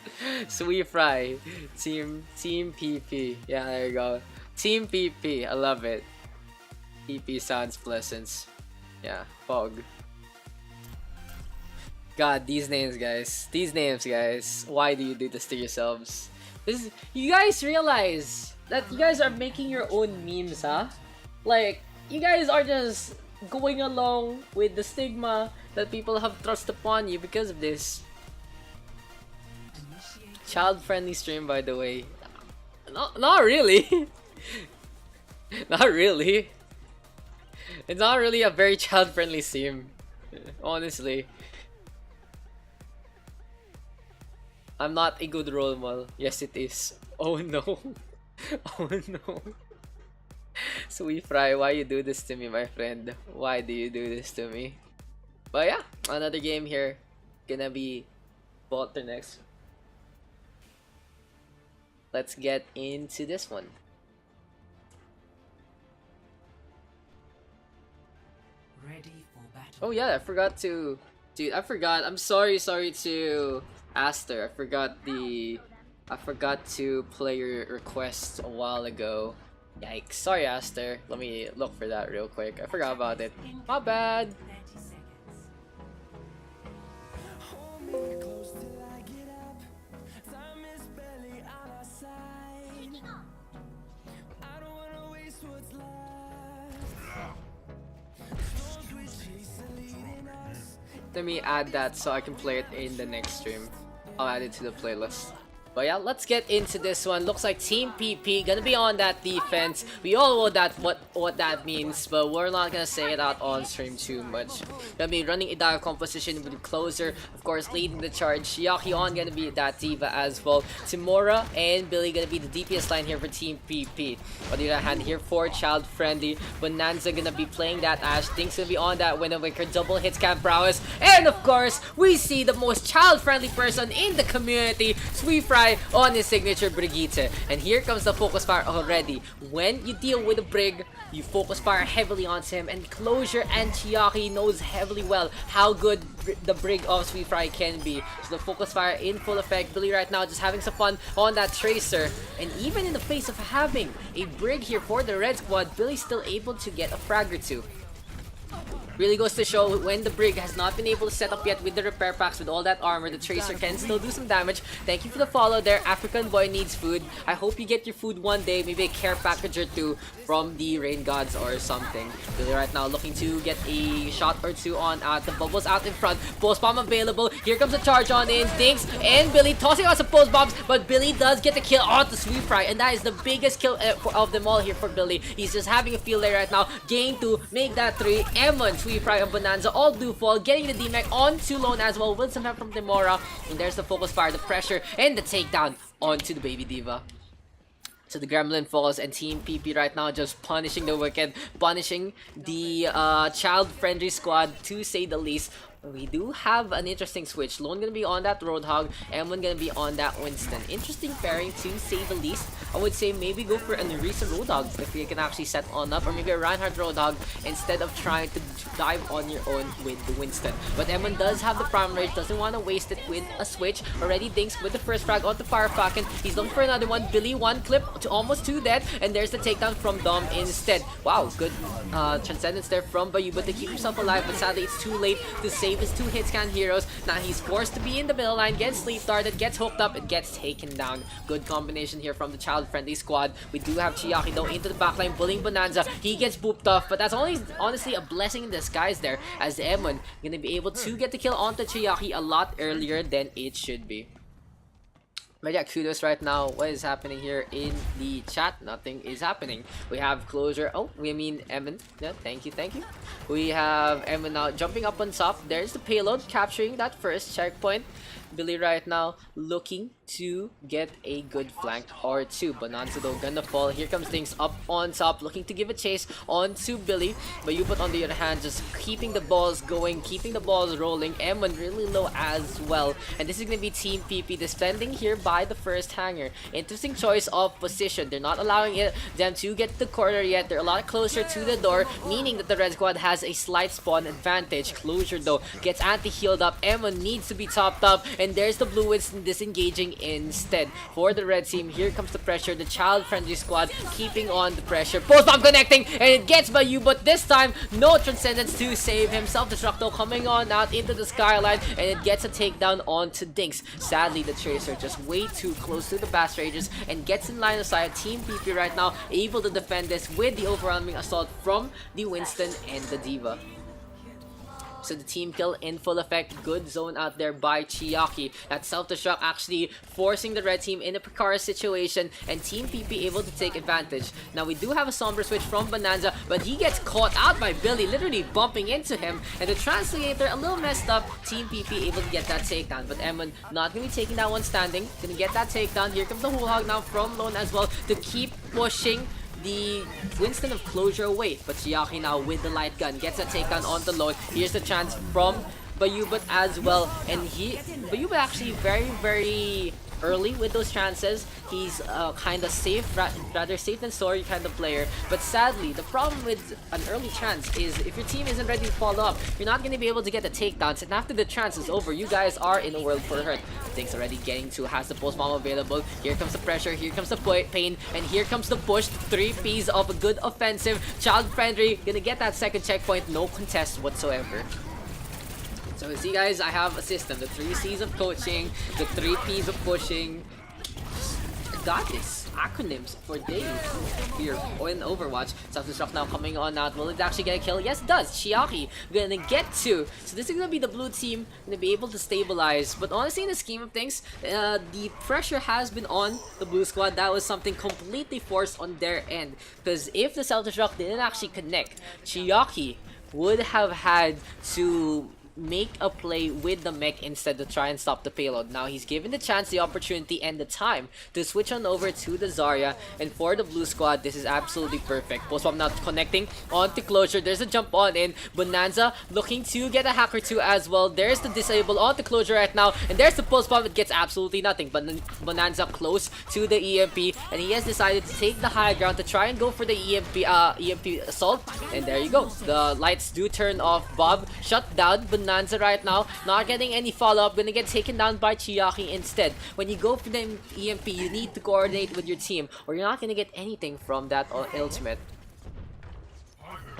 Sweet Fry. Team PP. Yeah, there you go. Team PP. I love it. PP sounds pleasant. Yeah, Pog. God, these names, guys. These names, guys. Why do you do this to yourselves? You guys realize that you guys are making your own memes, huh? Like, you guys are just going along with the stigma that people have thrust upon you because of this. Child-friendly stream, by the way. Not really. Not really. It's not really a very child-friendly stream, honestly. I'm not a good role model. Yes, it is. Oh no. Oh no. Sweet Fry, why you do this to me, my friend? Why do you do this to me? But yeah, another game here. Gonna be Gibraltar next. Let's get into this one. Ready for battle. Oh yeah, I forgot to... Dude, I forgot. I'm sorry to Aster. I forgot to play your request a while ago. Yikes. Sorry, Aster. Let me look for that real quick. I forgot about it. My bad. 30 seconds. Let me add that so I can play it in the next stream. I'll add it to the playlist. But yeah, let's get into this one. Looks like Team PP gonna be on that defense. We all know that what that means, but we're not gonna say it out on stream too much. Gonna be running a dial composition with Closer, of course, leading the charge. Yaki on gonna be that diva as well. Timura and Billy gonna be the DPS line here for Team PP. On the other hand, here for Child Friendly, Bonanza gonna be playing that Ash. Things gonna be on that Wind Waker, double hits camp prowess, and of course, we see the most child friendly person in the community, Sweet Fry, on his signature Brigitte. And here comes the focus fire already. When you deal with a Brig, you focus fire heavily onto him, and Closure and Chiaki knows heavily well how good the Brig of Sweet Fry can be. So the focus fire in full effect. Billy right now just having some fun on that Tracer, and even in the face of having a Brig here for the Red Squad, Billy's still able to get a frag or two. Really goes to show when the Brig has not been able to set up yet with the repair packs, with all that armor, the Tracer can still do some damage. Thank you for the follow there. African boy needs food. I hope you get your food one day, maybe a care package or two from the rain gods or something. Billy right now looking to get a shot or two on the bubbles out in front. Post bomb available. Here comes a charge on in. Dinks and Billy tossing out some post bombs, but Billy does get the kill on the Sweet Fry, and that is the biggest kill of them all here for Billy. He's just having a field day right now. Gain 2, make that 3. Emon, Sweet Fry, and Bonanza all do fall, getting the DMAC onto Lone as well with some help from Demora. And there's the focus fire, the pressure, and the takedown onto the Baby Diva. So the Gremlin falls, and Team PP right now just punishing the Wicked, punishing the child-friendly squad, to say the least. We do have an interesting switch. Lone gonna be on that Roadhog, Emon gonna be on that Winston. Interesting pairing, to say the least. I would say maybe go for a Nerissa Roadhog if you can actually set on up, or maybe a Reinhardt Roadhog instead of trying to dive on your own with the Winston. But Emon does have the Prime Rage, doesn't want to waste it with a switch. Already Dinks with the first frag onto Fire Falcon. He's looking for another one. Billy one clip to almost 2 dead, and there's the takedown from Dom instead. Wow, good transcendence there from Bayu, but to keep yourself alive, but sadly it's too late to save his 2 hit scan heroes. Now he's forced to be in the middle line, gets sleep started, gets hooked up, and gets taken down. Good combination here from the child-friendly squad. We do have Chiaki though into the backline, bullying Bonanza. He gets booped off, but that's only honestly a blessing in disguise there, as Emon gonna be able to get the kill onto Chiaki a lot earlier than it should be. But yeah, kudos right now. What is happening here in the chat? Nothing is happening. We have Closure. Oh, we mean Emin. Yeah, thank you, thank you. We have Emin now jumping up on top. There's the payload, capturing that first checkpoint. Billy right now looking to get a good flank or two. Bonanza though gonna fall. Here comes things up on top, looking to give a chase onto Billy. But you put on the other hand, just keeping the balls going, keeping the balls rolling. Emon really low as well. And this is gonna be Team PP defending here by the first hanger. Interesting choice of position. They're not allowing them to get the corner yet. They're a lot closer to the door, meaning that the Red Squad has a slight spawn advantage. Closure though gets anti-healed up. Emon needs to be topped up, and there's the blue Winston disengaging instead. For the red team, here comes the pressure. The child-friendly squad keeping on the pressure. Post bomb connecting, and it gets Bayu, but this time, no Transcendence to save him. Self-destructo coming on out into the skyline, and it gets a takedown onto Dinks. Sadly, the Tracer just way too close to the Bass Rages and gets in line of sight. Team PP right now able to defend this with the overwhelming assault from the Winston and the D.Va. So the team kill in full effect. Good zone out there by Chiaki. That self-destruct actually forcing the red team in a precarious situation, and Team PP able to take advantage. Now we do have a Sombra switch from Bonanza, but he gets caught out by Billy, literally bumping into him, and the Translator a little messed up. Team PP able to get that takedown, but Emon not going to be taking that one standing. Gonna get that takedown. Here comes the Whole Hog now from Lone as well to keep pushing the Winston of Closure away, but Chiaki now with the light gun gets a takedown on the Lone. Here's the chance from Bayubat as well, and Bayubat actually very early with those chances. He's kind of safe, rather safe than sorry kind of player, but sadly the problem with an early chance is if your team isn't ready to follow up, you're not going to be able to get the takedowns, and after the chance is over, you guys are in a world for hurt. Things already getting to, has the post bomb available. Here comes the pressure, here comes the pain, and here comes the push. 3 Ps of a good offensive. Child friendly, gonna get that second checkpoint, no contest whatsoever. So see guys, I have a system, the 3 Cs of coaching, the 3 Ps of pushing. I got this. Acronyms for days here in Overwatch. Self-destruct now coming on out. Will it actually get a kill? Yes, it does. Chiaki gonna get 2. So this is gonna be the blue team gonna be able to stabilize. But honestly, in the scheme of things, the pressure has been on the blue squad. That was something completely forced on their end. Because if the self-destruct didn't actually connect, Chiaki would have had to make a play with the mech instead to try and stop the payload. Now he's given the chance, the opportunity, and the time to switch on over to the Zarya, and for the blue squad, this is absolutely perfect. Post bomb now connecting onto Closure. There's a jump on in. Bonanza looking to get a hacker too as well. There's the disable onto Closure right now, and there's the post bomb. It gets absolutely nothing, but Bonanza close to the EMP, and he has decided to take the high ground to try and go for the EMP assault, and there you go. The lights do turn off. Bob shut down Bonanza right now, not getting any follow-up, gonna get taken down by Chiaki instead. When you go for the EMP, you need to coordinate with your team, or you're not gonna get anything from that ultimate.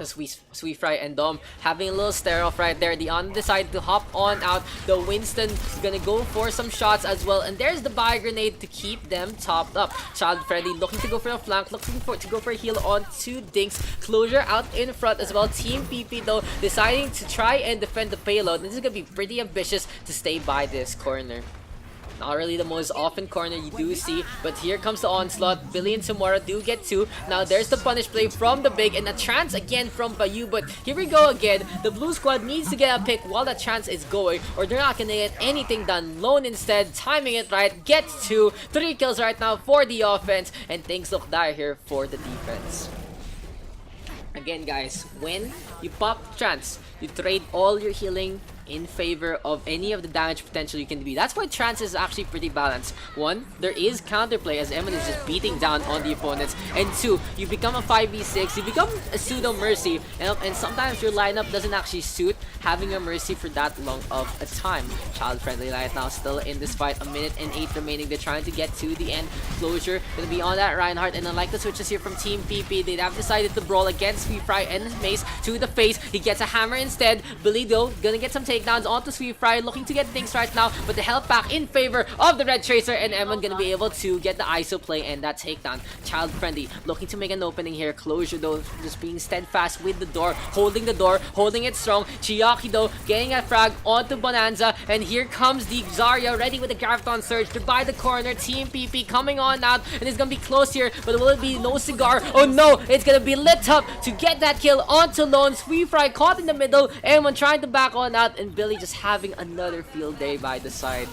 Sweet Fry and Dom having a little stare off right there. The On decided to hop on out. The Winston is gonna go for some shots as well, and there's the buy grenade to keep them topped up. Child friendly looking to go for a flank, looking to go for a heal on to Dinks. Closure out in front as well. Team PP though deciding to try and defend the payload. This is gonna be pretty ambitious to stay by this corner. Not really the most often corner you do see, but here comes the onslaught. Billy and Samora do get 2. Now there's the punish play from the big, and a trance again from Bayu, but here we go again. The blue squad needs to get a pick while that trance is going, or they're not gonna get anything done. Lone instead, timing it right, gets 2. 3 kills right now for the offense, and things look dire here for the defense. Again guys, when you pop trance, you trade all your healing in favor of any of the damage potential you can be. That's why trance is actually pretty balanced. 1, there is counterplay as Emon is just beating down on the opponents, and 2, you become a 5v6, you become a pseudo mercy, and sometimes your lineup doesn't actually suit having a mercy for that long of a time. Child friendly right now still in this fight, 1 minute and 8 remaining. They're trying to get to the end. Closure gonna be on that Reinhardt, and unlike the switches here from Team PP, they have decided to brawl against Sweet Fry and Mace to the face. He gets a hammer instead. Billy though gonna get some takedowns onto Sweet Fry, looking to get things right now, but the health back in favor of the Red Tracer, and Emon gonna be able to get the ISO play and that takedown. Child friendly looking to make an opening here. Closure though just being steadfast with the door, holding it strong. Chiaki though getting a frag onto Bonanza, and here comes the Zarya ready with the Graviton Surge to buy the corner. Team PP coming on out, and it's gonna be close here, but will it be no cigar? Oh no, it's gonna be lit up to get that kill onto Lone. Sweet Fry caught in the middle, Emon trying to back on out, and Billy just having another field day by the side.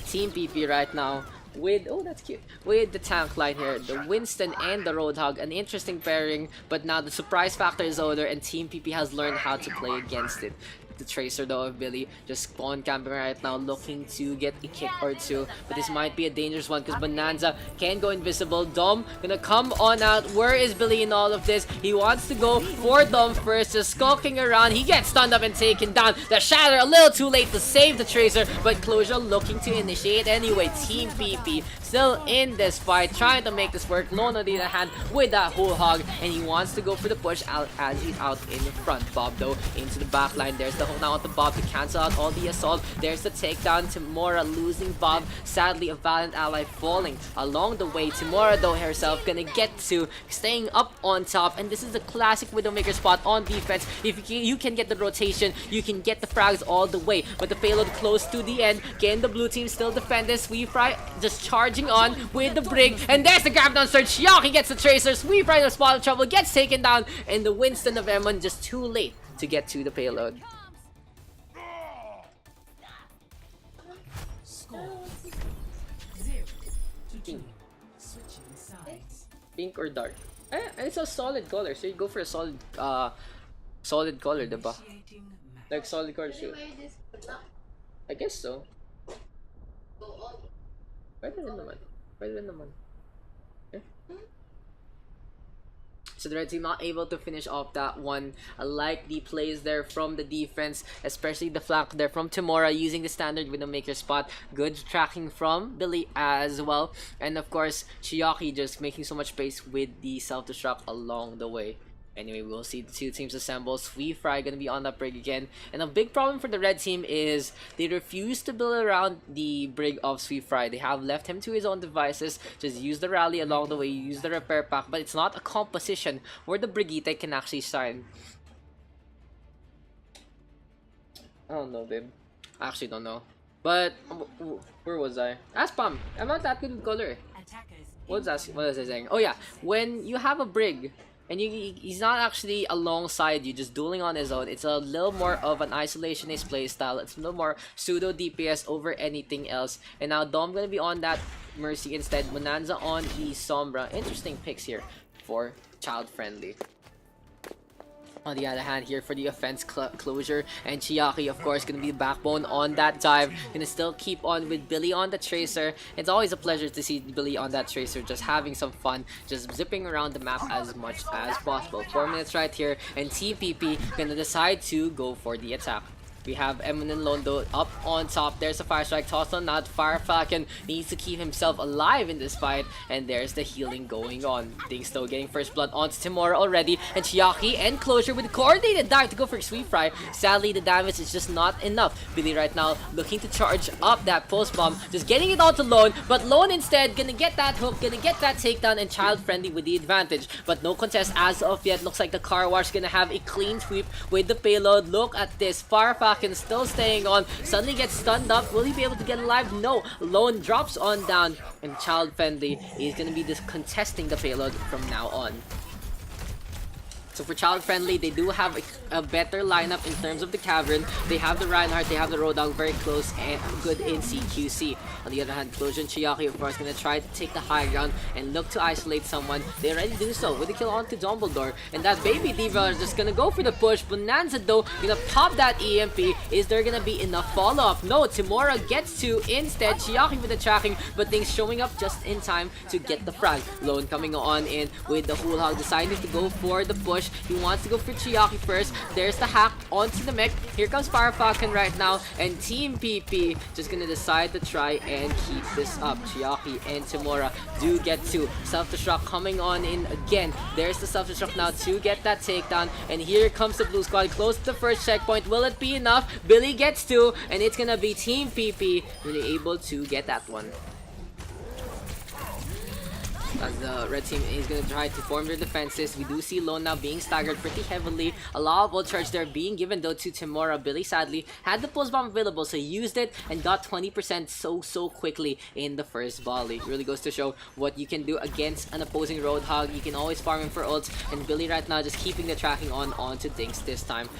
Team PP right now with, oh that's cute, with the tank line here, the Winston and the Roadhog, an interesting pairing, but now the surprise factor is over, and Team PP has learned how to play against it. the Tracer though of Billy. Just spawn camping right now, looking to get a kick or two. But this might be a dangerous one because Bonanza can go invisible. Dom gonna come on out. Where is Billy in all of this? He wants to go for Dom first, just skulking around. He gets stunned up and taken down. The Shatter a little too late to save the Tracer, but Closure looking to initiate anyway. Team PP still in this fight, trying to make this work. Lone on the other hand with that whole hog, and he wants to go for the push out as he's out in the front. Bob though into the back line. There's the hook now on the Bob to cancel out all the assault. There's the takedown. Timura losing Bob. Sadly, a valiant ally falling along the way. Timura though herself gonna get to staying up on top, and this is a classic Widowmaker spot on defense. If you can get the rotation, you can get the frags all the way, but the payload close to the end. Can the blue team still defend this? Sweetfry just charging on with the Brig, and there's the grab down surge. Yaki gets the Tracer. Sweetfry in a spot of trouble, gets taken down, and the Winston of Emon just too late to get to the payload. Score 0-2. Switching sides. Pink or dark? It's a solid color, so you go for a solid color, diba? Initiating match. Like solid color shoot. I guess so. Pwede rin naman. Pwede rin naman. So the red team not able to finish off that one. I like the plays there from the defense, especially the flank there from Timura using the standard Widowmaker spot. Good tracking from Billy as well. And of course, Chiaki just making so much space with the self-destruct along the way. Anyway, we'll see the two teams assemble. Sweetfry gonna be on that Brig again. And a big problem for the red team is they refuse to build around the Brig of Sweetfry. They have left him to his own devices. Just use the rally along the way, use the repair pack. But it's not a composition where the Brigitte can actually shine. I don't know, babe. I actually don't know. But where was I? Ask Pam. I'm not that good with color. What was I saying? Oh yeah, when you have a Brig and he's not actually alongside you, just dueling on his own, it's a little more of an isolationist playstyle. It's a little more pseudo DPS over anything else. And now Dom gonna be on that Mercy instead. Bonanza on the Sombra. Interesting picks here for child friendly. On the other hand here for the offense, Closure and Chiaki of course gonna be the backbone on that dive. Gonna still keep on with Billy on the Tracer. It's always a pleasure to see Billy on that Tracer, just having some fun, just zipping around the map as much as possible. 4 minutes right here, and TPP gonna decide to go for the attack. We have Eminent Londo up on top. There's a Fire Strike tossed on that. Fire Falcon needs to keep himself alive in this fight. And there's the healing going on. Things though getting first blood onto Timura already. And Chiaki and Closure with a coordinated dive to go for Sweetfry. Sadly, the damage is just not enough. Billy right now looking to charge up that pulse bomb. Just getting it onto Lone. But Lone instead gonna get that hook, gonna get that takedown, and child friendly with the advantage. But no contest as of yet. Looks like the car wash gonna have a clean sweep with the payload. Look at this. Fire Falcon still staying on, suddenly gets stunned up. Will he be able to get alive? No. Lone drops on down, and child friendly is gonna be contesting the payload from now on. So for child friendly, they do have a better lineup in terms of the cavern. They have the Reinhardt, they have the Road Dog very close and good in CQC. On the other hand, Closure and Chiaki of course gonna try to take the high ground and look to isolate someone. They already do so with a kill onto Dumbledore, and that baby diva is just gonna go for the push. Bonanza though gonna pop that EMP. Is there gonna be enough follow-up? No, Timura gets to instead. Chiaki with the tracking, but things showing up just in time to get the frag. Lone coming on in with the Whole Hog, deciding to go for the push. He wants to go for Chiaki first. There's the hack onto the mech. Here comes Fire Falcon right now, and Team PP just gonna decide to try and keep this up. Chiaki and Timura do get to self-destruct coming on in again. There's the self-destruct now to get that takedown, and here comes the blue squad close to the first checkpoint. Will it be enough? Billy gets two, and it's gonna be Team PP really able to get that one. As the red team is going to try to form their defenses. We do see Lone now being staggered pretty heavily. A lot of ult charge there being given though to Timura. Billy sadly had the pulse bomb available, so he used it and got 20% so quickly in the first volley. It really goes to show what you can do against an opposing Roadhog. You can always farm him for ults, and Billy right now just keeping the tracking on onto Dinks this time.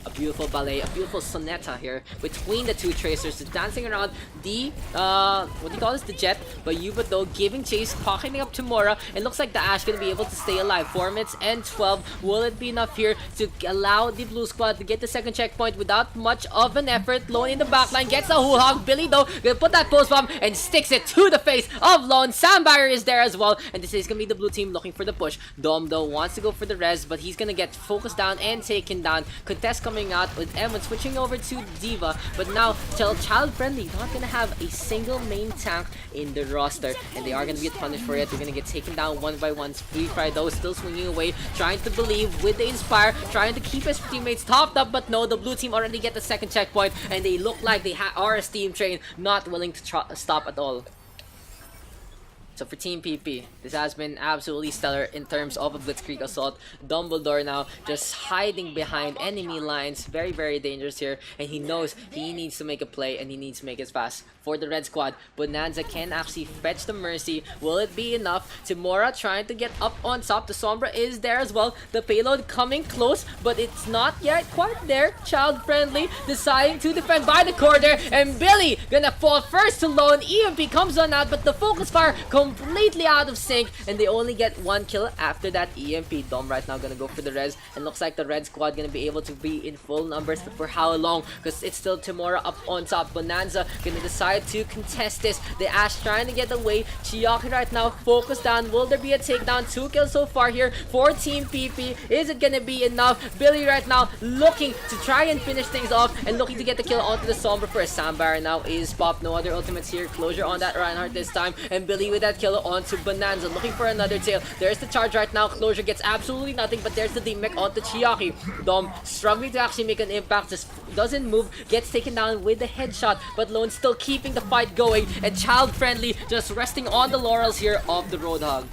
A beautiful ballet, a beautiful sonata here between the two tracers, just dancing around the what do you call this? The jet. But Yuba though giving chase, pocketing up Tamura. It looks like the Ash gonna be able to stay alive. 4 minutes and 12. Will it be enough here to allow the blue squad to get the second checkpoint without much of an effort? Lone in the backline gets the whole hog. Billy though gonna put that post bomb and sticks it to the face of Lone. Sam Barrier is there as well, and this is gonna be the blue team looking for the push. Dom though wants to go for the res, but he's gonna get focused down and taken down. Contest coming out with Emma switching over to Diva, but now Child Friendly not gonna have a single main tank in the roster, and they are gonna get punished for it. They're gonna get taken down one by one. Free Fry though still swinging away, trying to believe with the Inspire, trying to keep his teammates topped up, but no, the blue team already get the second checkpoint, and they look like they are a steam train, not willing to stop at all. So for Team PP, this has been absolutely stellar in terms of a Blitzkrieg assault. Dumbledore now just hiding behind enemy lines. Very, very dangerous here. And he knows he needs to make a play and he needs to make it fast for the red squad. Bonanza can actually fetch the Mercy. Will it be enough? Timura trying to get up on top. The Sombra is there as well. The payload coming close, but it's not yet quite there. Child Friendly deciding to defend by the corner. And Billy gonna fall first to Lone. EMP comes on out, but the focus fire completely out of sync, and they only get 1 kill after that EMP. Dom right now gonna go for the res, and looks like the red squad gonna be able to be in full numbers, but for how long? Because it's still Timura up on top. Bonanza gonna decide to contest this. The Ash trying to get away. Chiaki right now focused down. Will there be a takedown? 2 kills so far here for Team PP. Is it gonna be enough? Billy right now looking to try and finish things off and looking to get the kill onto the Sombra first. Sambar now is popped. No other ultimates here. Closure on that Reinhardt this time, and Billy with that kill onto Bonanza, looking for another tail. There's the charge right now. Closure gets absolutely nothing, but there's the D-Mech onto Chiaki. Dom struggling to actually make an impact, just doesn't move, gets taken down with the headshot, but Lone still keeping the fight going, and Child Friendly just resting on the laurels here of the Roadhog.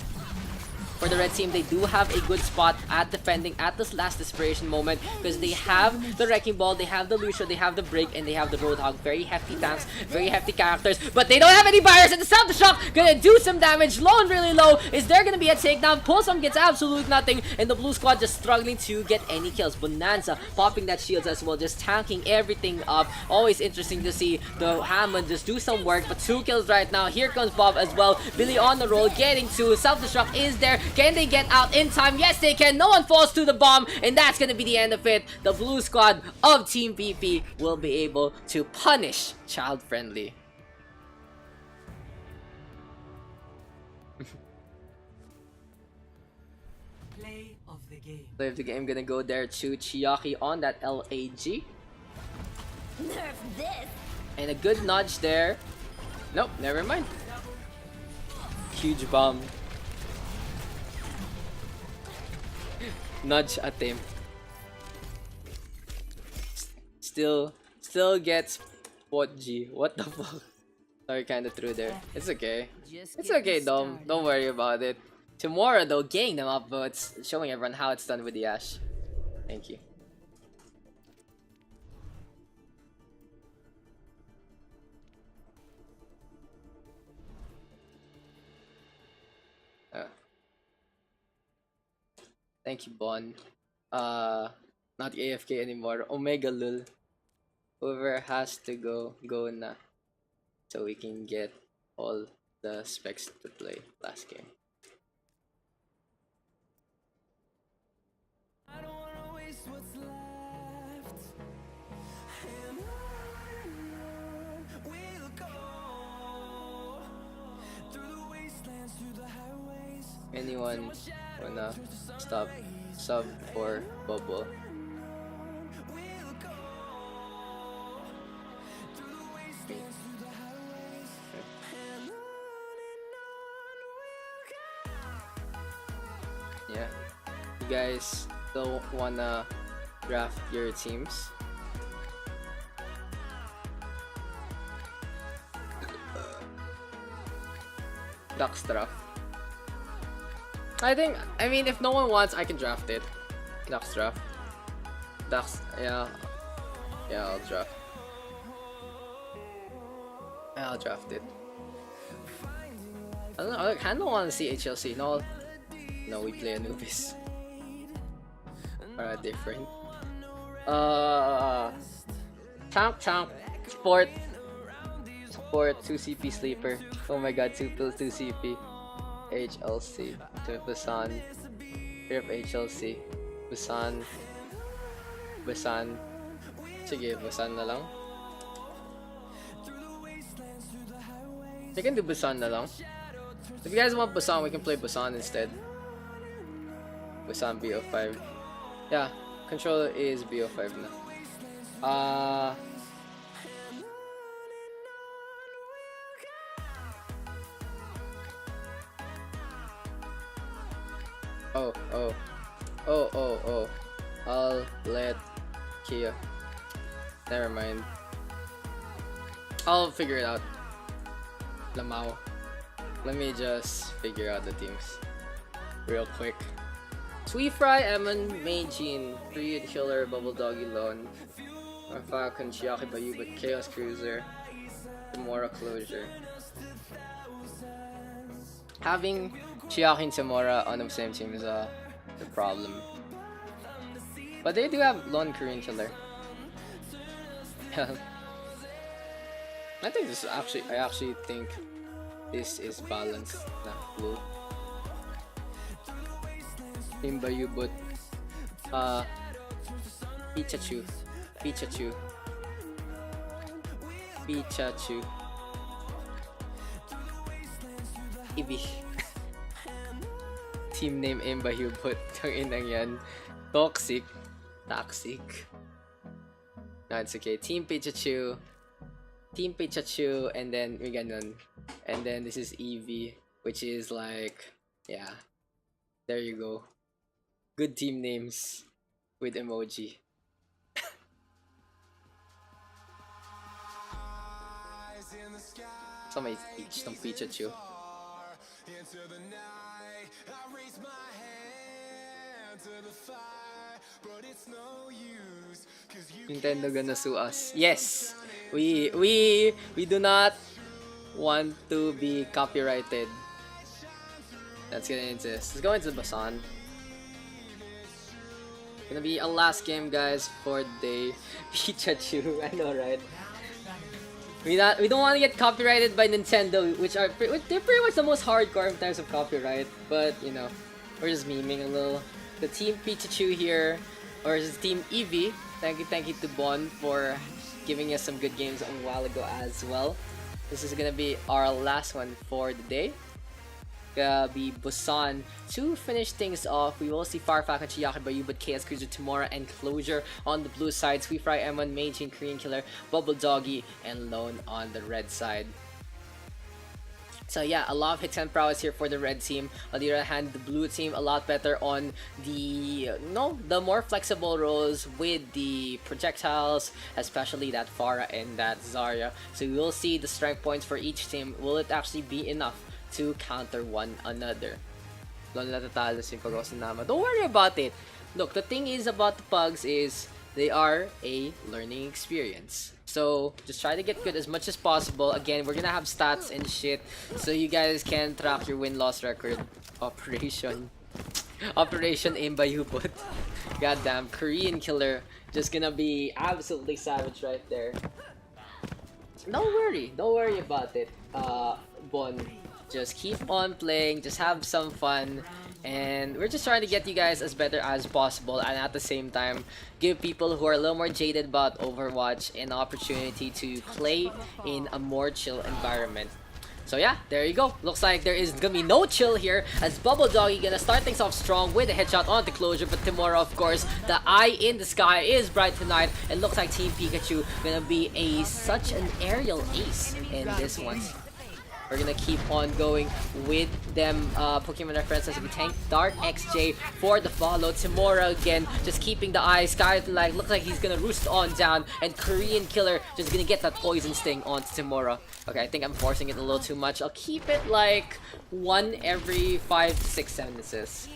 For the red team, they do have a good spot at defending at this last desperation moment, because they have the Wrecking Ball, they have the Lucio, they have the Break, and they have the Roadhog. Very hefty tanks, very hefty characters, but they don't have any buyers, and the Self-Destruct gonna do some damage. Lone really low. Is there gonna be a takedown? Pulsum gets absolutely nothing, and the blue squad just struggling to get any kills. Bonanza popping that shields as well, just tanking everything up. Always interesting to see the Hammond just do some work, but 2 kills right now. Here comes Bob as well. Billy on the roll, getting 2. Self-Destruct is there. Can they get out in time? Yes, they can. No one falls to the bomb, and that's gonna be the end of it. The blue squad of Team PP will be able to punish Child Friendly. Play of the game. Play of the game gonna go there to Chiaki on that LAG. Nerf this. And a good nudge there. Nope, never mind. Huge bomb. Nudge at him. Still gets Pot G. What the fuck? Sorry, kinda through there. It's okay. It's okay, Dom. Don't worry about it. Tomorrow though, gang them up, but it's showing everyone how it's done with the Ash. Thank you. Thank you, Bon. Not AFK anymore. Omega Lul. Whoever has to go na. So we can get all the specs to play last game. I don't wanna waste what's left. And on we'll go through the wastelands, through the highways. Anyone wanna sub for Bubble? We'll go through the wastelands, through the highways. And on we'll go. Yeah. You guys don't wanna draft your teams? Daks draft. I mean, if no one wants, I can draft it. Daks draft. Daks, yeah, I'll draft. I'll draft it. I don't know, I kinda wanna see HLC. No, we play Anubis. Alright, different. Chomp chomp. Support. Support 2 CP sleeper. Oh my god, 2 pills, 2 CP. HLC. To Busan. Fear of HLC. Busan. Busan. Sige, Busan na lang. We can do Busan na lang. If you guys want Busan, we can play Busan instead. Busan BO5. Yeah, controller is BO5 na. Oh. I'll let Kia. Never mind. I'll figure it out. Lamao. Let me just figure out the teams real quick. Sweet Fry, Eman, Meijin, Korean Killer, Bubble Doggy Lone, Falcon, Chiaki Bayuba, Chaos Cruiser, Tamora Closure. Having Chiaki and Tamora on the same team is the problem. But they do have Lone Korean Killer. I think this is I actually think this is balanced na blue. Team Bayubot. Pikachu. Eevee. Team name Imbayubot. Ang inang yan. Toxic. No, it's okay. Team Pikachu, and then we ganon. And then this is Eevee, which is like, yeah. There you go. Good team names with emoji. Somebody teach some Pikachu. Nintendo gonna sue us. Yes, we do not want to be copyrighted. Let's get into this. Let's go into Busan. Gonna be a last game, guys, for the day. Pikachu, I know, right? We don't want to get copyrighted by Nintendo, which they're pretty much the most hardcore in terms of copyright. But you know, we're just memeing a little. The Team Pikachu here, or is it Team Eevee? Thank you to Bon for giving us some good games a while ago as well. This is gonna be our last one for the day. Gonna be Busan. To finish things off, we will see Farfaka, Chiaki Bayubat, Chaos Cruiser, Tamora, and Closure on the blue side. Sweet Fry, M1, Meijin, Korean Killer, Bubble Doggy, and Lone on the red side. So yeah, a lot of hit and prowess here for the red team. On the other hand, the blue team a lot better on the more flexible roles with the projectiles, especially that Farah and that Zarya. So we will see the strength points for each team. Will it actually be enough to counter one another? Don't worry about it. Look, the thing is about the Pugs is they are a learning experience. So just try to get good as much as possible. Again, we're gonna have stats and shit, so you guys can track your win-loss record. Operation Imbayubot. Goddamn, Korean Killer just gonna be absolutely savage right there. Don't worry about it, Bon. Just keep on playing, just have some fun, and we're just trying to get you guys as better as possible, and at the same time give people who are a little more jaded about Overwatch an opportunity to play in a more chill environment. So yeah, there you go. Looks like there is gonna be no chill here, as Bubble Doggy gonna start things off strong with a headshot on the Closure, but tomorrow, of course, the eye in the sky is bright tonight. It looks like Team Pikachu gonna be such an aerial ace in this one. We're gonna keep on going with them Pokemon references. We tank Dark XJ for the follow. Tamora again, just keeping the eye. Sky like looks like he's gonna roost on down, and Korean Killer just gonna get that poison sting onto Tamora. Okay, I think I'm forcing it a little too much. I'll keep it like 1 every 5 to 6 sentences.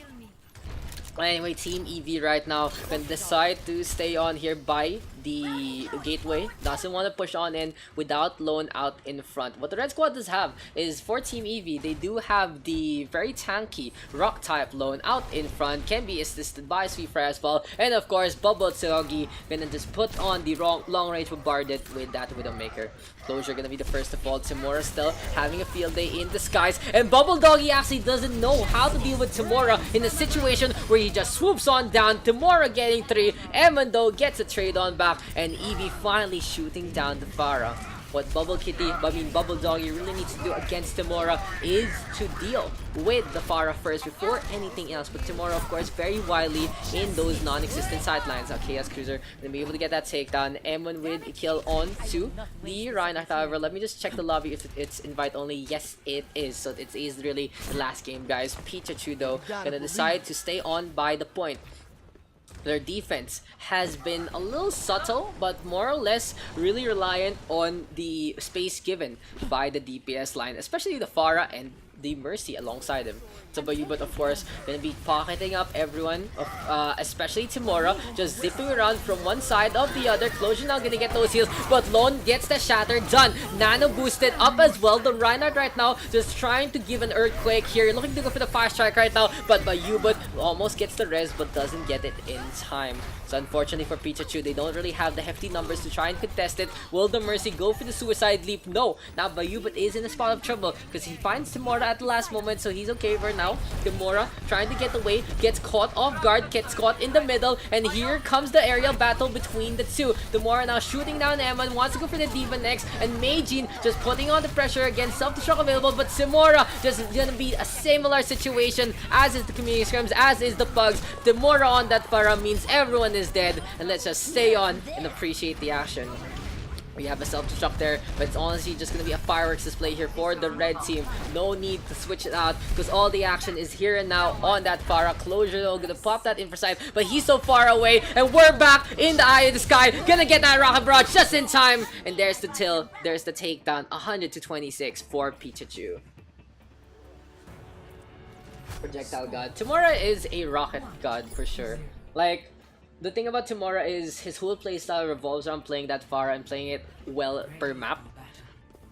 Anyway, Team Eevee right now can decide to stay on here by the gateway, doesn't want to push on in without Lone out in front. What the red squad does have is for Team Eevee, they do have the very tanky rock type Lone out in front, can be assisted by Sweeper as well, and of course Bubble Tsugi gonna just put on the long range bombarded with that Widowmaker. Closure gonna be the first to fall. Tamura still having a field day in disguise, and Bubble Doggy actually doesn't know how to deal with Tamura in a situation where he just swoops on down. Tamura getting 3, Emon though gets a trade on back, and Eevee finally shooting down the Pharah. What Bubble Doggy really needs to do against Tamura is to deal with the Pharah first before anything else. But Tamura, of course, very wily in those non-existent sidelines. Chaos Cruiser gonna be able to get that takedown. M1 with a kill on to the Reinhardt. However, let me just check the lobby if it's invite only. Yes, it is. So it is really the last game, guys. Pikachu though gonna decide to stay on by the point. Their defense has been a little subtle, but more or less really reliant on the space given by the DPS line, especially the Pharah and the Mercy alongside him. So Bayubat, of course, gonna be pocketing up everyone, especially Tamura, just zipping around from one side of the other. Closure now gonna get those heals, but Lone gets the shatter done. Nano boosted up as well. The Reinhardt right now just trying to give an earthquake here, looking to go for the fire strike right now, but Bayubat almost gets the res but doesn't get it in time. So unfortunately for Pikachu, they don't really have the hefty numbers to try and contest it. Will the Mercy go for the suicide leap? No. Now Bayubat is in a spot of trouble because he finds Tamura at the last moment, so he's okay for now. Tamura trying to get away, gets caught off guard, gets caught in the middle, and here comes the aerial battle between the two. Tamura now shooting down Emon, wants to go for the Diva next, and Meijin just putting on the pressure again, self-destruct available, but Tamura just gonna be a similar situation as is the community scrims, as is the Pugs. Tamura on that Pharah means everyone is dead, and let's just stay on and appreciate the action. We have a self-destruct there, but it's honestly just going to be a fireworks display here for the red team. No need to switch it out because all the action is here and now on that Pharah. Closure though, gonna pop that Infrasight, but he's so far away, and we're back in the eye of the sky. Gonna get that rocket barrage just in time, and there's the till, there's the takedown. 100-26 for Pikachu. Projectile God. Tamura is a rocket god for sure. Like, the thing about Tamura is his whole playstyle revolves around playing that Pharah and playing it well per map.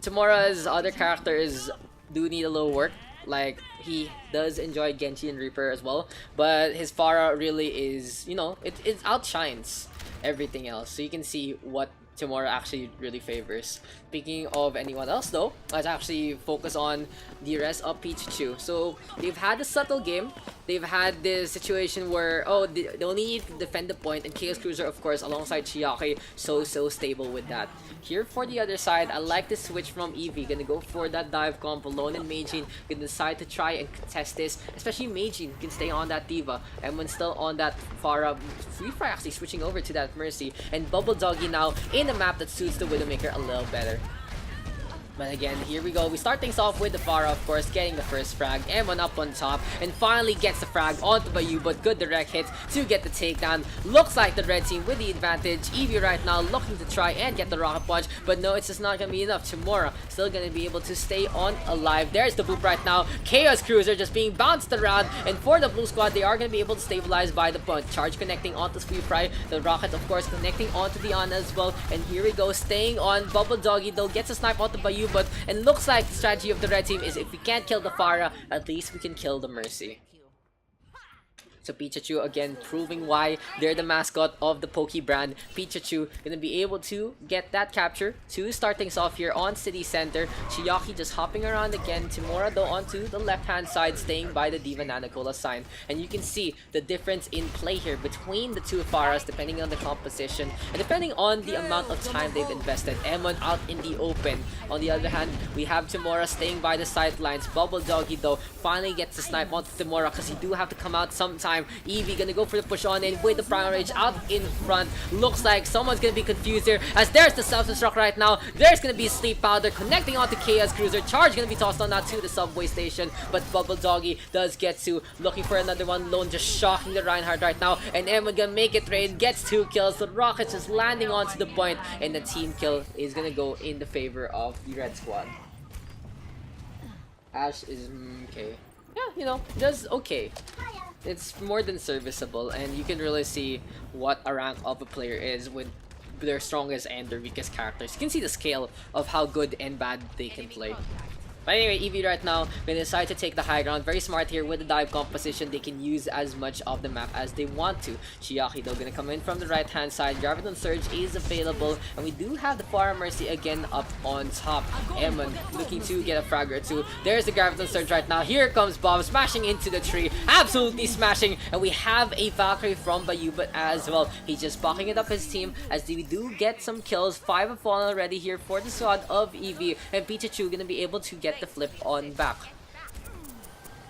Tamura's other characters do need a little work. Like, he does enjoy Genji and Reaper as well, but his Pharah really is, you know, it outshines everything else. So you can see what Tamura actually really favors. Speaking of anyone else though, let's actually focus on the rest of Pikachu. So they've had a subtle game. They've had this situation where, oh, they only need to defend the point, and Chaos Cruiser, of course, alongside Chiaki, so stable with that. Here for the other side, I like the switch from Eevee. Gonna go for that dive comp. Lone and Meijin gonna decide to try and contest this, especially Meijin can stay on that Diva, and when still on that Pharah, Free Fire actually switching over to that Mercy, and Bubble Doggy now in a map that suits the Widowmaker a little better. But again, here we go. We start things off with the Pharah, of course, getting the first frag. M1 up on top, and finally gets the frag onto Bayu, but good direct hits to get the takedown. Looks like the red team with the advantage. Eevee right now looking to try and get the rocket punch, but no, it's just not gonna be enough. Tamura still gonna be able to stay on alive. There's the boop right now. Chaos Cruiser just being bounced around, and for the blue squad, they are gonna be able to stabilize by the punch. Charge connecting onto Sweet Fry. The rocket, of course, connecting onto the Ana as well. And here we go, staying on. Bubble Doggy though gets a snipe onto Bayu, but and looks like the strategy of the red team is if we can't kill the Pharah, at least we can kill the Mercy. So Pikachu again proving why they're the mascot of the Poke brand. Pikachu gonna be able to get that capture to start things off here on City Center. Chiaki just hopping around again. Tamura though onto the left hand side, staying by the Diva Nanakola sign. And you can see the difference in play here between the two Pharahs depending on the composition and depending on the amount of time they've invested. M1 out in the open. On the other hand, we have Tamura staying by the sidelines. Bubble Doggy though finally gets the snipe onto Tamura because he do have to come out sometime. Eevee gonna go for the push on in with the Primal Rage out in front. Looks like someone's gonna be confused here as there's the self-destruct right now. There's gonna be Sleep Powder connecting onto Chaos Cruiser. Charge gonna be tossed on that to the subway station, but Bubble Doggy does get to looking for another one. Lone just shocking the Reinhardt right now, and Emma gonna make it rain, gets 2 kills. The Rockets just landing onto the point, and the team kill is gonna go in the favor of the red squad. Ash is okay. Yeah, you know, just okay. It's more than serviceable, and you can really see what a rank of a player is with their strongest and their weakest characters. You can see the scale of how good and bad they can play. But anyway, Eevee right now gonna decide to take the high ground. Very smart here with the dive composition. They can use as much of the map as they want to. Chiaki though gonna come in from the right hand side. Graviton Surge is available, and we do have the Fire Mercy again up on top. Emon looking to get a frag or two. There's the Graviton Surge right now. Here comes Bob smashing into the tree. Absolutely smashing. And we have a Valkyrie from Bayubat as well. He's just bucking it up his team as we do get some kills. 5 have fallen already here for the squad of Eevee. And Pikachu gonna be able to get the flip on back.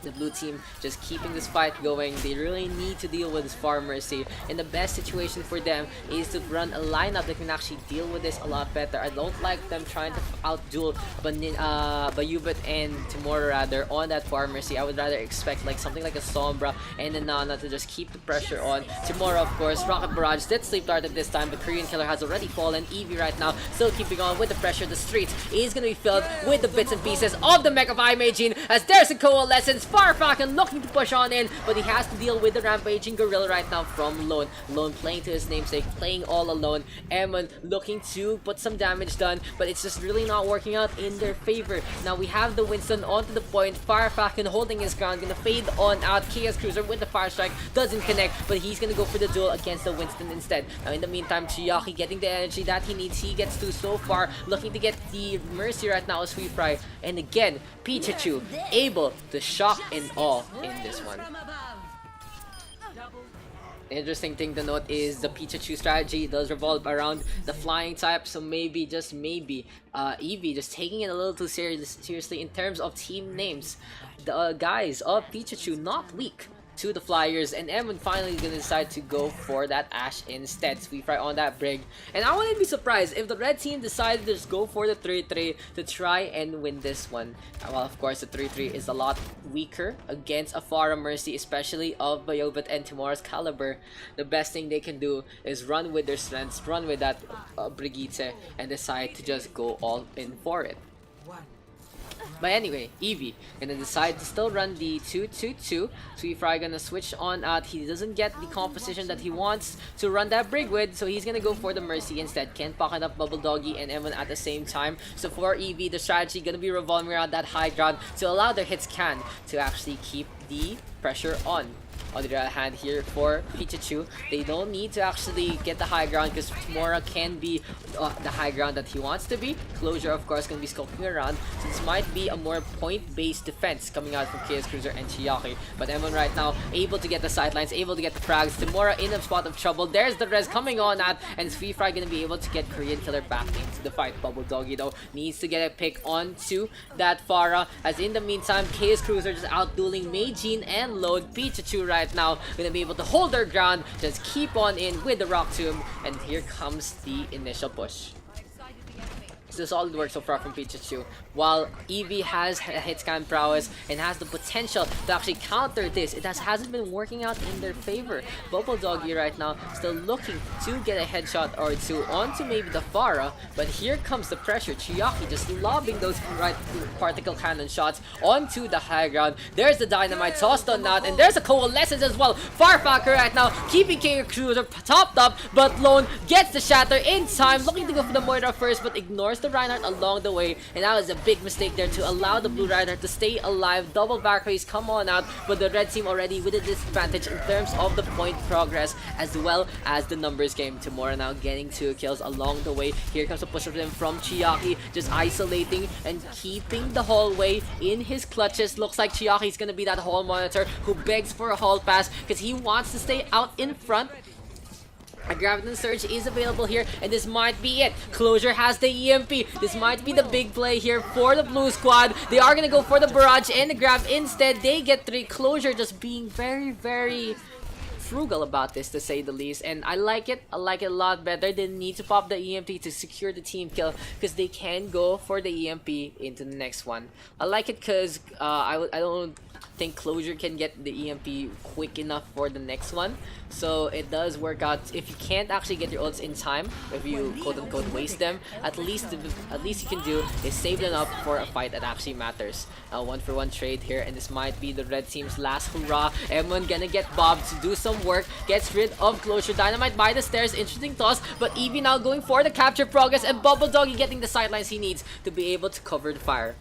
The blue team just keeping this fight going. They really need to deal with this Fire Mercy, and the best situation for them is to run a lineup that can actually deal with this a lot better. I don't like them trying to outduel Bayubat and Timora rather on that Fire Mercy. I would rather expect like something like a Sombra and a Nana to just keep the pressure on. Timora, of course, Rocket Barrage did sleep dart at this time, but Korean Killer has already fallen. Eevee right now still keeping on with the pressure. The streets is going to be filled with the bits and pieces of the Mecha Imagine as there's a Coalescence. Farfalcon looking to push on in, but he has to deal with the Rampaging Gorilla right now from Lone. Lone playing to his namesake, playing all alone. Emon looking to put some damage done, but it's just really not working out in their favor. Now we have the Winston onto the point. Farfalcon holding his ground, gonna fade on out. Chaos Cruiser with the Fire Strike doesn't connect, but he's gonna go for the duel against the Winston instead. Now in the meantime, Chiaki getting the energy that he needs. He gets to so far, looking to get the Mercy right now as Sweet Fry. And again, Pikachu able to shock in all in this one. The interesting thing to note is the Pikachu strategy does revolve around the flying type, so maybe, just maybe, Eevee just taking it a little too seriously in terms of team names. The guys of Pikachu not weak to the Flyers, and Emon finally gonna decide to go for that Ash instead. Sweet Fry on that Brig, and I wouldn't be surprised if the red team decided to just go for the 3-3 to try and win this one. Well, of course, the 3-3 is a lot weaker against a Fara Mercy, especially of Bayobet and Timora's caliber. The best thing they can do is run with their strengths, run with that Brigitte, and decide to just go all in for it. But anyway, Eevee gonna decide to still run the 2-2-2. Sweet Fry gonna switch on out. He doesn't get the composition that he wants to run that Brig with, so he's gonna go for the Mercy instead. Can't pocket up Bubble Doggy and Emon at the same time. So for Eevee, the strategy gonna be revolving around that high ground to allow their hits can to actually keep the pressure on. On the other hand here for Pikachu, they don't need to actually get the high ground because Timora can be the high ground that he wants to be. Closure, of course, going to be scoping around. So this might be a more point-based defense coming out from Chaos Cruiser and Chiaki. But Emon right now able to get the sidelines, able to get the frags. Timora in a spot of trouble. There's the res coming on at, and Sweet Fry going to be able to get Korean Killer back into the fight. Bubble Doggy though needs to get a pick onto that Pharah. As in the meantime, Chaos Cruiser just outdueling Meijin and Load. Pikachu right now gonna be able to hold their ground, just keep on in with the Rock Tomb, and here comes the initial push. So solid work so far from Pikachu. While Eevee has hit scan prowess and has the potential to actually counter this, it hasn't been working out in their favor. Bubble Doggy right now still looking to get a headshot or two onto maybe the Pharah, but here comes the pressure. Chiaki just lobbing those right particle cannon shots onto the high ground. There's the dynamite tossed on that, and there's a coalescence as well. Farfalcon right now keeping King Cruiser topped up, but Lone gets the shatter in time, looking to go for the Moira first, but ignores the Reinhardt along the way, and that was a big mistake there to allow the blue Reinhardt to stay alive. Double Valkyries come on out, but the red team already with a disadvantage in terms of the point progress as well as the numbers game. Timora now getting 2 kills along the way. Here comes a push of them from Chiaki, just isolating and keeping the hallway in his clutches. Looks like Chiaki's gonna be that hall monitor who begs for a hall pass because he wants to stay out in front. A Graviton Surge is available here, and this might be it. Closure has the EMP. This might be the big play here for the blue squad. They are gonna go for the barrage and the grab. Instead, they get 3. Closure just being very, very frugal about this, to say the least, and I like it. I like it a lot better. They need to pop the EMP to secure the team kill because they can go for the EMP into the next one. I like it because I don't think Closure can get the EMP quick enough for the next one, so it does work out. If you can't actually get your ults in time, if you quote-unquote waste them, at least you can do is save them up for a fight that actually matters. 1-for-1 trade here, and this might be the red team's last hurrah. Emon gonna get Bob to do some work. Gets rid of closure. Dynamite by the stairs. Interesting toss. But Eevee now going for the capture progress. And Bubble Doggy getting the sidelines he needs to be able to cover the fire.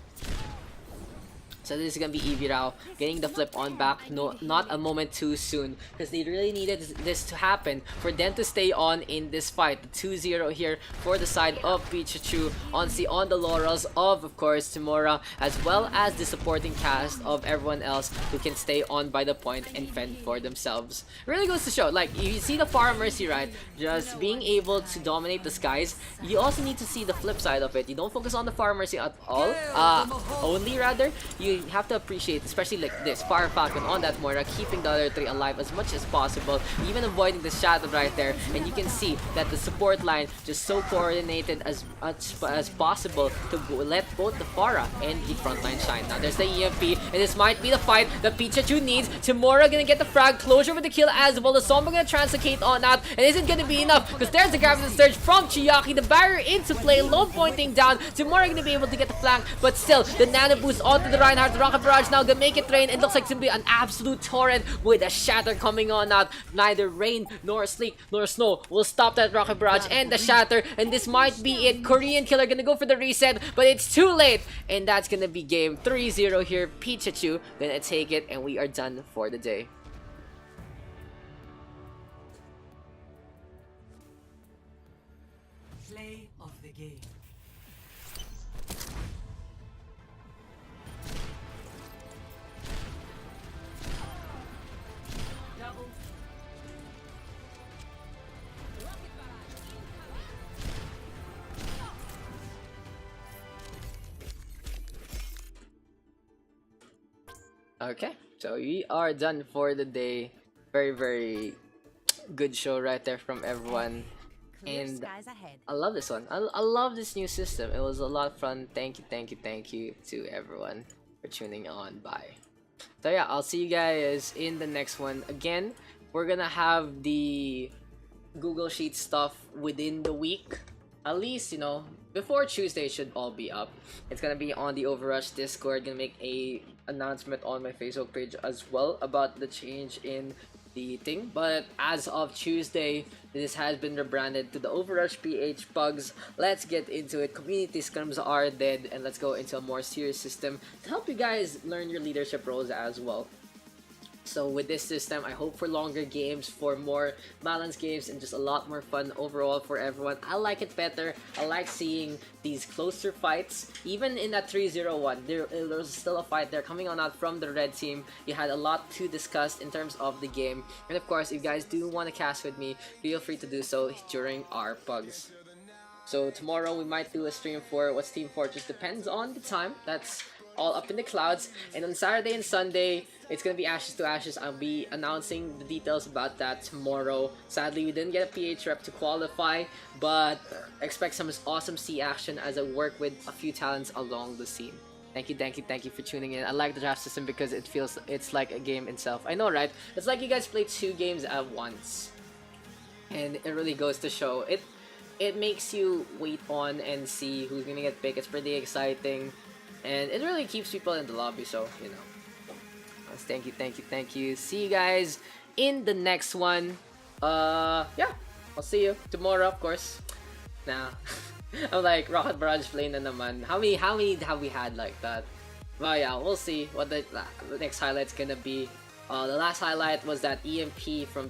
So this is gonna be Eevee Rao getting the flip on back. No, not a moment too soon, because they really needed this to happen for them to stay on in this fight. The 2-0 here for the side of Pikachu on the laurels of course Tamura, as well as the supporting cast of everyone else who can stay on by the point and fend for themselves. Really goes to show, like, you see the Far Mercy, right? Just being able to dominate the skies. You also need to see the flip side of it. You don't focus on the Far Mercy at all. Only rather, you have to appreciate, especially like this, Fire Falcon on that Moira, keeping the other three alive as much as possible, even avoiding the shadow right there. And you can see that the support line just so coordinated as much as possible to let both the Pharah and the front line shine. Now there's the EMP, and this might be the fight that Pikachu needs. Tamura gonna get the frag, closure with the kill as well. The Sombra gonna translocate on out, and isn't gonna be enough because there's the Gravity Surge from Chiaki, the barrier into play, low pointing down. Tamura gonna be able to get the flank, but still the nano boost onto the Reinhardt. The Rocket Barrage now gonna make it rain. It looks like it's gonna be an absolute torrent with a shatter coming on out. Neither rain nor sleet nor snow will stop that Rocket Barrage and the shatter, and this might be it. Korean Killer gonna go for the reset, but it's too late, and that's gonna be game 3-0 here. Pikachu gonna take it, and we are done for the day. Play of the game. Okay, so we are done for the day. Very, very good show right there from everyone. And I love this one. I love this new system. It was a lot of fun. Thank you to everyone for tuning on by. So yeah, I'll see you guys in the next one. Again, we're gonna have the Google Sheet stuff within the week. At least, you know, before Tuesday it should all be up. It's gonna be on the OverRush Discord. Gonna make a announcement on my Facebook page as well about the change in the thing. But as of Tuesday, this has been rebranded to the OverRush PH PUGS. Let's get into it. Community scrims are dead, and let's go into a more serious system to help you guys learn your leadership roles as well. So with this system, I hope for longer games, for more balanced games, and just a lot more fun overall for everyone. I like it better. I like seeing these closer fights. Even in that 3-0-1, there was still a fight there coming on out from the red team. You had a lot to discuss in terms of the game. And of course, if you guys do want to cast with me, feel free to do so during our PUGs. So tomorrow we might do a stream for What's Team Fortress. Depends on the time. That's all up in the clouds. And on Saturday and Sunday, it's gonna be Ashes to Ashes. I'll be announcing the details about that tomorrow. Sadly, we didn't get a PH rep to qualify, but expect some awesome C action as I work with a few talents along the scene. Thank you for tuning in. I like the draft system because it's like a game itself. I know, right? It's like you guys play 2 games at once, and it really goes to show. It makes you wait on and see who's gonna get picked. It's pretty exciting, and it really keeps people in the lobby. So you know. Thank you. See you guys in the next one. Yeah, I'll see you tomorrow, of course. Nah, I'm like Rocket Barrage plane na naman. How many have we had like that? Well, yeah, we'll see what the next highlight's gonna be. The last highlight was that EMP from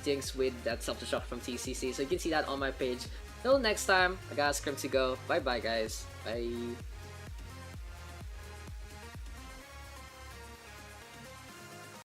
Jinx with that self-destruct from TCC. So you can see that on my page. Till next time, I got a script to go. Bye bye, guys. Bye.